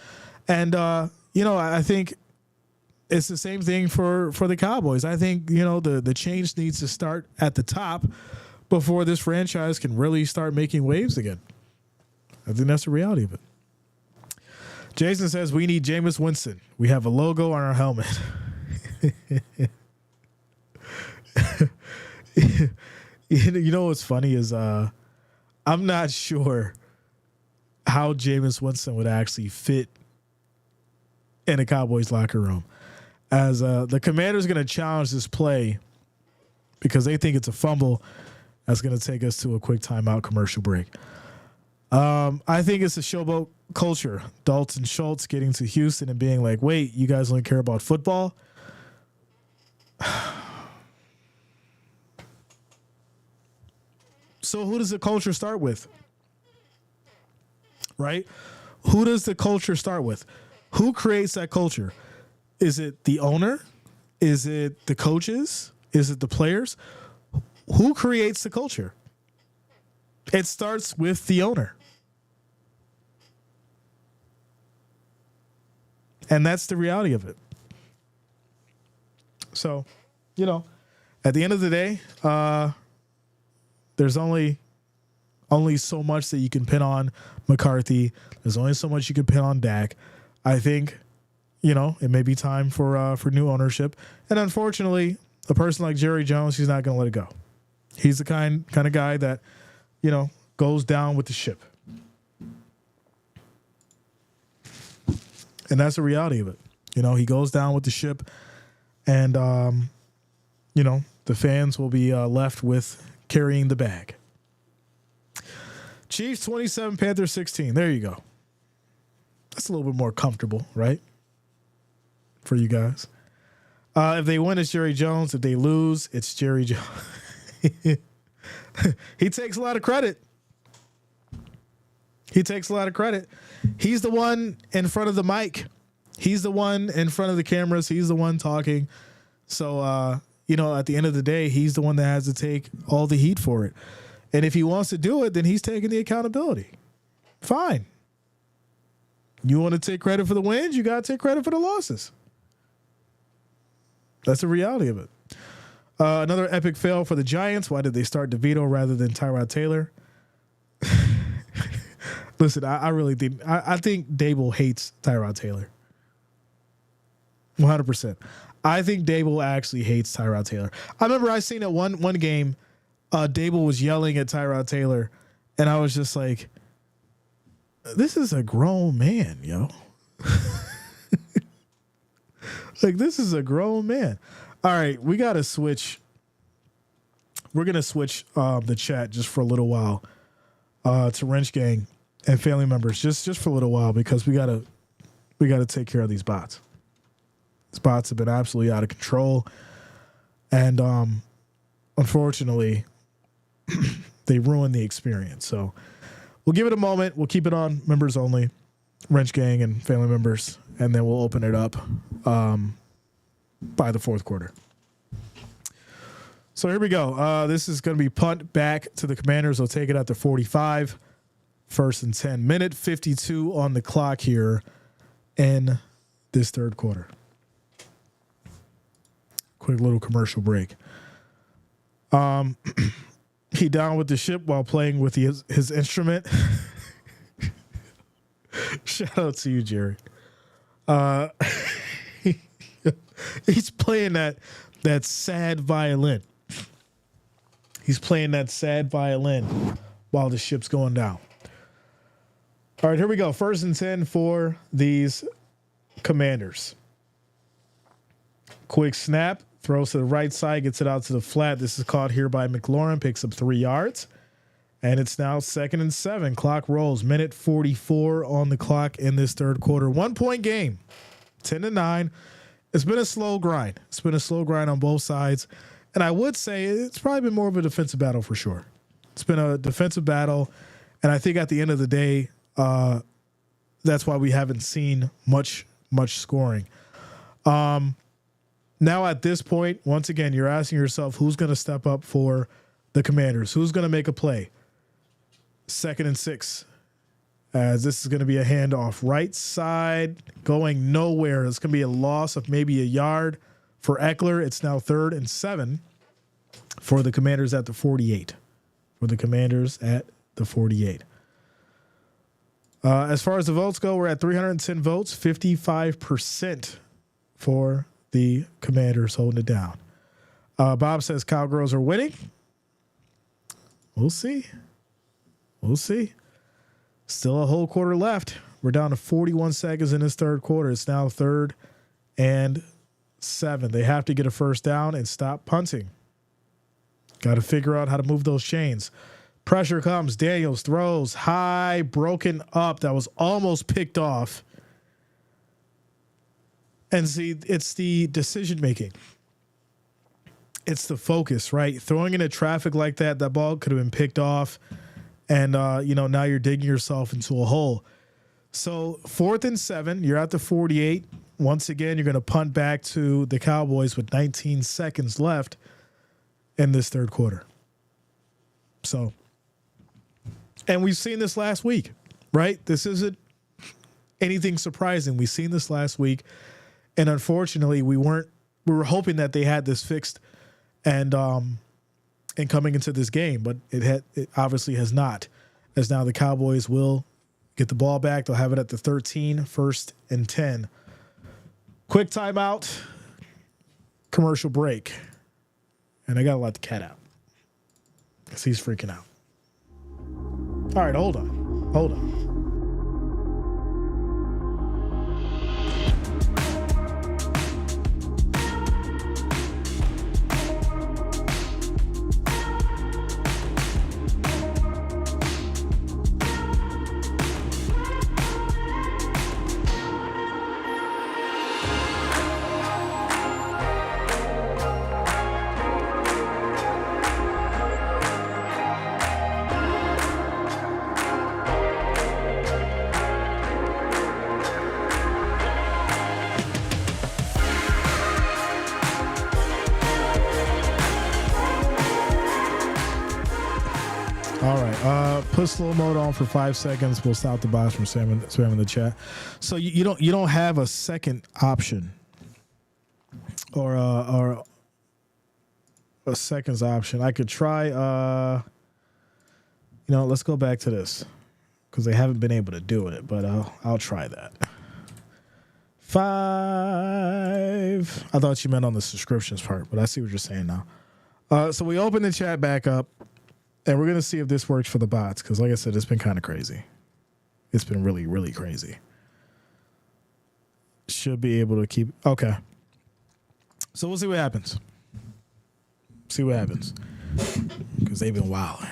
And I think it's the same thing for the Cowboys. I think the change needs to start at the top before this franchise can really start making waves again. I think that's the reality of it. Jason says we need Jameis Winston. We have a logo on our helmet. What's funny is I'm not sure how Jameis Winston would actually fit in a Cowboys locker room. As the Commander's going to challenge this play because they think it's a fumble. That's going to take us to a quick timeout commercial break. I think it's a showboat culture. Dalton Schultz getting to Houston and being like, wait, you guys only care about football? So who does the culture start with? Right? Who does the culture start with? Who creates that culture? Is it the owner? Is it the coaches? Is it the players? Who creates the culture? It starts with the owner. And that's the reality of it. So, at the end of the day, there's only so much that you can pin on McCarthy. There's only so much you can pin on Dak. I think, it may be time for new ownership. And unfortunately, a person like Jerry Jones, he's not going to let it go. He's the kind of guy that, goes down with the ship. And that's the reality of it. He goes down with the ship, and, the fans will be left with carrying the bag. Chiefs 27, Panthers 16. There you go. That's a little bit more comfortable, right? For you guys. If they win, it's Jerry Jones. If they lose, it's Jerry Jones. He takes a lot of credit. He takes a lot of credit. He's the one in front of the mic. He's the one in front of the cameras. He's the one talking. So, at the end of the day, he's the one that has to take all the heat for it. And if he wants to do it, then he's taking the accountability. Fine. You want to take credit for the wins? You got to take credit for the losses. That's the reality of it. Another epic fail for the Giants. Why did they start DeVito rather than Tyrod Taylor? Listen, I really think I think Dable hates Tyrod Taylor. 100%. I think Dable actually hates Tyrod Taylor. I remember I seen at one game, Dable was yelling at Tyrod Taylor, and I was just like, "This is a grown man, yo." Like, this is a grown man. All right, we got to switch. We're going to switch the chat just for a little while to Wrench Gang and family members, just for a little while, because we got to take care of these bots. These bots have been absolutely out of control. And unfortunately, they ruined the experience. So we'll give it a moment. We'll keep it on members only, Wrench Gang and family members, and then we'll open it up by the fourth quarter. So here we go. This is going to be punt back to the Commanders. They'll take it at the 45. First and 10. Minute 52 on the clock here in this third quarter. Quick little commercial break. He down with the ship while playing with his instrument. Shout out to you, Jerry. He's playing that sad violin. He's playing that sad violin while the ship's going down. All right, here we go. First and 10 for these Commanders. Quick snap, throws to the right side, gets it out to the flat. This is caught here by McLaurin, picks up 3 yards. And it's now 2nd and 7. Clock rolls. Minute 44 on the clock in this third quarter. 1-point game, 10-9. It's been a slow grind. It's been a slow grind on both sides. And I would say it's probably been more of a defensive battle for sure. It's been a defensive battle. And I think at the end of the day, that's why we haven't seen much scoring. Now at this point, once again, you're asking yourself, who's going to step up for the Commanders? Who's going to make a play? 2nd and 6. As this is going to be a handoff right side, going nowhere. It's going to be a loss of maybe a yard for Eckler. It's now 3rd and 7 for the Commanders at the 48. As far as the votes go, we're at 310 votes, 55% for the Commanders holding it down. Bob says Cowgirls are winning. We'll see. Still a whole quarter left. We're down to 41 seconds in this third quarter. It's now 3rd and 7. They have to get a first down and stop punting. Got to figure out how to move those chains. Pressure comes. Daniels throws high, broken up. That was almost picked off. And see, it's the decision making. It's the focus, right? Throwing into traffic like that, that ball could have been picked off. And, now you're digging yourself into a hole. So 4th and 7, you're at the 48. Once again, you're going to punt back to the Cowboys with 19 seconds left in this third quarter. So, and we've seen this last week, right? This isn't anything surprising. We've seen this last week. And unfortunately, we were hoping that they had this fixed and coming into this game, but it obviously has not, as now the Cowboys will get the ball back. They'll have it at the 13, 1st and 10. Quick timeout, commercial break. And I got to let the cat out because he's freaking out. All right, hold on. All right. Put slow mode on for 5 seconds. We'll stop the bots from spamming the chat. So you don't have a second option or a seconds option. I could try. Let's go back to this because they haven't been able to do it, but I'll try that. 5. I thought you meant on the subscriptions part, but I see what you're saying now. So we open the chat back up. And we're going to see if this works for the bots because, like I said, it's been kind of crazy. It's been really, really crazy. Should be able to keep... Okay. So we'll see what happens. See what happens. Because they've been wilding.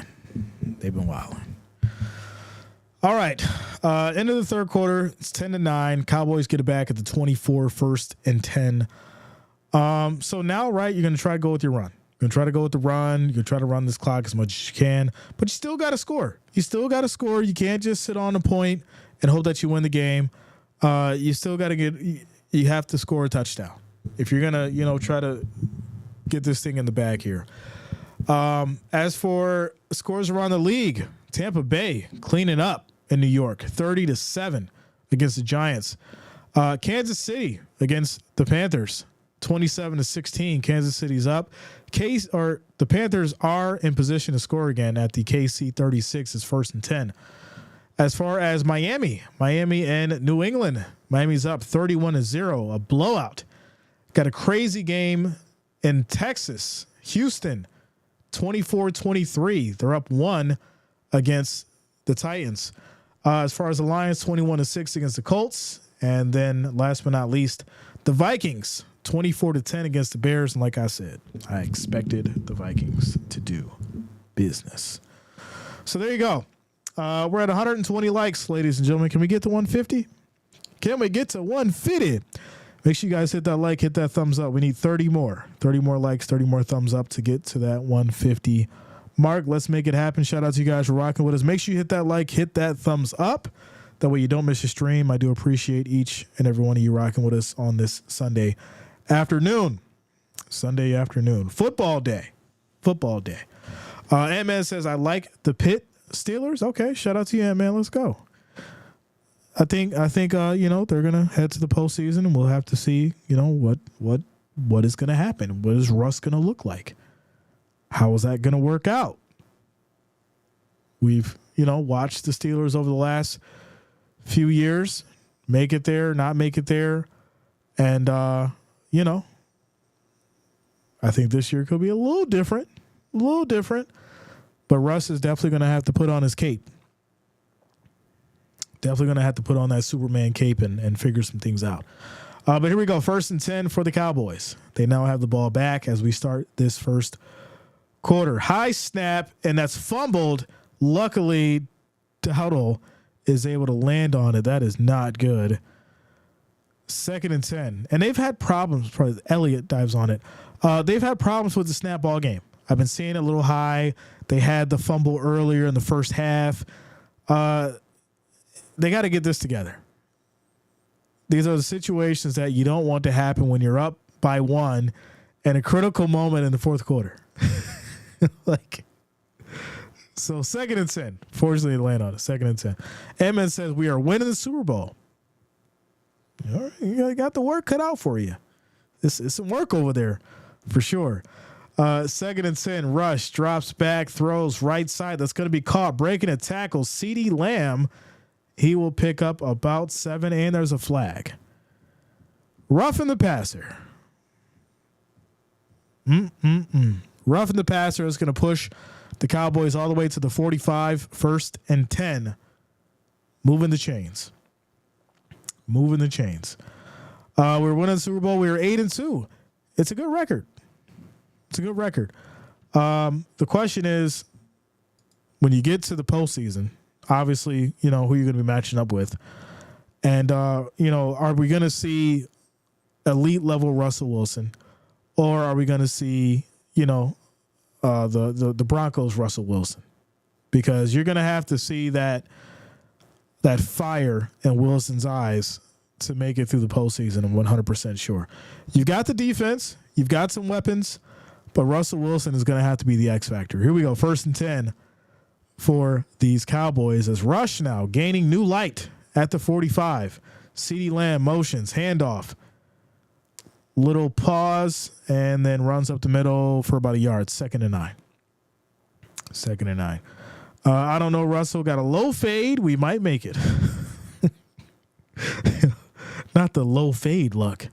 All right. End of the third quarter. It's 10-9. Cowboys get it back at the 24, 1st and 10. So now, right, you're going to try to go with your run. You're going to try to go with the run. You're going to try to run this clock as much as you can. But you still got to score. You can't just sit on a point and hope that you win the game. You still got to you have to score a touchdown. If you're going to, try to get this thing in the bag here. As for scores around the league, Tampa Bay cleaning up in New York, 30-7 against the Giants. Kansas City against the Panthers, 27-16. Kansas City's up. The Panthers are in position to score again at the KC 36. It's 1st and 10. As far as Miami and New England, Miami's up 31-0, a blowout. Got a crazy game in Texas, Houston, 24-23. They're up 1 against the Titans. As far as the Lions, 21-6 against the Colts. And then last but not least, the Vikings, 24-10 against the Bears. And like I said, I expected the Vikings to do business. So there you go. We're at 120 likes, ladies and gentlemen. Can we get to 150? Can we get to 150? Make sure you guys hit that like, hit that thumbs up. We need 30 more. 30 more likes, 30 more thumbs up to get to that 150 mark. Let's make it happen. Shout out to you guys for rocking with us. Make sure you hit that like, hit that thumbs up. That way you don't miss your stream. I do appreciate each and every one of you rocking with us on this Sunday afternoon. Football day. Ant-Man says, I like the Pitt Steelers. Okay, shout out to you, Ant-Man. Let's go. I think they're gonna head to the postseason, and we'll have to see, what is gonna happen. What is Russ gonna look like? How is that gonna work out? We've watched the Steelers over the last few years make it there, not make it there, and I think this year could be a little different. But Russ is definitely going to have to put on his cape. Definitely going to have to put on that Superman cape and figure some things out. But here we go. 1st and 10 for the Cowboys. They now have the ball back as we start this first quarter. High snap, and that's fumbled. Luckily, Dowdle is able to land on it. That is not good. 2nd and 10. And they've had problems. Probably Elliott dives on it. They've had problems with the snap ball game. I've been seeing it a little high. They had the fumble earlier in the first half. They got to get this together. These are the situations that you don't want to happen when you're up by 1 and a critical moment in the fourth quarter. So 2nd and 10. Fortunately, they land on it. 2nd and 10. Edmund says, we are winning the Super Bowl. All right, you got the work cut out for you. It's some work over there for sure. 2nd and 10. Rush drops back, throws right side. That's going to be caught. Breaking a tackle. CeeDee Lamb. He will pick up about 7, and there's a flag. Roughing the passer. Roughing the passer is going to push the Cowboys all the way to the 45, 1st and 10. Moving the chains. We're winning the Super Bowl. We were 8-2. It's a good record. The question is, when you get to the postseason, obviously, who you're going to be matching up with. And, are we going to see elite level Russell Wilson, or are we going to see, the Broncos Russell Wilson? Because you're going to have to see that fire in Wilson's eyes to make it through the postseason. I'm 100% sure. You've got the defense. You've got some weapons. But Russell Wilson is going to have to be the X factor. Here we go. 1st and 10 for these Cowboys as Rush now gaining new light at the 45. CeeDee Lamb motions, handoff, little pause, and then runs up the middle for about a yard. 2nd and 9. 2nd and 9. I don't know. Russell got a low fade. We might make it. Not the low fade luck.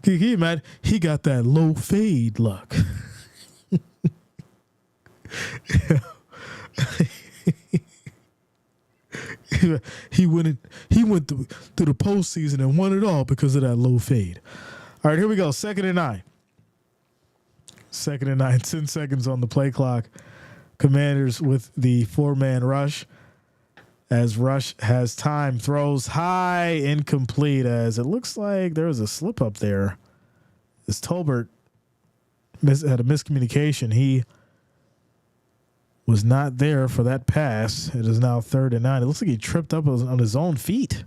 Can you imagine? He got that low fade luck. He went through the postseason and won it all because of that low fade. All right, here we go. 2nd and 9. 2nd and 9. 10 seconds on the play clock. Commanders with the 4-man rush. As Rush has time, throws high, incomplete, as it looks like there was a slip up there. As Tolbert had a miscommunication. He was not there for that pass. It is now 3rd and 9. It looks like he tripped up on his own feet.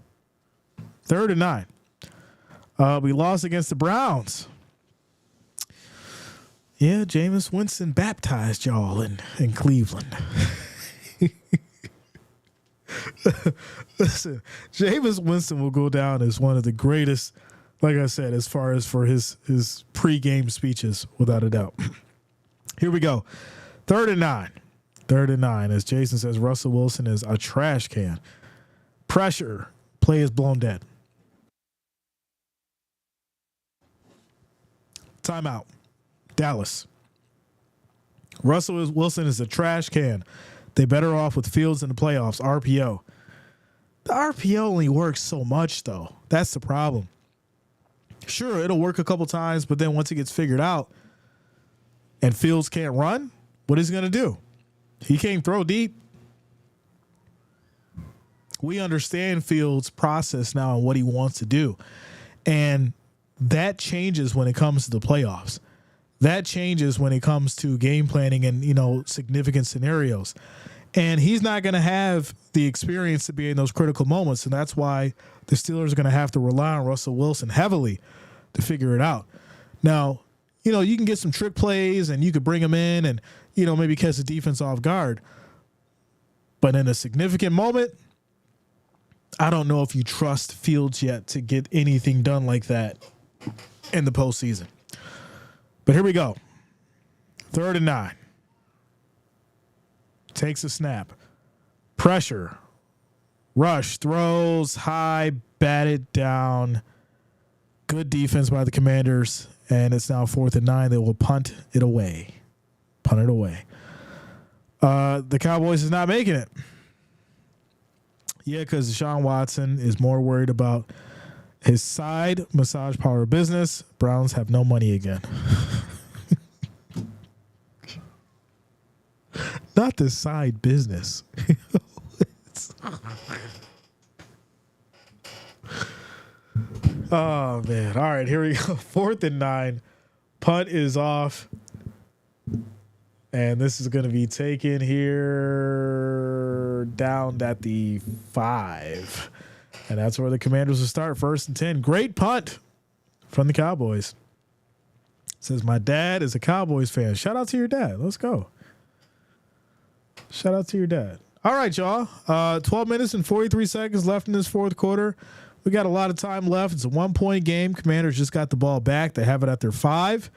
3rd and 9. We lost against the Browns. Yeah, Jameis Winston baptized y'all in Cleveland. Listen, Jameis Winston will go down as one of the greatest, like I said, as far as for his pregame speeches, without a doubt. Here we go. 3rd and 9. 3rd and 9. As Jason says, Russell Wilson is a trash can. Pressure. Play is blown dead. Timeout. Dallas. Russell Wilson is a trash can. They better off with Fields in the playoffs. RPO. The RPO only works so much, though. That's the problem. Sure, it'll work a couple times, but then once it gets figured out and Fields can't run, what is he going to do? He can't throw deep. We understand Fields' process now and what he wants to do. And that changes when it comes to the playoffs. That changes when it comes to game planning and, significant scenarios. And he's not going to have the experience to be in those critical moments. And that's why the Steelers are going to have to rely on Russell Wilson heavily to figure it out. Now, you can get some trick plays and you could bring him in and, maybe catch the defense off guard. But in a significant moment, I don't know if you trust Fields yet to get anything done like that in the postseason. But here we go. 3rd and 9. Takes a snap. Pressure. Rush. Throws high. Batted down. Good defense by the Commanders. And it's now 4th and 9. They will punt it away. Punt it away. The Cowboys is not making it. Yeah, because Deshaun Watson is more worried about his side massage parlor business. Browns have no money again. Not the side business. Oh, man. All right, here we go. 4th and 9. Punt is off. And this is going to be taken here down at the 5. And that's where the Commanders will start. 1st and 10. Great punt from the Cowboys. Says, my dad is a Cowboys fan. Shout out to your dad. Let's go. Shout out to your dad. All right, y'all. 12 minutes and 43 seconds left in this 4th quarter. We got a lot of time left. It's a 1-point game. Commanders just got the ball back. They have it at their 5.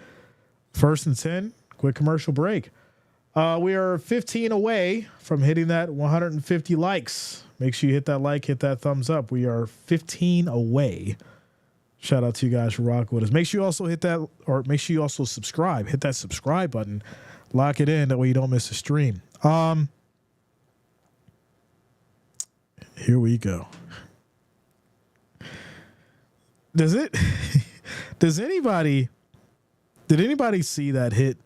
1st and 10. Quick commercial break. We are 15 away from hitting that 150 likes. Make sure you hit that like, hit that thumbs up. We are 15 away. Shout out to you guys for rocking with us. Make sure you also hit that, or make sure you also subscribe. Hit that subscribe button. Lock it in. That way you don't miss a stream. Here we go. Did anybody see that hit?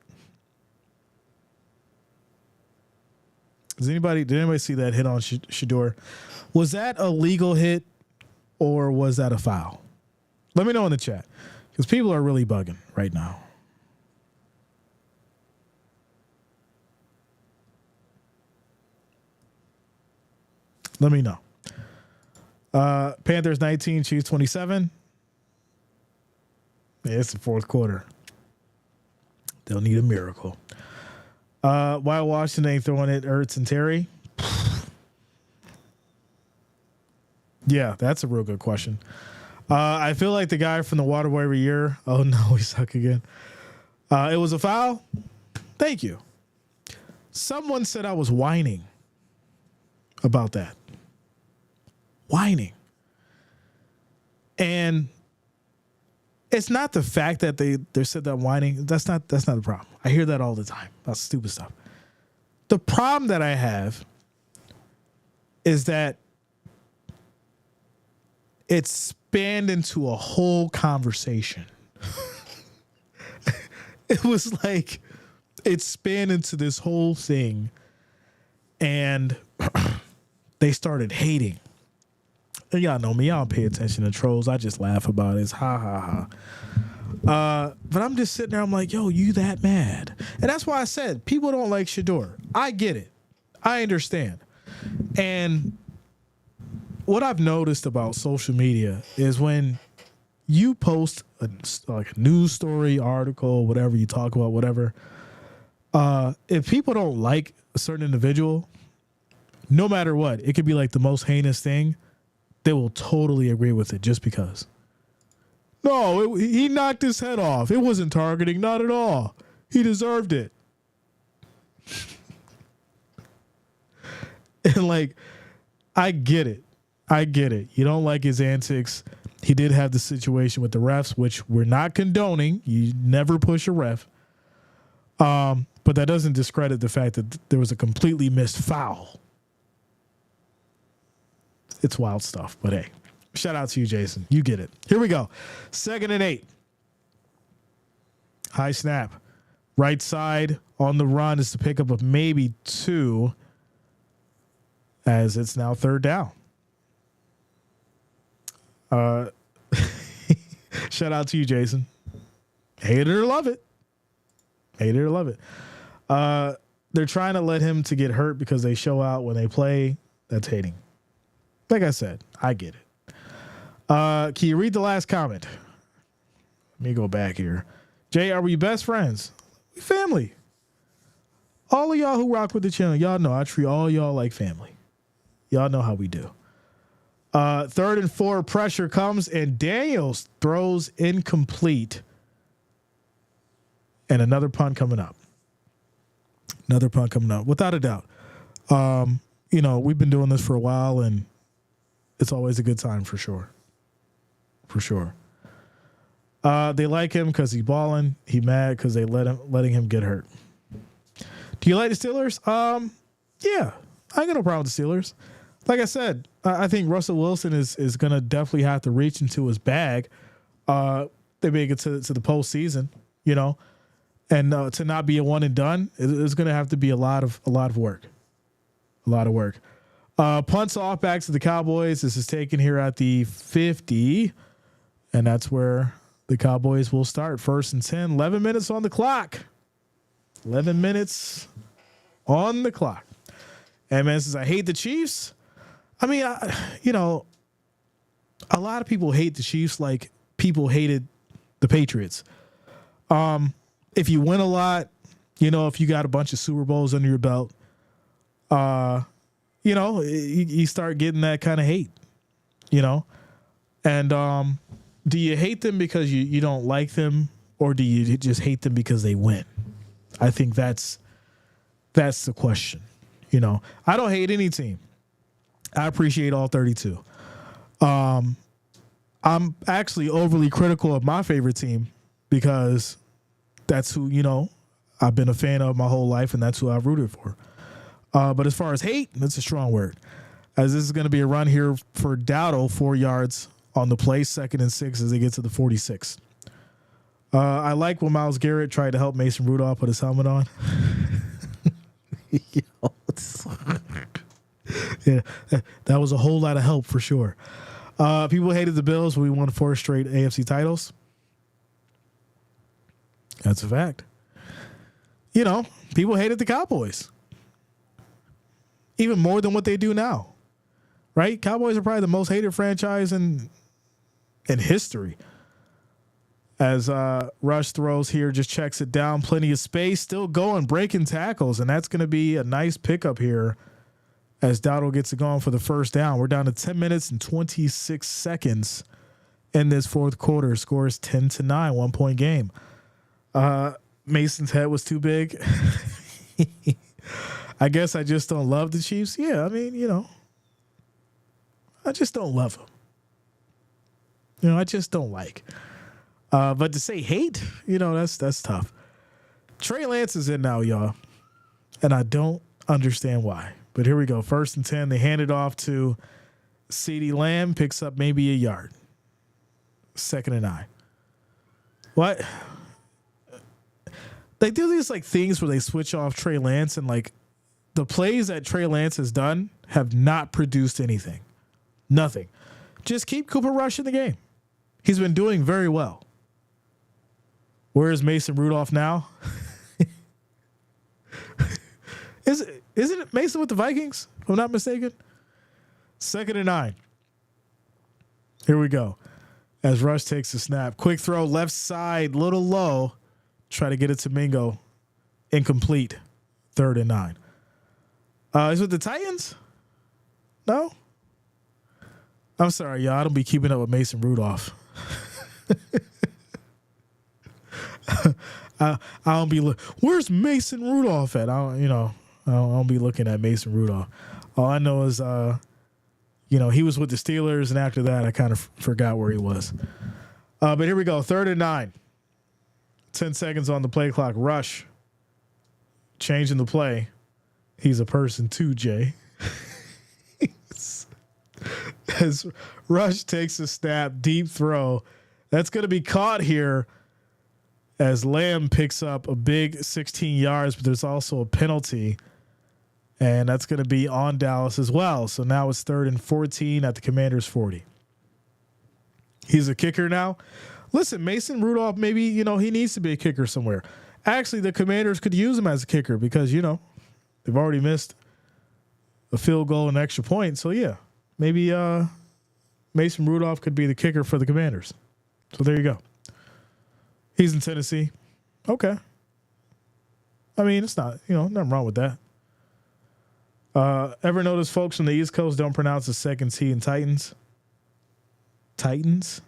Did anybody see that hit on Shedeur? Was that a legal hit or was that a foul? Let me know in the chat because people are really bugging right now. Let me know. Panthers 19, Chiefs 27. Yeah, it's the 4th quarter. They'll need a miracle. While Washington ain't throwing it, Ertz and Terry. Yeah, that's a real good question. I feel like the guy from the Waterboy every year. Oh no, we suck again. It was a foul. Thank you. Someone said I was whining about that. Whining. And it's not the fact that they said that whining. That's not the problem. I hear that all the time. That's stupid stuff. The problem that I have is that it spanned into a whole conversation. It was like it spanned into this whole thing, and they started hating. And y'all know me. Y'all don't pay attention to trolls. I just laugh about it. It's ha, ha, ha. But I'm just sitting there. I'm like, yo, you that mad? And that's why I said people don't like Shador. I get it. I understand. And what I've noticed about social media is when you post a news story, article, whatever you talk about, whatever, if people don't like a certain individual, no matter what, it could be like the most heinous thing, they will totally agree with it just because. No, he knocked his head off. It wasn't targeting, not at all. He deserved it. And like, I get it. You don't like his antics. He did have the situation with the refs, which we're not condoning. You never push a ref. But that doesn't discredit the fact that there was a completely missed foul. It's wild stuff, but hey, shout out to you, Jason. You get it. Here we go. 2nd and 8. High snap. Right side on the run is the pickup of maybe 2 as it's now 3rd down. Shout out to you, Jason. Hate it or love it. Hate it or love it. They're trying to let him to get hurt because they show out when they play. That's hating. Like I said, I get it. Can you read the last comment? Let me go back here. Jay, are we best friends? We family. All of y'all who rock with the channel, y'all know I treat all y'all like family. Y'all know how we do. 3rd and 4, pressure comes, and Daniels throws incomplete. And another punt coming up. Without a doubt. We've been doing this for a while, and it's always a good time for sure. They like him because he's balling. He mad because they letting him get hurt. Do you like the Steelers? Yeah, I got no problem with the Steelers. Like I said, I think Russell Wilson is going to definitely have to reach into his bag. They make it to the postseason, and to not be a one and done, it's going to have to be a lot of work. Punts off back to the Cowboys. This is taken here at the 50, and that's where the Cowboys will start. 1st and 10, 11 minutes on the clock. 11 minutes on the clock. And man says, I hate the Chiefs. I mean, a lot of people hate the Chiefs like people hated the Patriots. If you win a lot, if you got a bunch of Super Bowls under your belt, you start getting that kind of hate, And do you hate them because you don't like them, or do you just hate them because they win? I think that's the question. I don't hate any team. I appreciate all 32. I'm actually overly critical of my favorite team because that's who, I've been a fan of my whole life, and that's who I've rooted for. But as far as hate, that's a strong word. As this is going to be a run here for Dowdle, 4 yards on the play, 2nd and 6 as they get to the 46. I like when Myles Garrett tried to help Mason Rudolph put his helmet on. Yeah, that was a whole lot of help for sure. People hated the Bills. We won 4 straight AFC titles. That's a fact. People hated the Cowboys. Even more than what they do now. Right? Cowboys are probably the most hated franchise in history. As Rush throws here, just checks it down. Plenty of space. Still going, breaking tackles. And that's going to be a nice pickup here as Dowdle gets it going for the first down. We're down to 10 minutes and 26 seconds in this fourth quarter. Score is 10-9, 1-point game. Mason's head was too big. I guess I just don't love the Chiefs. Yeah, I mean, I just don't love them. I just don't like. But to say hate, that's tough. Trey Lance is in now, y'all, and I don't understand why. But here we go. 1st and 10. They hand it off to CeeDee Lamb, picks up maybe a yard. 2nd and 9. What? They do these things where they switch off Trey Lance, and the plays that Trey Lance has done have not produced anything. Nothing. Just keep Cooper Rush in the game. He's been doing very well. Where is Mason Rudolph now? Isn't it Mason with the Vikings, if I'm not mistaken? 2nd and 9. Here we go. As Rush takes the snap. Quick throw, left side, little low. Try to get it to Mingo. Incomplete. 3rd and 9. Is it with the Titans? No? I'm sorry, y'all. I don't be keeping up with Mason Rudolph. I don't be where's Mason Rudolph at? I don't be looking at Mason Rudolph. All I know is he was with the Steelers, and after that I kind of forgot where he was. But here we go. 3rd and 9. 10 seconds on the play clock. Rush. Changing the play. He's a person too, Jay. As Rush takes a snap, deep throw. That's going to be caught here as Lamb picks up a big 16 yards, but there's also a penalty. And that's going to be on Dallas as well. So now it's 3rd and 14 at the Commanders' 40. He's a kicker now. Listen, Mason Rudolph, maybe, he needs to be a kicker somewhere. Actually, the Commanders could use him as a kicker because, they've already missed a field goal and extra point. So, yeah, maybe Mason Rudolph could be the kicker for the Commanders. So there you go. He's in Tennessee. Okay. I mean, it's not, nothing wrong with that. Ever notice folks from the East Coast don't pronounce the second T in Titans? Titans?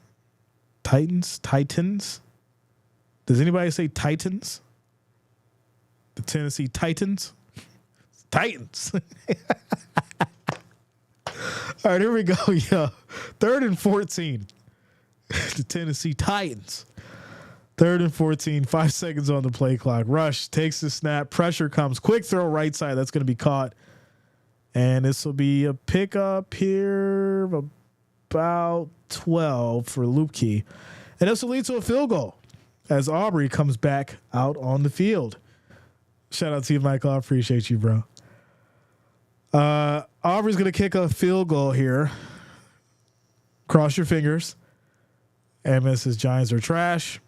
Does anybody say Titans? The Tennessee Titans? Titans. All right, here we go. Yeah. 3rd and 14. The Tennessee Titans. 3rd and 14. 5 seconds on the play clock. Rush takes the snap. Pressure comes. Quick throw right side. That's going to be caught. And this will be a pickup here of about 12 for Lupke. And this will lead to a field goal as Aubrey comes back out on the field. Shout out to you, Michael. I appreciate you, bro. Aubrey's going to kick a field goal here. Cross your fingers. And Mrs. Giants are trash.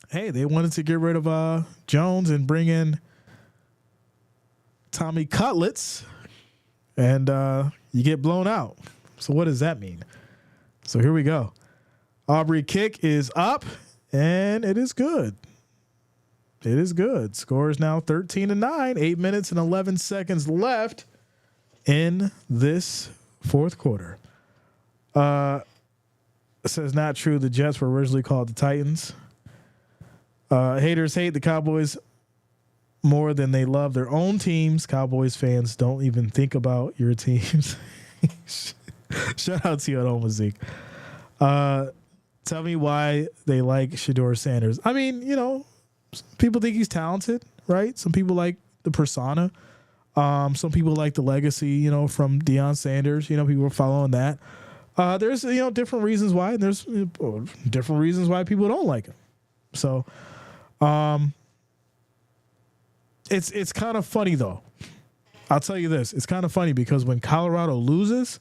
Hey, they wanted to get rid of Jones and bring in Tommy Cutlets, and you get blown out. So what does that mean? So here we go. Aubrey kick is up, and it is good. It is good. Score is now 13-9. 8 minutes and 11 seconds left in this fourth quarter. It says not true. The Jets were originally called the Titans. Haters hate the Cowboys more than they love their own teams. Cowboys fans don't even think about your teams. Shout out to you at home, Zeke. Tell me why they like Shedeur Sanders. I mean, people think he's talented, right? Some people like the persona. Some people like the legacy, from Deion Sanders. People are following that. There's, different reasons why. And there's different reasons why people don't like him. So, it's kind of funny though. I'll tell you this. It's kind of funny because when Colorado loses,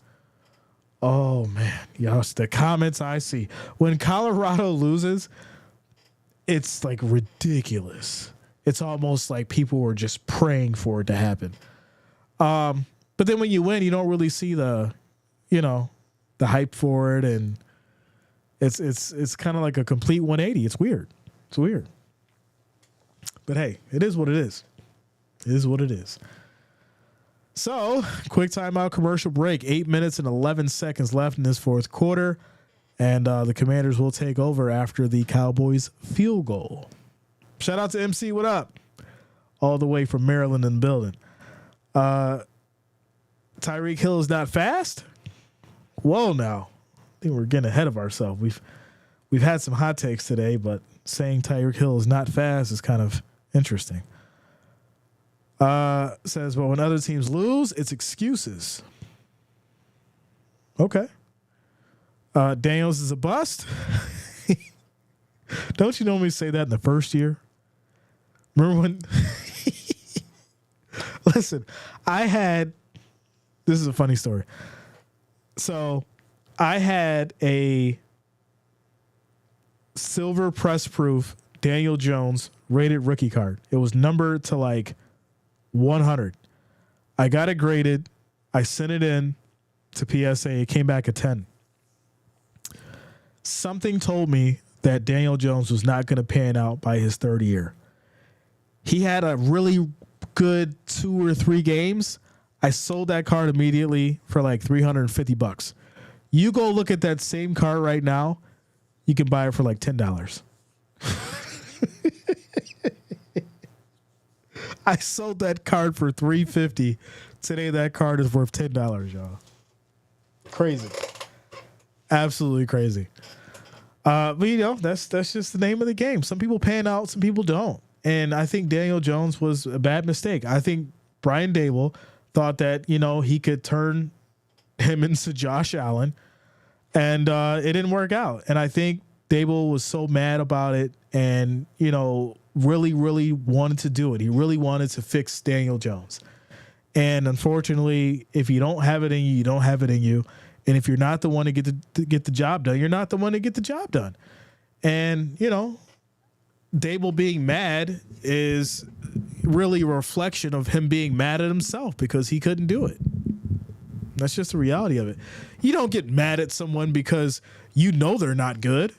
oh man, the comments I see when Colorado loses, it's like ridiculous. It's almost like people were just praying for it to happen. But then when you win, you don't really see the hype for it, and it's kind of like a complete 180. It's weird. It's weird. But hey, it is what it is. It is what it is. So, quick timeout commercial break. 8 minutes and 11 seconds left in this fourth quarter. And the Commanders will take over after the Cowboys field goal. Shout out to MC. What up? All the way from Maryland in the building. Tyreek Hill is not fast? Whoa, now. I think we're getting ahead of ourselves. We've had some hot takes today, but saying Tyreek Hill is not fast is kind of interesting. Says, well, when other teams lose, it's excuses. Okay. Daniels is a bust. Don't you normally say that in the first year? Remember when? Listen, this is a funny story. So I had a silver press proof Daniel Jones rated rookie card. It was numbered to like 100. I got it graded. I sent it in to PSA. It came back a 10. Something told me that Daniel Jones was not going to pan out by his third year. He had a really good 2 or 3 games. I sold that card immediately for like $350. You go look at that same card right now, you can buy it for like $10. I sold that card for $350. Today that card is worth $10, y'all. Crazy. Absolutely crazy. But you know, that's just the name of the game. Some people pan out, some people don't. And I think Daniel Jones was a bad mistake. I think Brian Dable thought that, you know, he could turn him into Josh Allen, and it didn't work out. And I think Dable was so mad about it and, you know, really, really wanted to do it. He really wanted to fix Daniel Jones. And unfortunately, if you don't have it in you, you don't have it in you. And if you're not the one to get the job done, you're not the one to get the job done. And, you know, Dable being mad is really a reflection of him being mad at himself because he couldn't do it. That's just the reality of it. You don't get mad at someone because you know they're not good.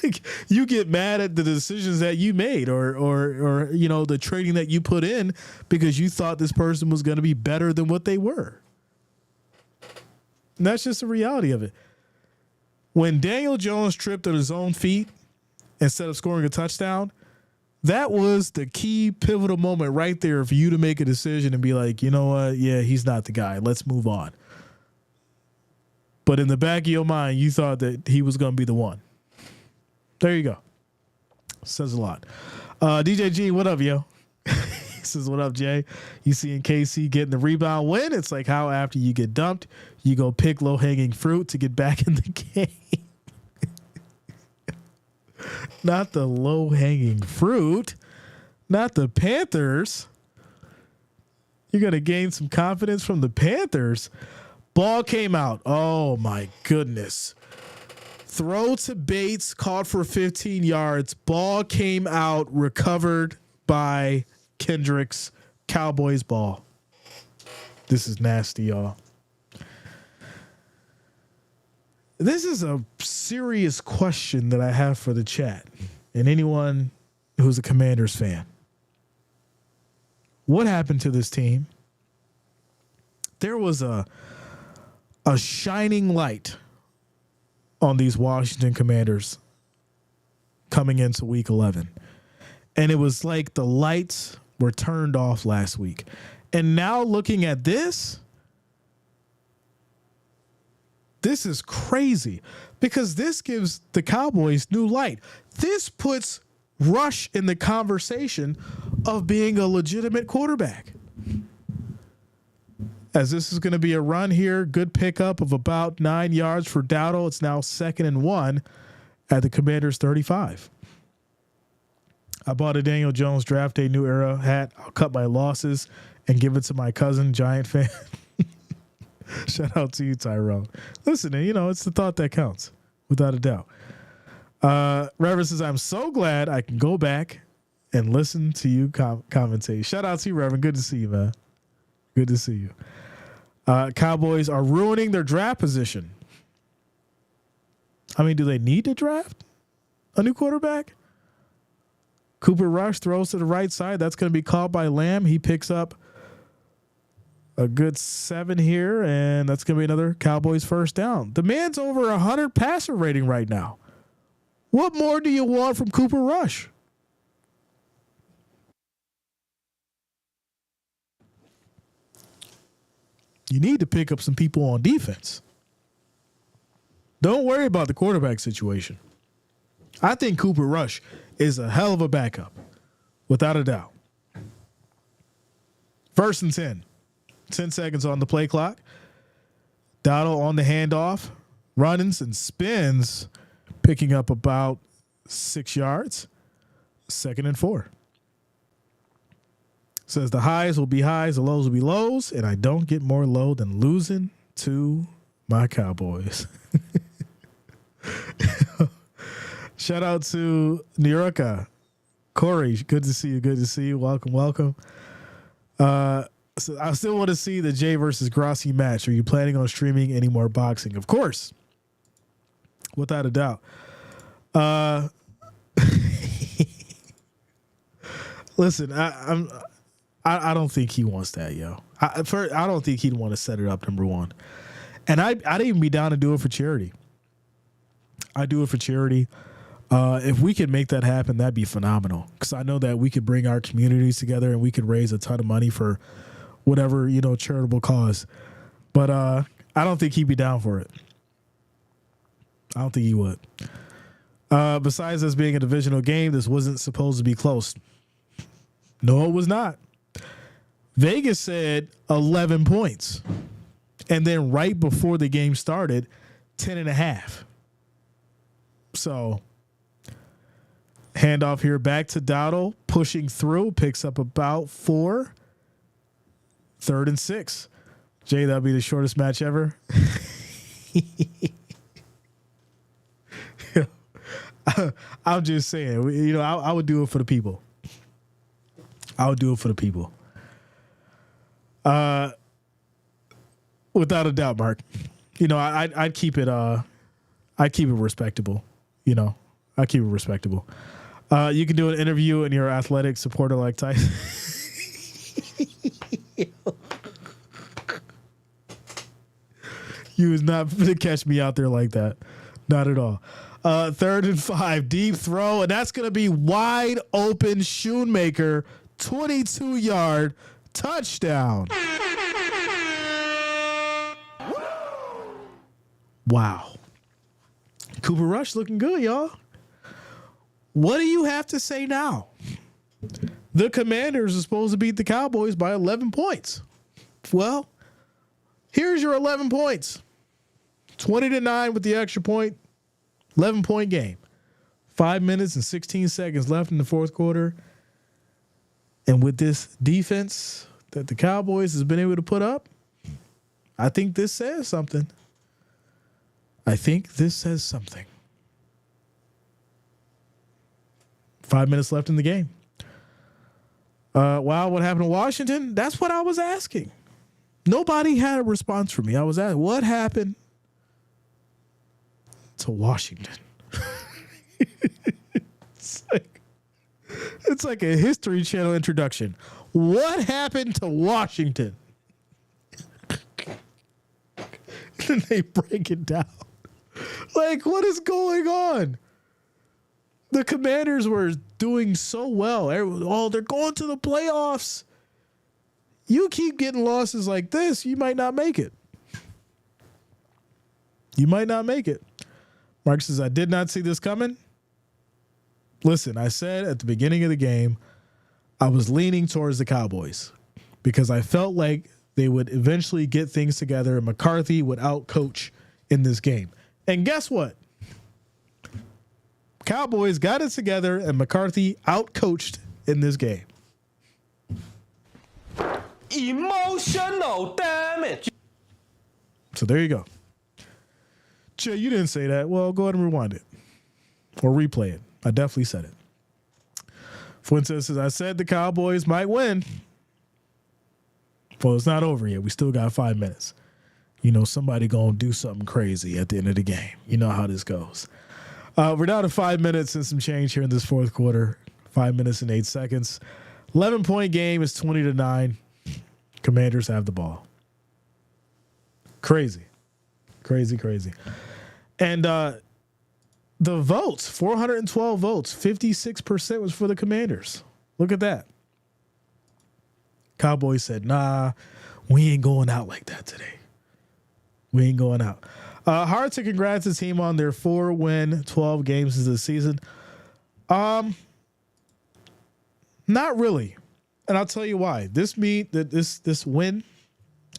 Like, you get mad at the decisions that you made or you know, the trading that you put in because you thought this person was going to be better than what they were. And that's just the reality of it. When Daniel Jones tripped on his own feet instead of scoring a touchdown, that was the key pivotal moment right there for you to make a decision and be like, you know what? Yeah, he's not the guy. Let's move on. But in the back of your mind, you thought that he was going to be the one. There you go. Says a lot. DJ G, what up, yo? He says, what up, Jay? You see in KC getting the rebound win. It's like how after you get dumped, you go pick low-hanging fruit to get back in the game. Not the low-hanging fruit. Not the Panthers. You're going to gain some confidence from the Panthers. Ball came out. Oh, my goodness. Throw to Bates, caught for 15 yards. Ball came out, recovered by Kendricks. Cowboys ball. This is nasty, y'all. This is a serious question that I have for the chat and anyone who's a Commanders fan. What happened to this team? There was a shining light on these Washington Commanders coming into week 11. And it was like the lights were turned off last week. And now looking at this is crazy because this gives the Cowboys new light. This puts Rush in the conversation of being a legitimate quarterback. As this is going to be a run here, good pickup of about 9 yards for Dowdle. It's now 2nd and 1 at the Commanders' 35. I bought a Daniel Jones Draft Day New Era hat. I'll cut my losses and give it to my cousin, Giant fan. Shout out to you, Tyrone. Listen, you know, it's the thought that counts, without a doubt. Reverend says, I'm so glad I can go back and listen to you commentate. Shout out to you, Reverend. Good to see you, man. Good to see you. Cowboys are ruining their draft position. I mean, do they need to draft a new quarterback? Cooper Rush throws to the right side. That's going to be caught by Lamb. He picks up a good 7 here, and that's going to be another Cowboys first down. The man's over 100 passer rating right now. What more do you want from Cooper Rush? You need to pick up some people on defense. Don't worry about the quarterback situation. I think Cooper Rush is a hell of a backup, without a doubt. 1st and 10. 10 seconds on the play clock. Dowdle on the handoff. Runs and spins, picking up about 6 yards. 2nd and 4. Says the highs will be highs, the lows will be lows, and I don't get more low than losing to my Cowboys. Shout out to New York. Corey, good to see you. Good to see you. Welcome, welcome. So I still want to see the Jay versus Grossi match. Are you planning on streaming any more boxing? Of course. Without a doubt. Listen, I don't think he wants that, yo. I don't think he'd want to set it up, number one. And I'd even be down to do it for charity. I do it for charity. If we could make that happen, that'd be phenomenal. Because I know that we could bring our communities together and we could raise a ton of money for whatever, charitable cause. But I don't think he'd be down for it. I don't think he would. Besides this being a divisional game, this wasn't supposed to be close. No, it was not. Vegas said 11 points. And then right before the game started, 10.5. So handoff here back to Dowdle, pushing through, picks up about 4. 3rd and 6. Jay, that'll be the shortest match ever. I'm just saying, I would do it for the people. I would do it for the people. Without a doubt, Mark. I'd keep it. I'd keep it respectable. I keep it respectable. You can do an interview and you're an athletic supporter like Tyson. You was not going to catch me out there like that. Not at all. 3rd and 5, deep throw, and that's going to be wide open. Schoonmaker, 22-yard touchdown. Wow. Cooper Rush looking good, y'all. What do you have to say now? The Commanders are supposed to beat the Cowboys by 11 points. Well, here's your 11 points. 20-9 with the extra point. 11-point game. 5 minutes and 16 seconds left in the fourth quarter. And with this defense that the Cowboys has been able to put up, I think this says something. 5 minutes left in the game. Wow, what happened to Washington? That's what I was asking. Nobody had a response for me. I was asking, what happened to Washington? It's like a History Channel introduction. What happened to Washington? And they break it down. Like, what is going on? The Commanders were doing so well. They're going to the playoffs. You keep getting losses like this, you might not make it. Mark says, I did not see this coming. Listen, I said at the beginning of the game, I was leaning towards the Cowboys because I felt like they would eventually get things together and McCarthy would outcoach in this game. And guess what? Cowboys got it together and McCarthy outcoached in this game. Emotional damage. So there you go. Jay, you didn't say that. Well, go ahead and rewind it or replay it. I definitely said it. Fuentes says, I said the Cowboys might win. Well, it's not over yet. We still got 5 minutes. Somebody going to do something crazy at the end of the game. You know how this goes. We're down to 5 minutes and some change here in this fourth quarter. 5 minutes and 8 seconds. 11-point game is 20-9. Commanders have the ball. Crazy. And the votes, 412 votes, 56% was for the Commanders. Look at that. Cowboys said, nah, we ain't going out like that today. We ain't going out. Hard to congrats the team on their 4-win, 12 games into the season. Not really. And I'll tell you why. This win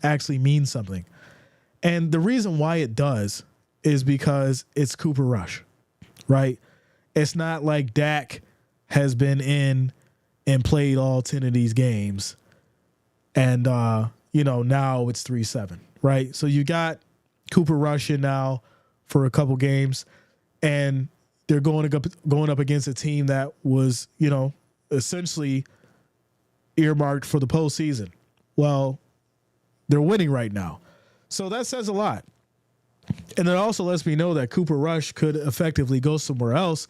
actually means something. And the reason why it does is because it's Cooper Rush, right? It's not like Dak has been in and played all 10 of these games. And, now it's 3-7, right? So you got Cooper Rush in now for a couple games, and they're going up against a team that was, essentially earmarked for the postseason. Well, they're winning right now. So that says a lot. And it also lets me know that Cooper Rush could effectively go somewhere else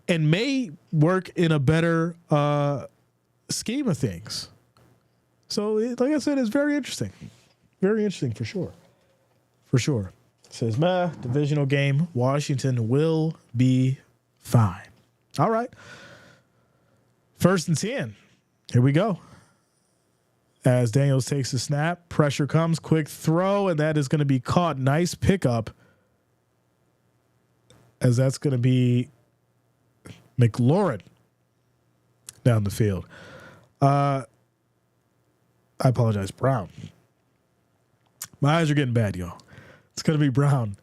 and may work in a better scheme of things. So, like I said, it's very interesting. Very interesting for sure. For sure. It says, divisional game. Washington will be fine. All right. 1st and 10. Here we go. As Daniels takes the snap, pressure comes, quick throw, and that is going to be caught. Nice pickup. As that's going to be McLaurin down the field. I apologize, Brown. My eyes are getting bad, y'all. It's going to be Brown.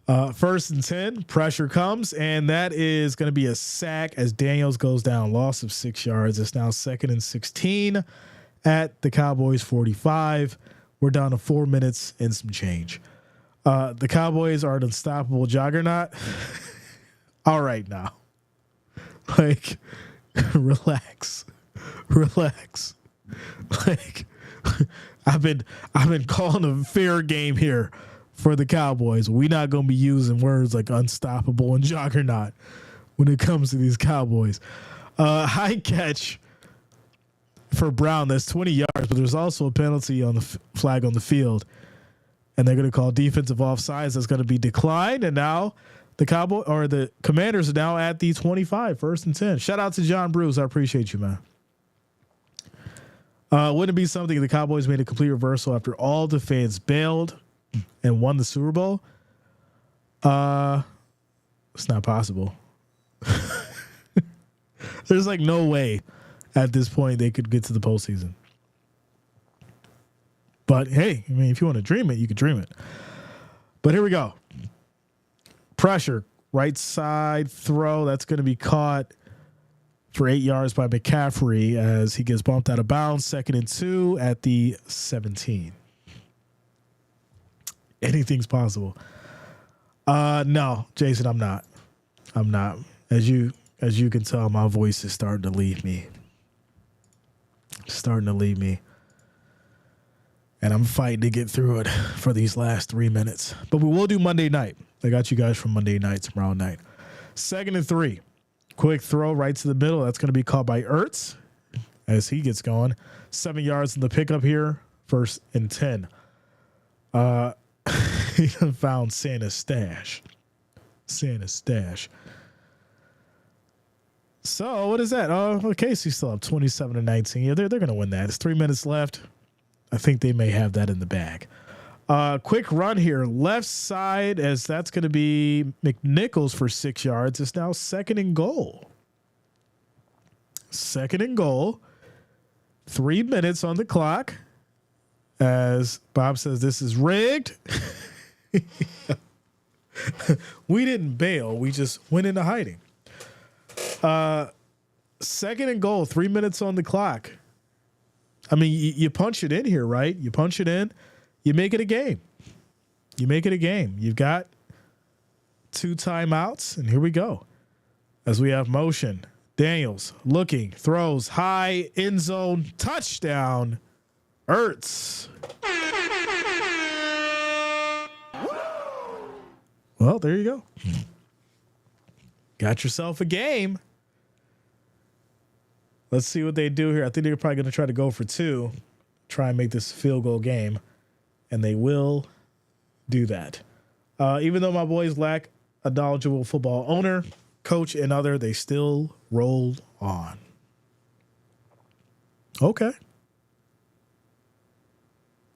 1st and 10, pressure comes, and that is going to be a sack as Daniels goes down. Loss of 6 yards. It's now 2nd and 16 at the Cowboys 45. We're down to 4 minutes and some change. The Cowboys are an unstoppable juggernaut. All right now. Like, relax. Like, I've been calling a fair game here for the Cowboys. We're not going to be using words like unstoppable and juggernaut when it comes to these Cowboys. High catch for Brown. That's 20 yards, but there's also a penalty on the flag on the field, and they're going to call defensive offsides. That's going to be declined, and now the Commanders are now at the 25, 1st and 10. Shout out to John Bruce. I appreciate you, man. Wouldn't it be something if the Cowboys made a complete reversal after all the fans bailed and won the Super Bowl? It's not possible. There's like no way at this point they could get to the postseason. But hey, I mean, if you want to dream it, you could dream it. But here we go. Pressure, right side throw. That's going to be caught for 8 yards by McCaffrey as he gets bumped out of bounds. 2nd and 2 at the 17. Anything's possible. No, Jason, I'm not. As you can tell, my voice is starting to leave me. And I'm fighting to get through it for these last 3 minutes. But we will do Monday night. I got you guys from Monday night tomorrow night. 2nd and 3. Quick throw right to the middle. That's going to be caught by Ertz as he gets going. 7 yards in the pickup here. 1st and 10. He found Santa's stash. So what is that? Casey's still up 27-19. Yeah, they're going to win that. It's 3 minutes left. I think they may have that in the bag. Quick run here. Left side as that's going to be McNichols for 6 yards. It's now 2nd and goal. 2nd and goal. 3 minutes on the clock. As Bob says, this is rigged. We didn't bail. We just went into hiding. 2nd and goal. 3 minutes on the clock. I mean, you punch it in here, right? You punch it in. You make it a game. You've got 2 timeouts, and here we go. As we have motion. Daniels looking, throws high, end zone, touchdown. Ertz. Well, there you go. Got yourself a game. Let's see what they do here. I think they're probably going to try to go for 2, try and make this a field goal game. And they will do that. Even though my boys lack a knowledgeable football owner, coach, and other, they still roll on. Okay.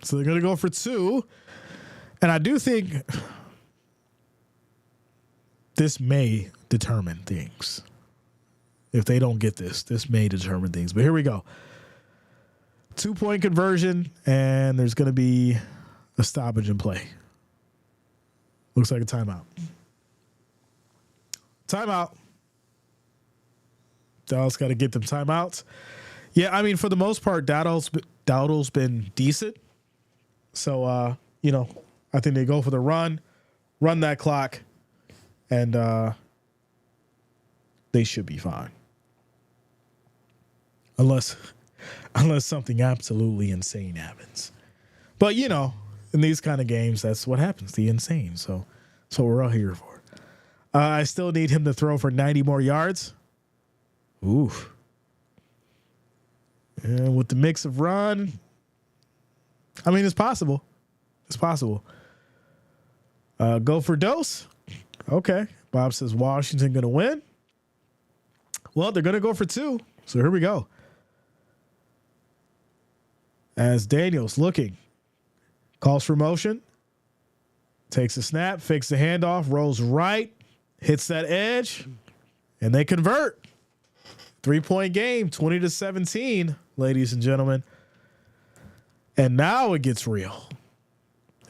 So they're going to go for 2. And I do think this may determine things. If they don't get this may determine things. But here we go. 2-point conversion, and there's going to be a stoppage in play. Looks like a timeout. Timeout. Dallas got to get them timeouts. Yeah, I mean, for the most part, Dowdle's been decent. So, I think they go for the run that clock, and they should be fine. Unless something absolutely insane happens. But, in these kind of games, that's what happens, the insane. So that's what we're all here for. I still need him to throw for 90 more yards. Oof. And with the mix of run, I mean, it's possible. It's possible. Go for dose. Okay. Bob says Washington going to win. Well, they're going to go for 2. So here we go. As Daniels looking. Calls for motion. Takes a snap. Fakes the handoff. Rolls right. Hits that edge. And they convert. 3-point game. 20-17, ladies and gentlemen. And now it gets real.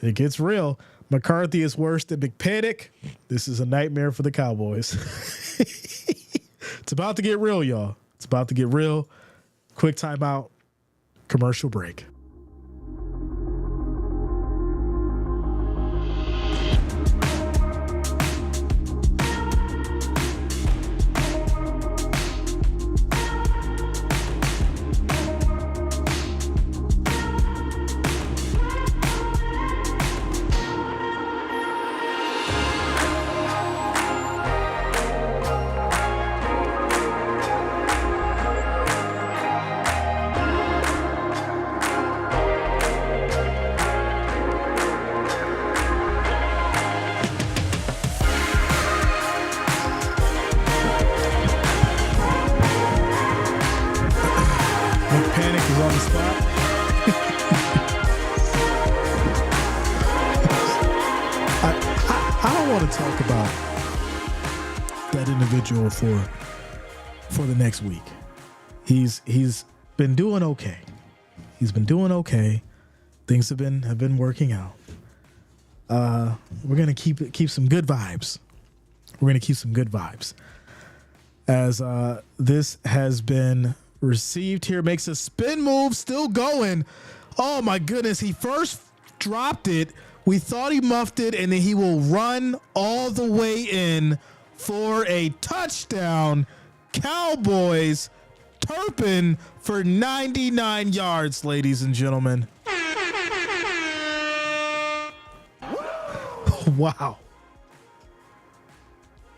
It gets real. McCarthy is worse than McPanic. This is a nightmare for the Cowboys. It's about to get real, y'all. It's about to get real. Quick timeout. Commercial break. Talk about that individual for the next week. He's been doing okay. He's been doing okay. Things have been working out. We're gonna keep some good vibes. We're gonna keep some good vibes. As this has been received here, makes a spin move, still going. Oh my goodness! He first dropped it. We thought he muffed it, and then he will run all the way in for a touchdown. Cowboys, Turpin for 99 yards, ladies and gentlemen. Wow.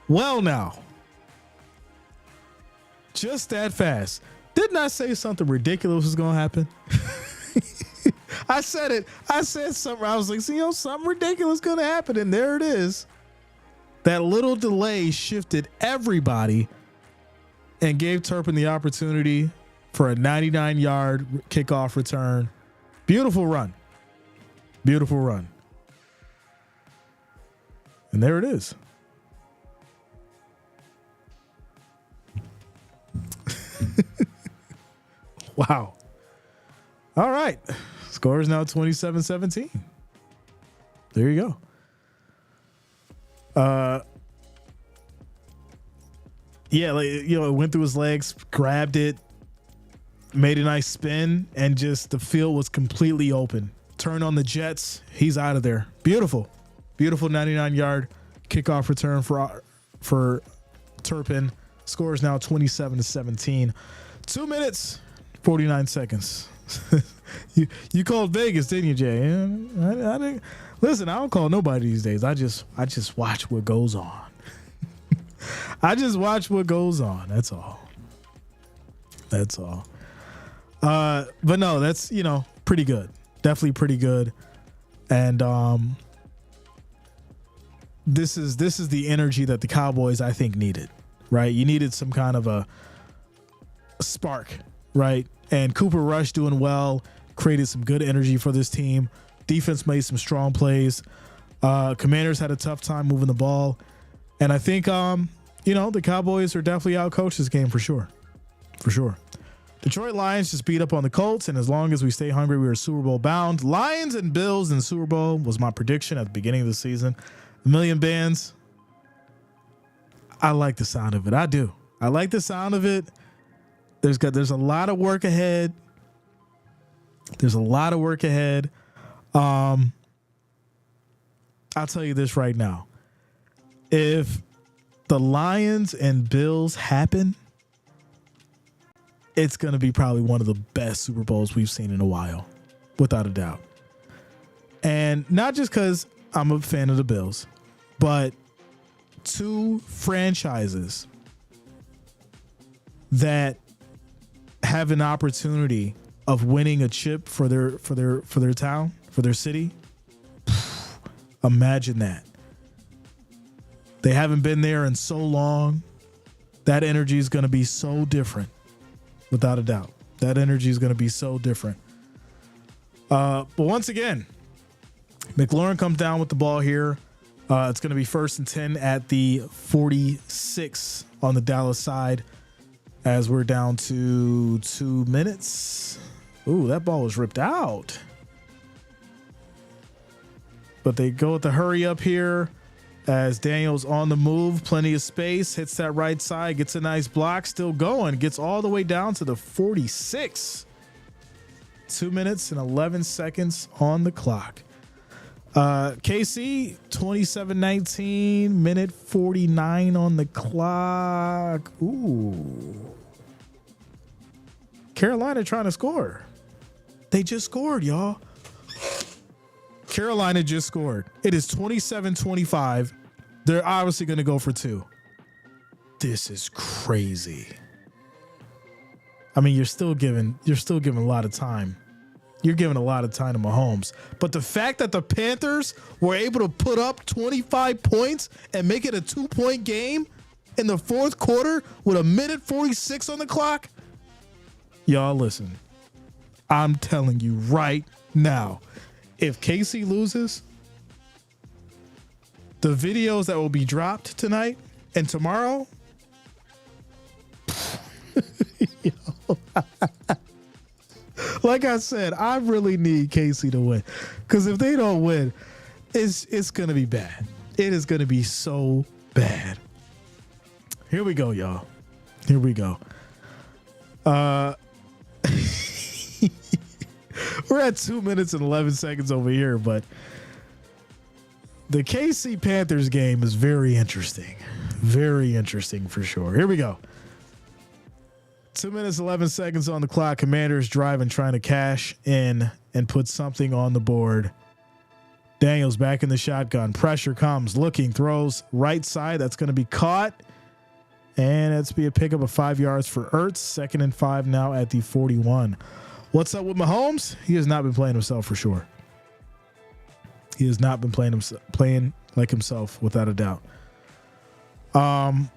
Well, now, just that fast. Didn't I say something ridiculous was going to happen? I said it. I said something. I was like, something ridiculous going to happen. And there it is. That little delay shifted everybody and gave Turpin the opportunity for a 99-yard kickoff return. Beautiful run. Beautiful run. And there it is. Wow. All right. Score is now 27-17. There you go. It went through his legs, grabbed it, made a nice spin, and just the field was completely open. Turn on the Jets. He's out of there. Beautiful. Beautiful 99-yard kickoff return for Turpin. Score is now 27-17. 2 minutes, 49 seconds. You called Vegas, didn't you, Jay? I didn't. Listen, I don't call nobody these days. I just watch what goes on. I just watch what goes on. That's all. That's all. But no, that's pretty good. Definitely pretty good. And this is the energy that the Cowboys, I think, needed, right? You needed some kind of a spark, right? And Cooper Rush doing well, created some good energy for this team. Defense made some strong plays. Commanders had a tough time moving the ball. And I think, the Cowboys are definitely outcoached this game for sure. For sure. Detroit Lions just beat up on the Colts, and as long as we stay hungry, we are Super Bowl bound. Lions and Bills in the Super Bowl was my prediction at the beginning of the season. A million bands. I like the sound of it. I do. I like the sound of it. There's a lot of work ahead. There's a lot of work ahead. I'll tell you this right now. If the Lions and Bills happen, it's going to be probably one of the best Super Bowls we've seen in a while, without a doubt. And not just because I'm a fan of the Bills, but two franchises that have an opportunity of winning a chip for their town, for their city. Imagine that. They haven't been there in so long. That energy is going to be so different, without a doubt. That energy is going to be so different. But once again, McLaurin comes down with the ball here. It's going to be 1st and 10 at the 46 on the Dallas side as we're down to 2 minutes. Ooh, that ball was ripped out. But they go with the hurry up here as Daniel's on the move. Plenty of space. Hits that right side. Gets a nice block. Still going. Gets all the way down to the 46. 2 minutes and 11 seconds on the clock. KC, 27-19, minute 49 on the clock. Ooh. Carolina trying to score. They just scored, y'all. Carolina just scored. It is 27-25. They're obviously going to go for 2. This is crazy. I mean, you're still giving a lot of time. You're giving a lot of time to Mahomes. But the fact that the Panthers were able to put up 25 points and make it a 2-point game in the fourth quarter with a minute 46 on the clock. Y'all listen. I'm telling you right now, if KC loses, the videos that will be dropped tonight and tomorrow, like I said, I really need KC to win, because if they don't win, it's going to be bad. It is going to be so bad. Here we go, y'all. Here we go. We're at 2 minutes and 11 seconds over here, but the KC Panthers game is very interesting. Very interesting for sure. Here we go. 2 minutes, 11 seconds on the clock. Commanders driving, trying to cash in and put something on the board. Daniels back in the shotgun. Pressure comes, looking, throws right side. That's going to be caught. And that's be a pickup of 5 yards for Ertz. 2nd and 5 now at the 41. What's up with Mahomes? He has not been playing himself for sure. He has not been playing like himself, without a doubt. There's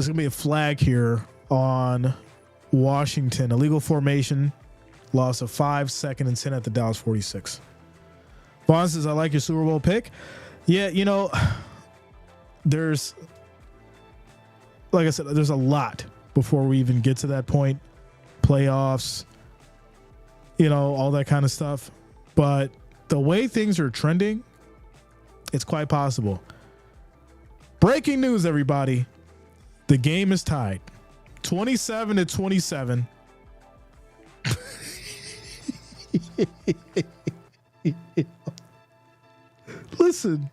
going to be a flag here on Washington. Illegal formation. Loss of 5, 2nd and 10 at the Dallas 46. Vaughn says, I like your Super Bowl pick. Yeah, there's, like I said, there's a lot before we even get to that point. Playoffs, all that kind of stuff. But the way things are trending, it's quite possible. Breaking news, everybody. The game is tied. 27-27. Listen.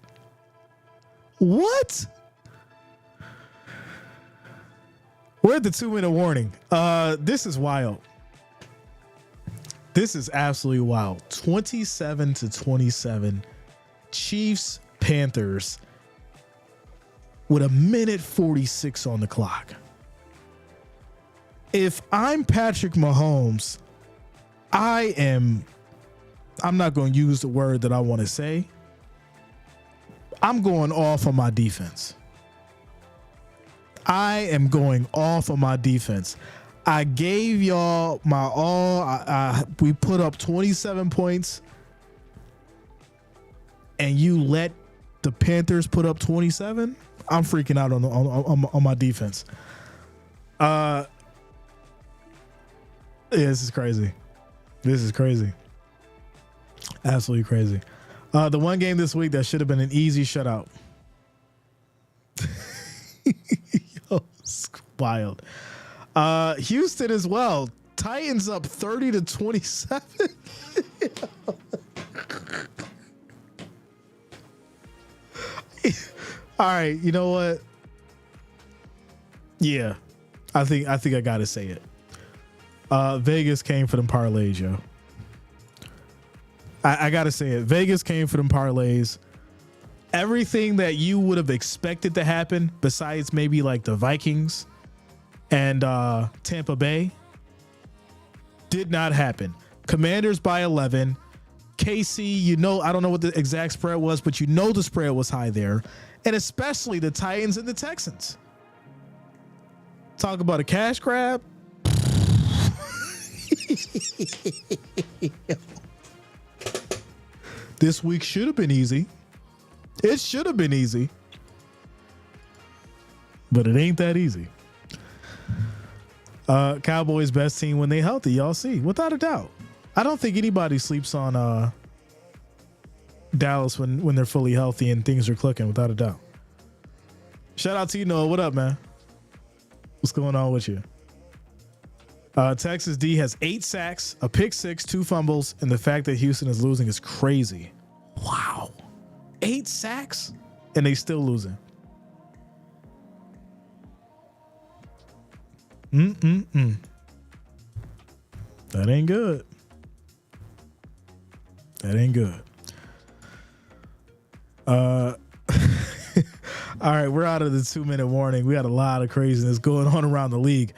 What? We're at the 2-minute warning. This is wild. This is absolutely wild. 27-27. Chiefs, Panthers with a minute 46 on the clock. If I'm Patrick Mahomes, I'm not going to use the word that I want to say. I'm going off on my defense. I am going off on my defense. I gave y'all my all. We put up 27 points, and you let the Panthers put up 27. I'm freaking out on my defense. Yeah, this is crazy. This is crazy. Absolutely crazy. The one game this week that should have been an easy shutout. Yo, it's wild. Houston as well. Titans up 30-27. All right, you know what? Yeah, I think I gotta say it. Vegas came for them parlays, yo. I gotta say it. Vegas came for them parlays. Everything that you would have expected to happen, besides maybe like the Vikings and Tampa Bay, did not happen. Commanders by 11. KC, you know, I don't know what the exact spread was, but you know the spread was high there. And especially the Titans and the Texans. Talk about a cash grab. This week should have been easy. It should have been easy. But it ain't that easy. Cowboys best team when they healthy, y'all see. Without a doubt. I don't think anybody sleeps on Dallas when they're fully healthy and things are clicking, without a doubt. Shout out to you, Noah. What up, man? What's going on with you? Texas D has 8 sacks, a pick 6, 2 fumbles, and the fact that Houston is losing is crazy. Wow. 8 sacks, and they still losing. That ain't good. That ain't good. All right, we're out of the 2-minute warning. We got a lot of craziness going on around the league.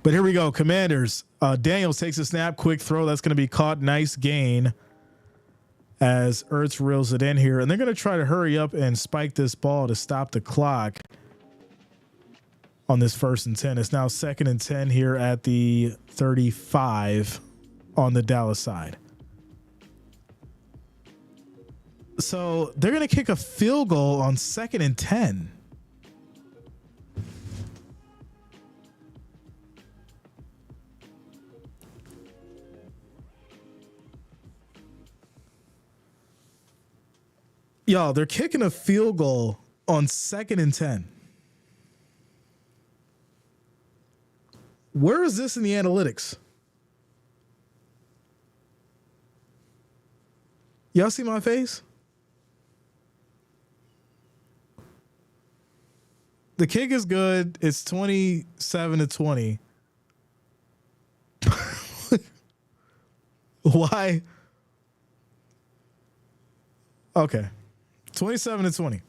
But here we go. Commanders. Daniels takes a snap, quick throw. That's going to be caught. Nice gain as Ertz reels it in here. And they're going to try to hurry up and spike this ball to stop the clock on this 1st and 10. It's now 2nd and 10 here at the 35 on the Dallas side. So they're going to kick a field goal on 2nd and 10. Y'all, they're kicking a field goal on 2nd and 10. Where is this in the analytics? Y'all see my face? The kick is good. It's 27-20. Why? Okay. 27-20.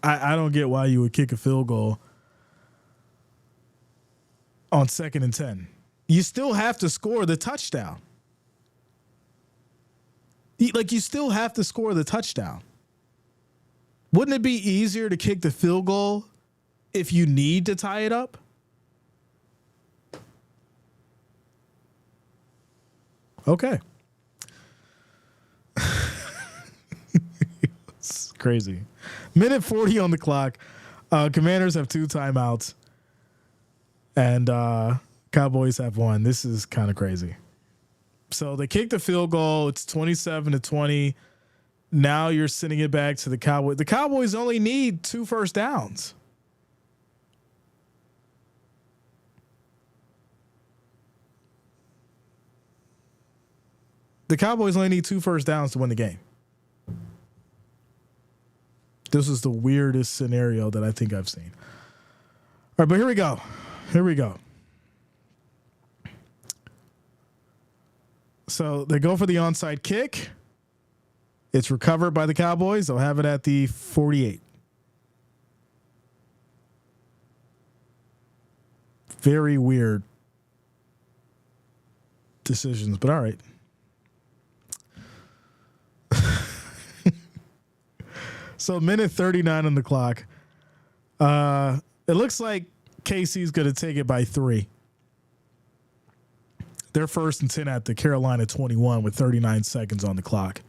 I don't get why you would kick a field goal on 2nd and 10. You still have to score the touchdown. You still have to score the touchdown. Wouldn't it be easier to kick the field goal if you need to tie it up? Okay. It's crazy. Minute 40 on the clock. Commanders have 2 timeouts. And Cowboys have 1. This is kind of crazy. So they kick the field goal. It's 27-20. Now you're sending it back to the Cowboys. The Cowboys only need 2 first downs. The Cowboys only need 2 first downs to win the game. This is the weirdest scenario that I think I've seen. All right, but here we go. Here we go. So they go for the onside kick. It's recovered by the Cowboys. They'll have it at the 48. Very weird decisions, but all right. So minute 39 on the clock. It looks like KC's going to take it by 3. They're 1st and 10 at the Carolina 21 with 39 seconds on the clock.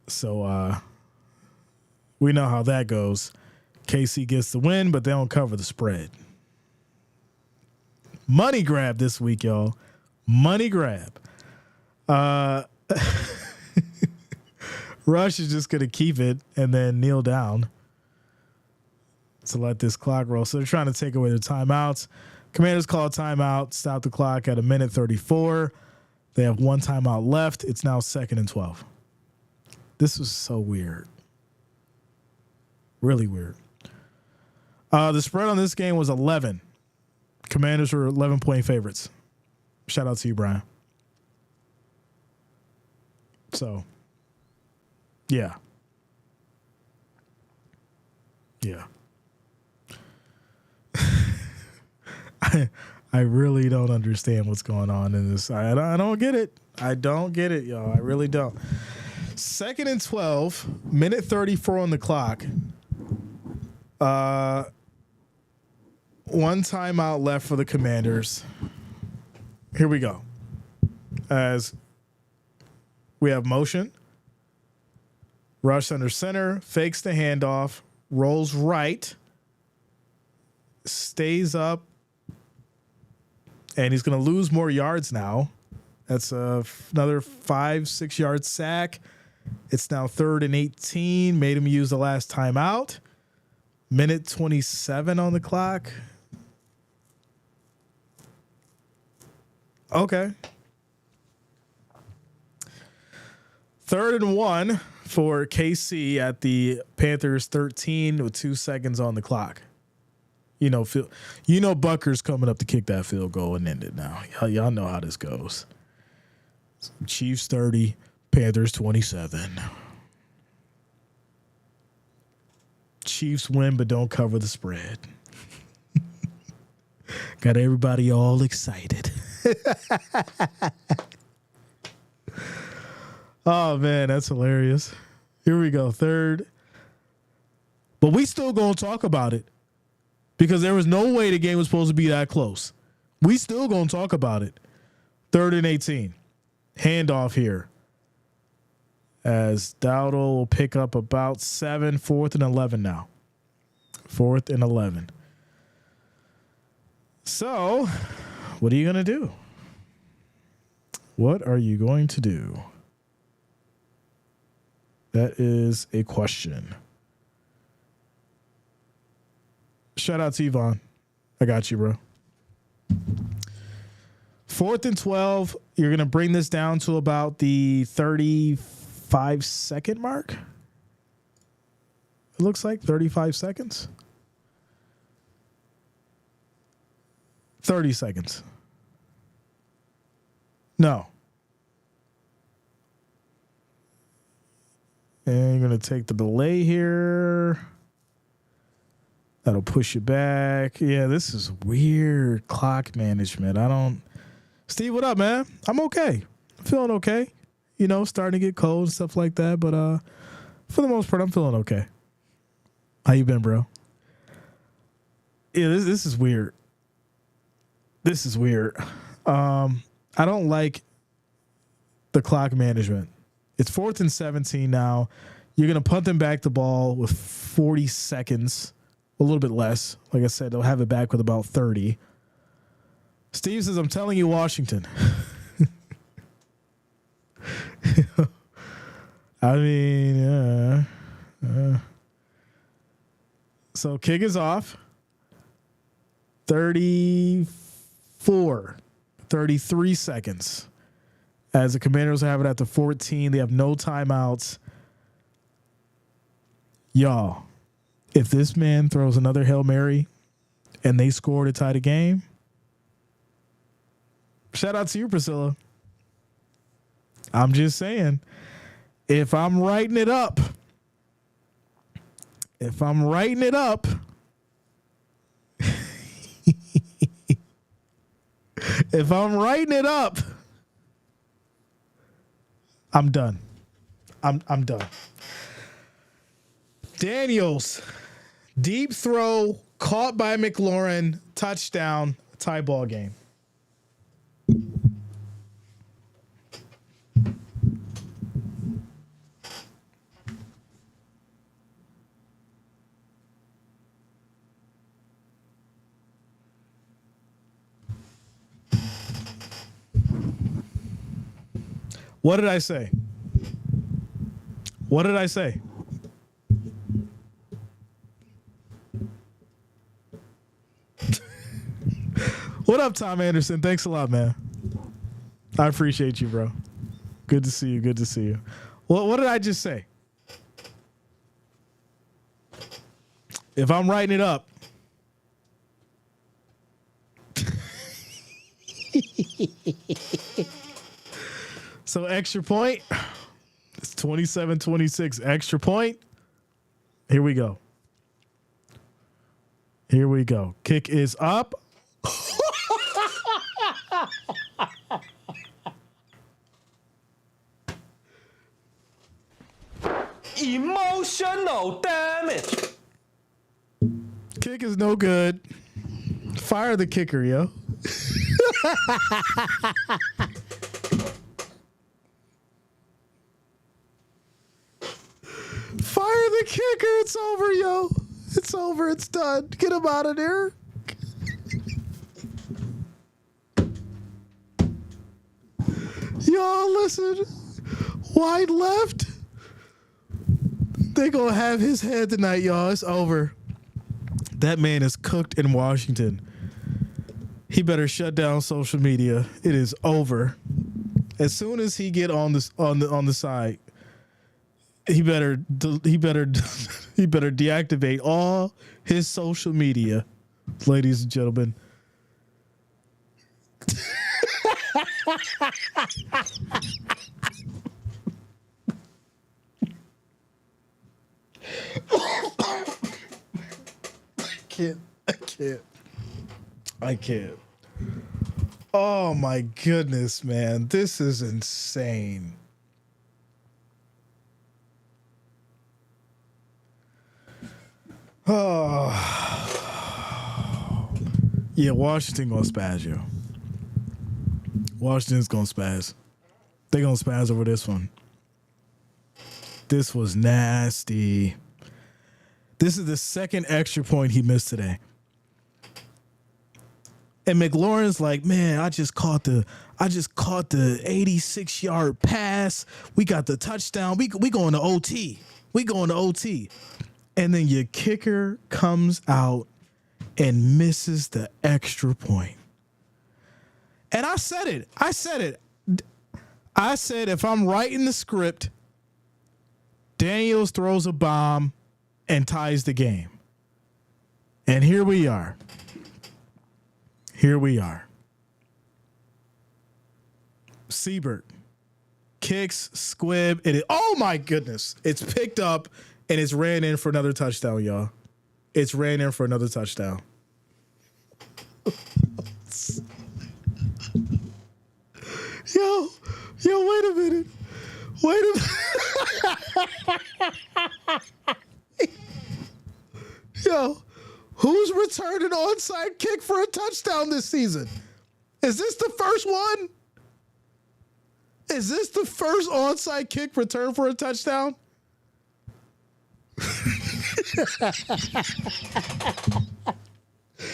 So we know how that goes. KC gets the win, but they don't cover the spread. Money grab this week, y'all. Money grab. Rush is just going to keep it and then kneel down to let this clock roll. So they're trying to take away the timeouts. Commanders call a timeout, stop the clock at a minute 34. They have 1 timeout left. It's now 2nd and 12. This was so weird. Really weird. The spread on this game was 11. Commanders were 11-point favorites. Shout out to you, Brian. So, yeah. Yeah. I really don't understand what's going on in this. I don't get it. I don't get it, y'all. I really don't. 2nd and 12, minute 34 on the clock. 1 timeout left for the Commanders. Here we go. As we have motion. Rush under center, fakes the handoff, rolls right, stays up, and he's going to lose more yards now. That's another 5-6 yard sack. It's now 3rd and 18. Made him use the last timeout. Minute 27 on the clock. Okay. 3rd and 1 for KC at the Panthers 13 with 2 seconds on the clock. You know, Bucker's coming up to kick that field goal and end it now. Y'all know how this goes. Chiefs 30, Panthers 27. Chiefs win, but don't cover the spread. Got everybody all excited. Oh, man, that's hilarious. Here we go, 3rd. But we still going to talk about it. Because there was no way the game was supposed to be that close. We still going to talk about it. 3rd and 18. Handoff here. As Dowdle will pick up about 7. 4th and 11 now. 4th and 11. So, what are you going to do? What are you going to do? That is a question. Shout out to Yvonne. I got you, bro. 4th and 12. You're going to bring this down to about the 35-second mark. It looks like 35 seconds. 30 seconds. No. And you're going to take the delay here. That'll push you back. Yeah, this is weird clock management. Steve, what up, man? I'm okay. I'm feeling okay. You know, starting to get cold and stuff like that. But for the most part, I'm feeling okay. How you been, bro? Yeah, this is weird. This is weird. I don't like the clock management. It's 4th and 17 now. You're going to punt them back the ball with 40 seconds. A little bit less. Like I said, they'll have it back with about 30. Steve says, I'm telling you, Washington. I mean, so kick is off. 33 seconds. As the Commanders have it at the 14. They have no timeouts. Y'all, if this man throws another Hail Mary and they score to tie the game, shout out to you, Priscilla. I'm just saying, if I'm writing it up, I'm done. I'm done. Daniels, deep throw, caught by McLaurin, touchdown, tie ball game. What did I say? What did I say? What up, Tom Anderson? Thanks a lot, man. I appreciate you, bro. Good to see you. Good to see you. What did I just say? If I'm writing it up, so extra point. It's 27-26. Extra point. Here we go. Here we go. Kick is up. Emotional damage. Kick is no good. Fire the kicker, yo. Fire the kicker. It's over, yo. It's over. It's done. Get him out of there. Y'all, listen. Wide left. They gonna have his head tonight, y'all. It's over. That man is cooked in Washington. He better shut down social media. It is over. As soon as he get on this on the side, he better deactivate all his social media, ladies and gentlemen. I can't. Oh my goodness, man. This is insane. Oh. Yeah, Washington gonna spaz, yo. Washington's gonna spaz. They gonna spaz over this one. This was nasty. This is the second extra point he missed today. And McLaurin's like, man, I just caught the 86-yard pass. We got the touchdown. We going to OT. We going to OT. And then your kicker comes out and misses the extra point. And I said it. I said if I'm writing the script, Daniels throws a bomb and ties the game. And here we are. Here we are. Siebert kicks, squib, oh my goodness. It's picked up and it's ran in for another touchdown, y'all. It's ran in for another touchdown. Yo, wait a minute. Yo, who's returned an onside kick for a touchdown this season? Is this the first one? Is this the first onside kick returned for a touchdown?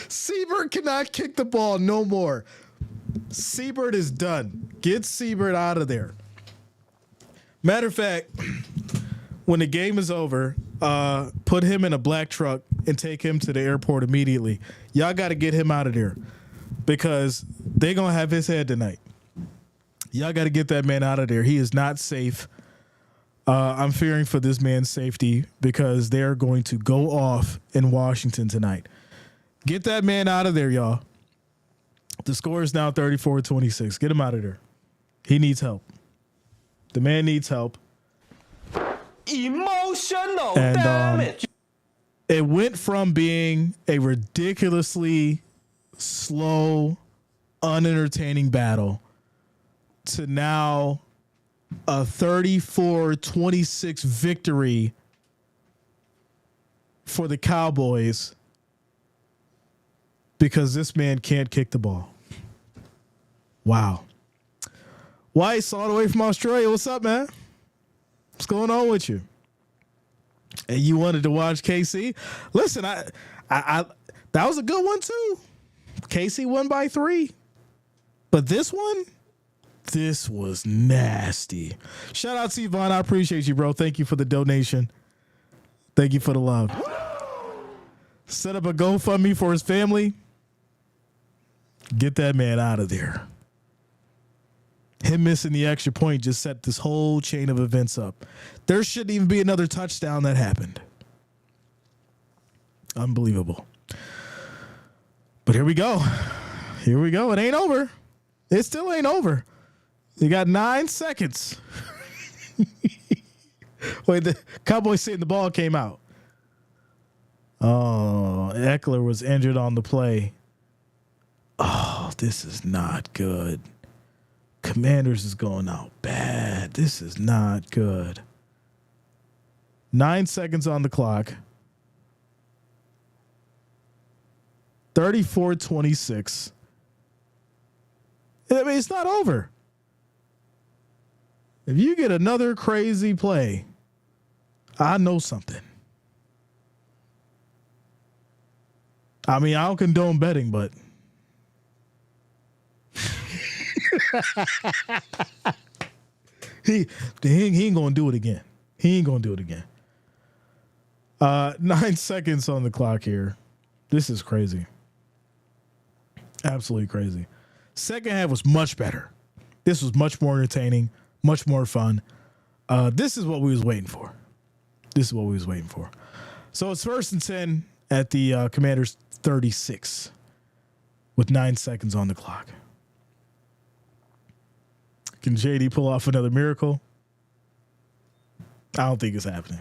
Siebert cannot kick the ball no more. Siebert is done. Get Siebert out of there. Matter of fact, when the game is over, put him in a black truck and take him to the airport immediately. Y'all got to get him out of there because they're going to have his head tonight. Y'all got to get that man out of there. He is not safe. I'm fearing for this man's safety because they're going to go off in Washington tonight. Get that man out of there, y'all. The score is now 34-26. Get him out of there. He needs help. The man needs help. Emotional damage. It went from being a ridiculously slow, unentertaining battle to now a 34-26 victory for the Cowboys because this man can't kick the ball. Wow. Weiss, all the way from Australia. What's up, man? What's going on with you? And you wanted to watch KC? Listen, I that was a good one too. KC won by 3. But this one, this was nasty. Shout out to Yvonne. I appreciate you, bro. Thank you for the donation. Thank you for the love. Set up a GoFundMe for his family. Get that man out of there. Him missing the extra point just set this whole chain of events up. There shouldn't even be another touchdown that happened. Unbelievable. But here we go. Here we go. It ain't over. It still ain't over. You got 9 seconds. Wait, the Cowboys saying the ball came out. Oh, Eckler was injured on the play. Oh, this is not good. Commanders is going out bad. This is not good. 9 seconds on the clock. 34-26. I mean, it's not over. If you get another crazy play, I know something. I mean, I don't condone betting, but he ain't gonna do it again. He ain't gonna do it again. 9 seconds on the clock here. This is crazy. Absolutely crazy. Second half was much better. This was much more entertaining, much more fun. This is what we was waiting for. This is what we was waiting for. So it's 1st and 10 at the Commanders 36 with 9 seconds on the clock. Can JD pull off another miracle? I don't think it's happening.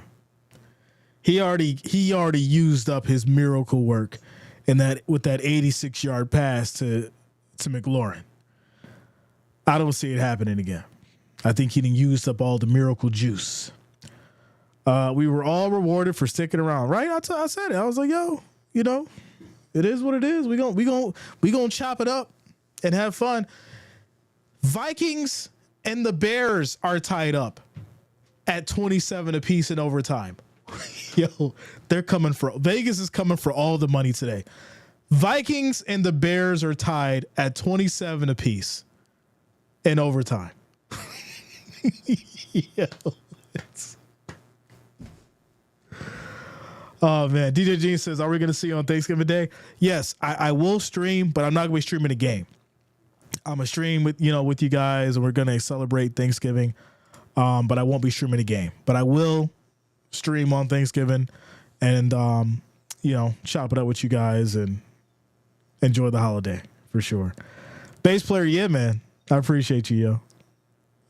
He already used up his miracle work in that with that 86-yard pass to McLaurin. I don't see it happening again. I think he used up all the miracle juice. We were all rewarded for sticking around, right? I said it. I was like, yo, you know, it is what it is. We gonna chop it up and have fun. Vikings and the Bears are tied up at 27 apiece in overtime. Yo, they're coming for Vegas is coming for all the money today. Vikings and the Bears are tied at 27 apiece in overtime. Yo, oh man, DJ Gene says, "Are we going to see you on Thanksgiving Day?" Yes, I will stream, but I'm not going to be streaming a game. I'm gonna stream with you guys, and we're going to celebrate Thanksgiving. But I won't be streaming a game. But I will stream on Thanksgiving, and chop it up with you guys and enjoy the holiday for sure. Bass player, yeah, man, I appreciate you, yo.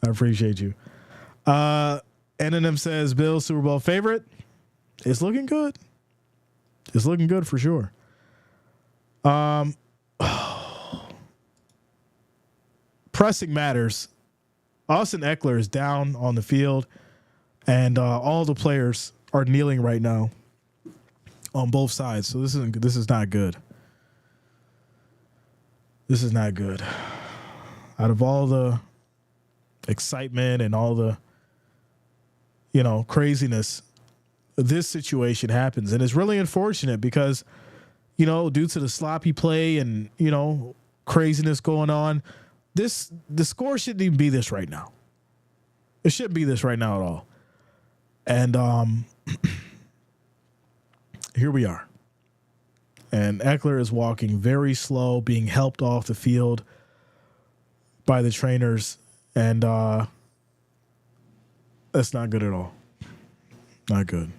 I appreciate you. NNM says Bills Super Bowl favorite. It's looking good. It's looking good for sure. Pressing matters. Austin Eckler is down on the field, and all the players are kneeling right now on both sides. So this is not good. This is not good. Out of all the excitement and all the craziness, this situation happens, and it's really unfortunate because due to the sloppy play and craziness going on, the score shouldn't even be this right now. It shouldn't be this right now at all. And here we are. And Eckler is walking very slow, being helped off the field by the trainers, and that's not good at all. Not good.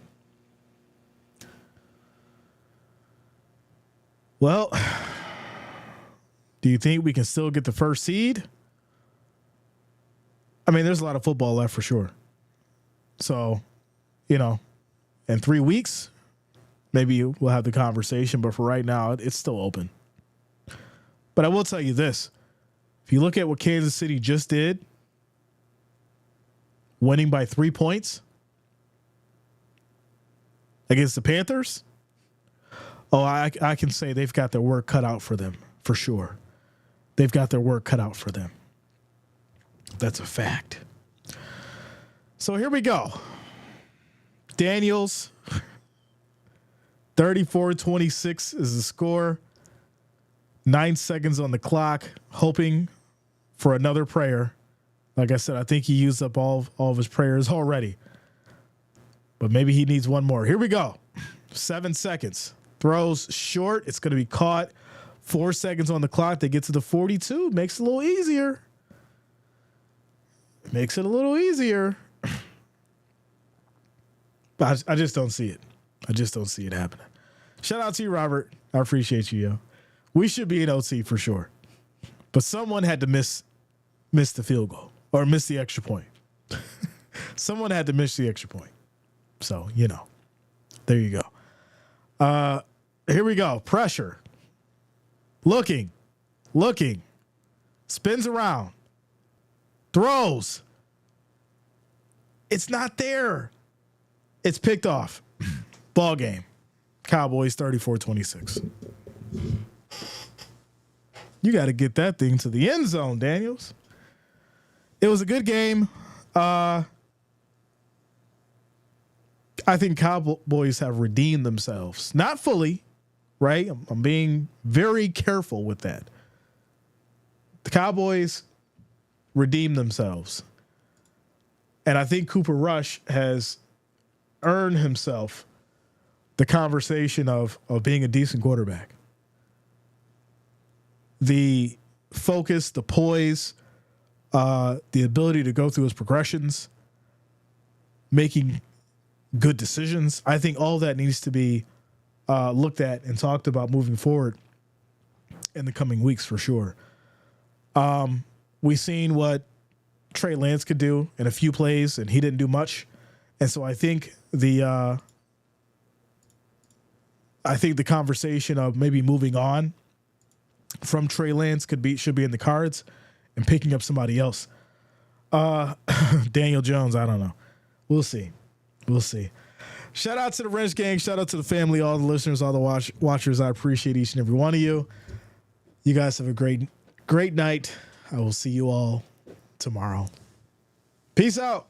Well, do you think we can still get the first seed? I mean, there's a lot of football left for sure. So, in 3 weeks, maybe we'll have the conversation. But for right now, it's still open. But I will tell you this. If you look at what Kansas City just did, winning by 3 points against the Panthers, Oh, I can say they've got their work cut out for them, for sure. They've got their work cut out for them. That's a fact. So here we go. Daniels, 34-26 is the score. 9 seconds on the clock, hoping for another prayer. Like I said, I think he used up all of his prayers already. But maybe he needs one more. Here we go. 7 seconds. Throws short. It's going to be caught. 4 seconds on the clock. They get to the 42. Makes it a little easier. Makes it a little easier. But I just don't see it. I just don't see it happening. Shout out to you, Robert. I appreciate you, yo. We should be in OT for sure. But someone had to miss the field goal or miss the extra point. Someone had to miss the extra point. So, there you go. Here we go. Pressure. Looking. Spins around. Throws. It's not there. It's picked off. Ball game. Cowboys 34-26. You got to get that thing to the end zone, Daniels. It was a good game. I think Cowboys have redeemed themselves. Not fully, right? I'm being very careful with that. The Cowboys redeemed themselves. And I think Cooper Rush has earned himself the conversation of being a decent quarterback. The focus, the poise, the ability to go through his progressions, making good decisions. I think all that needs to be looked at and talked about moving forward in the coming weeks for sure. We've seen what Trey Lance could do in a few plays, and he didn't do much. And so I think the conversation of maybe moving on from Trey Lance should be in the cards and picking up somebody else. Daniel Jones, I don't know. We'll see. Shout out to the Wrench Gang. Shout out to the family, all the listeners, all the watchers. I appreciate each and every one of you. You guys have a great night. I will see you all tomorrow. Peace out.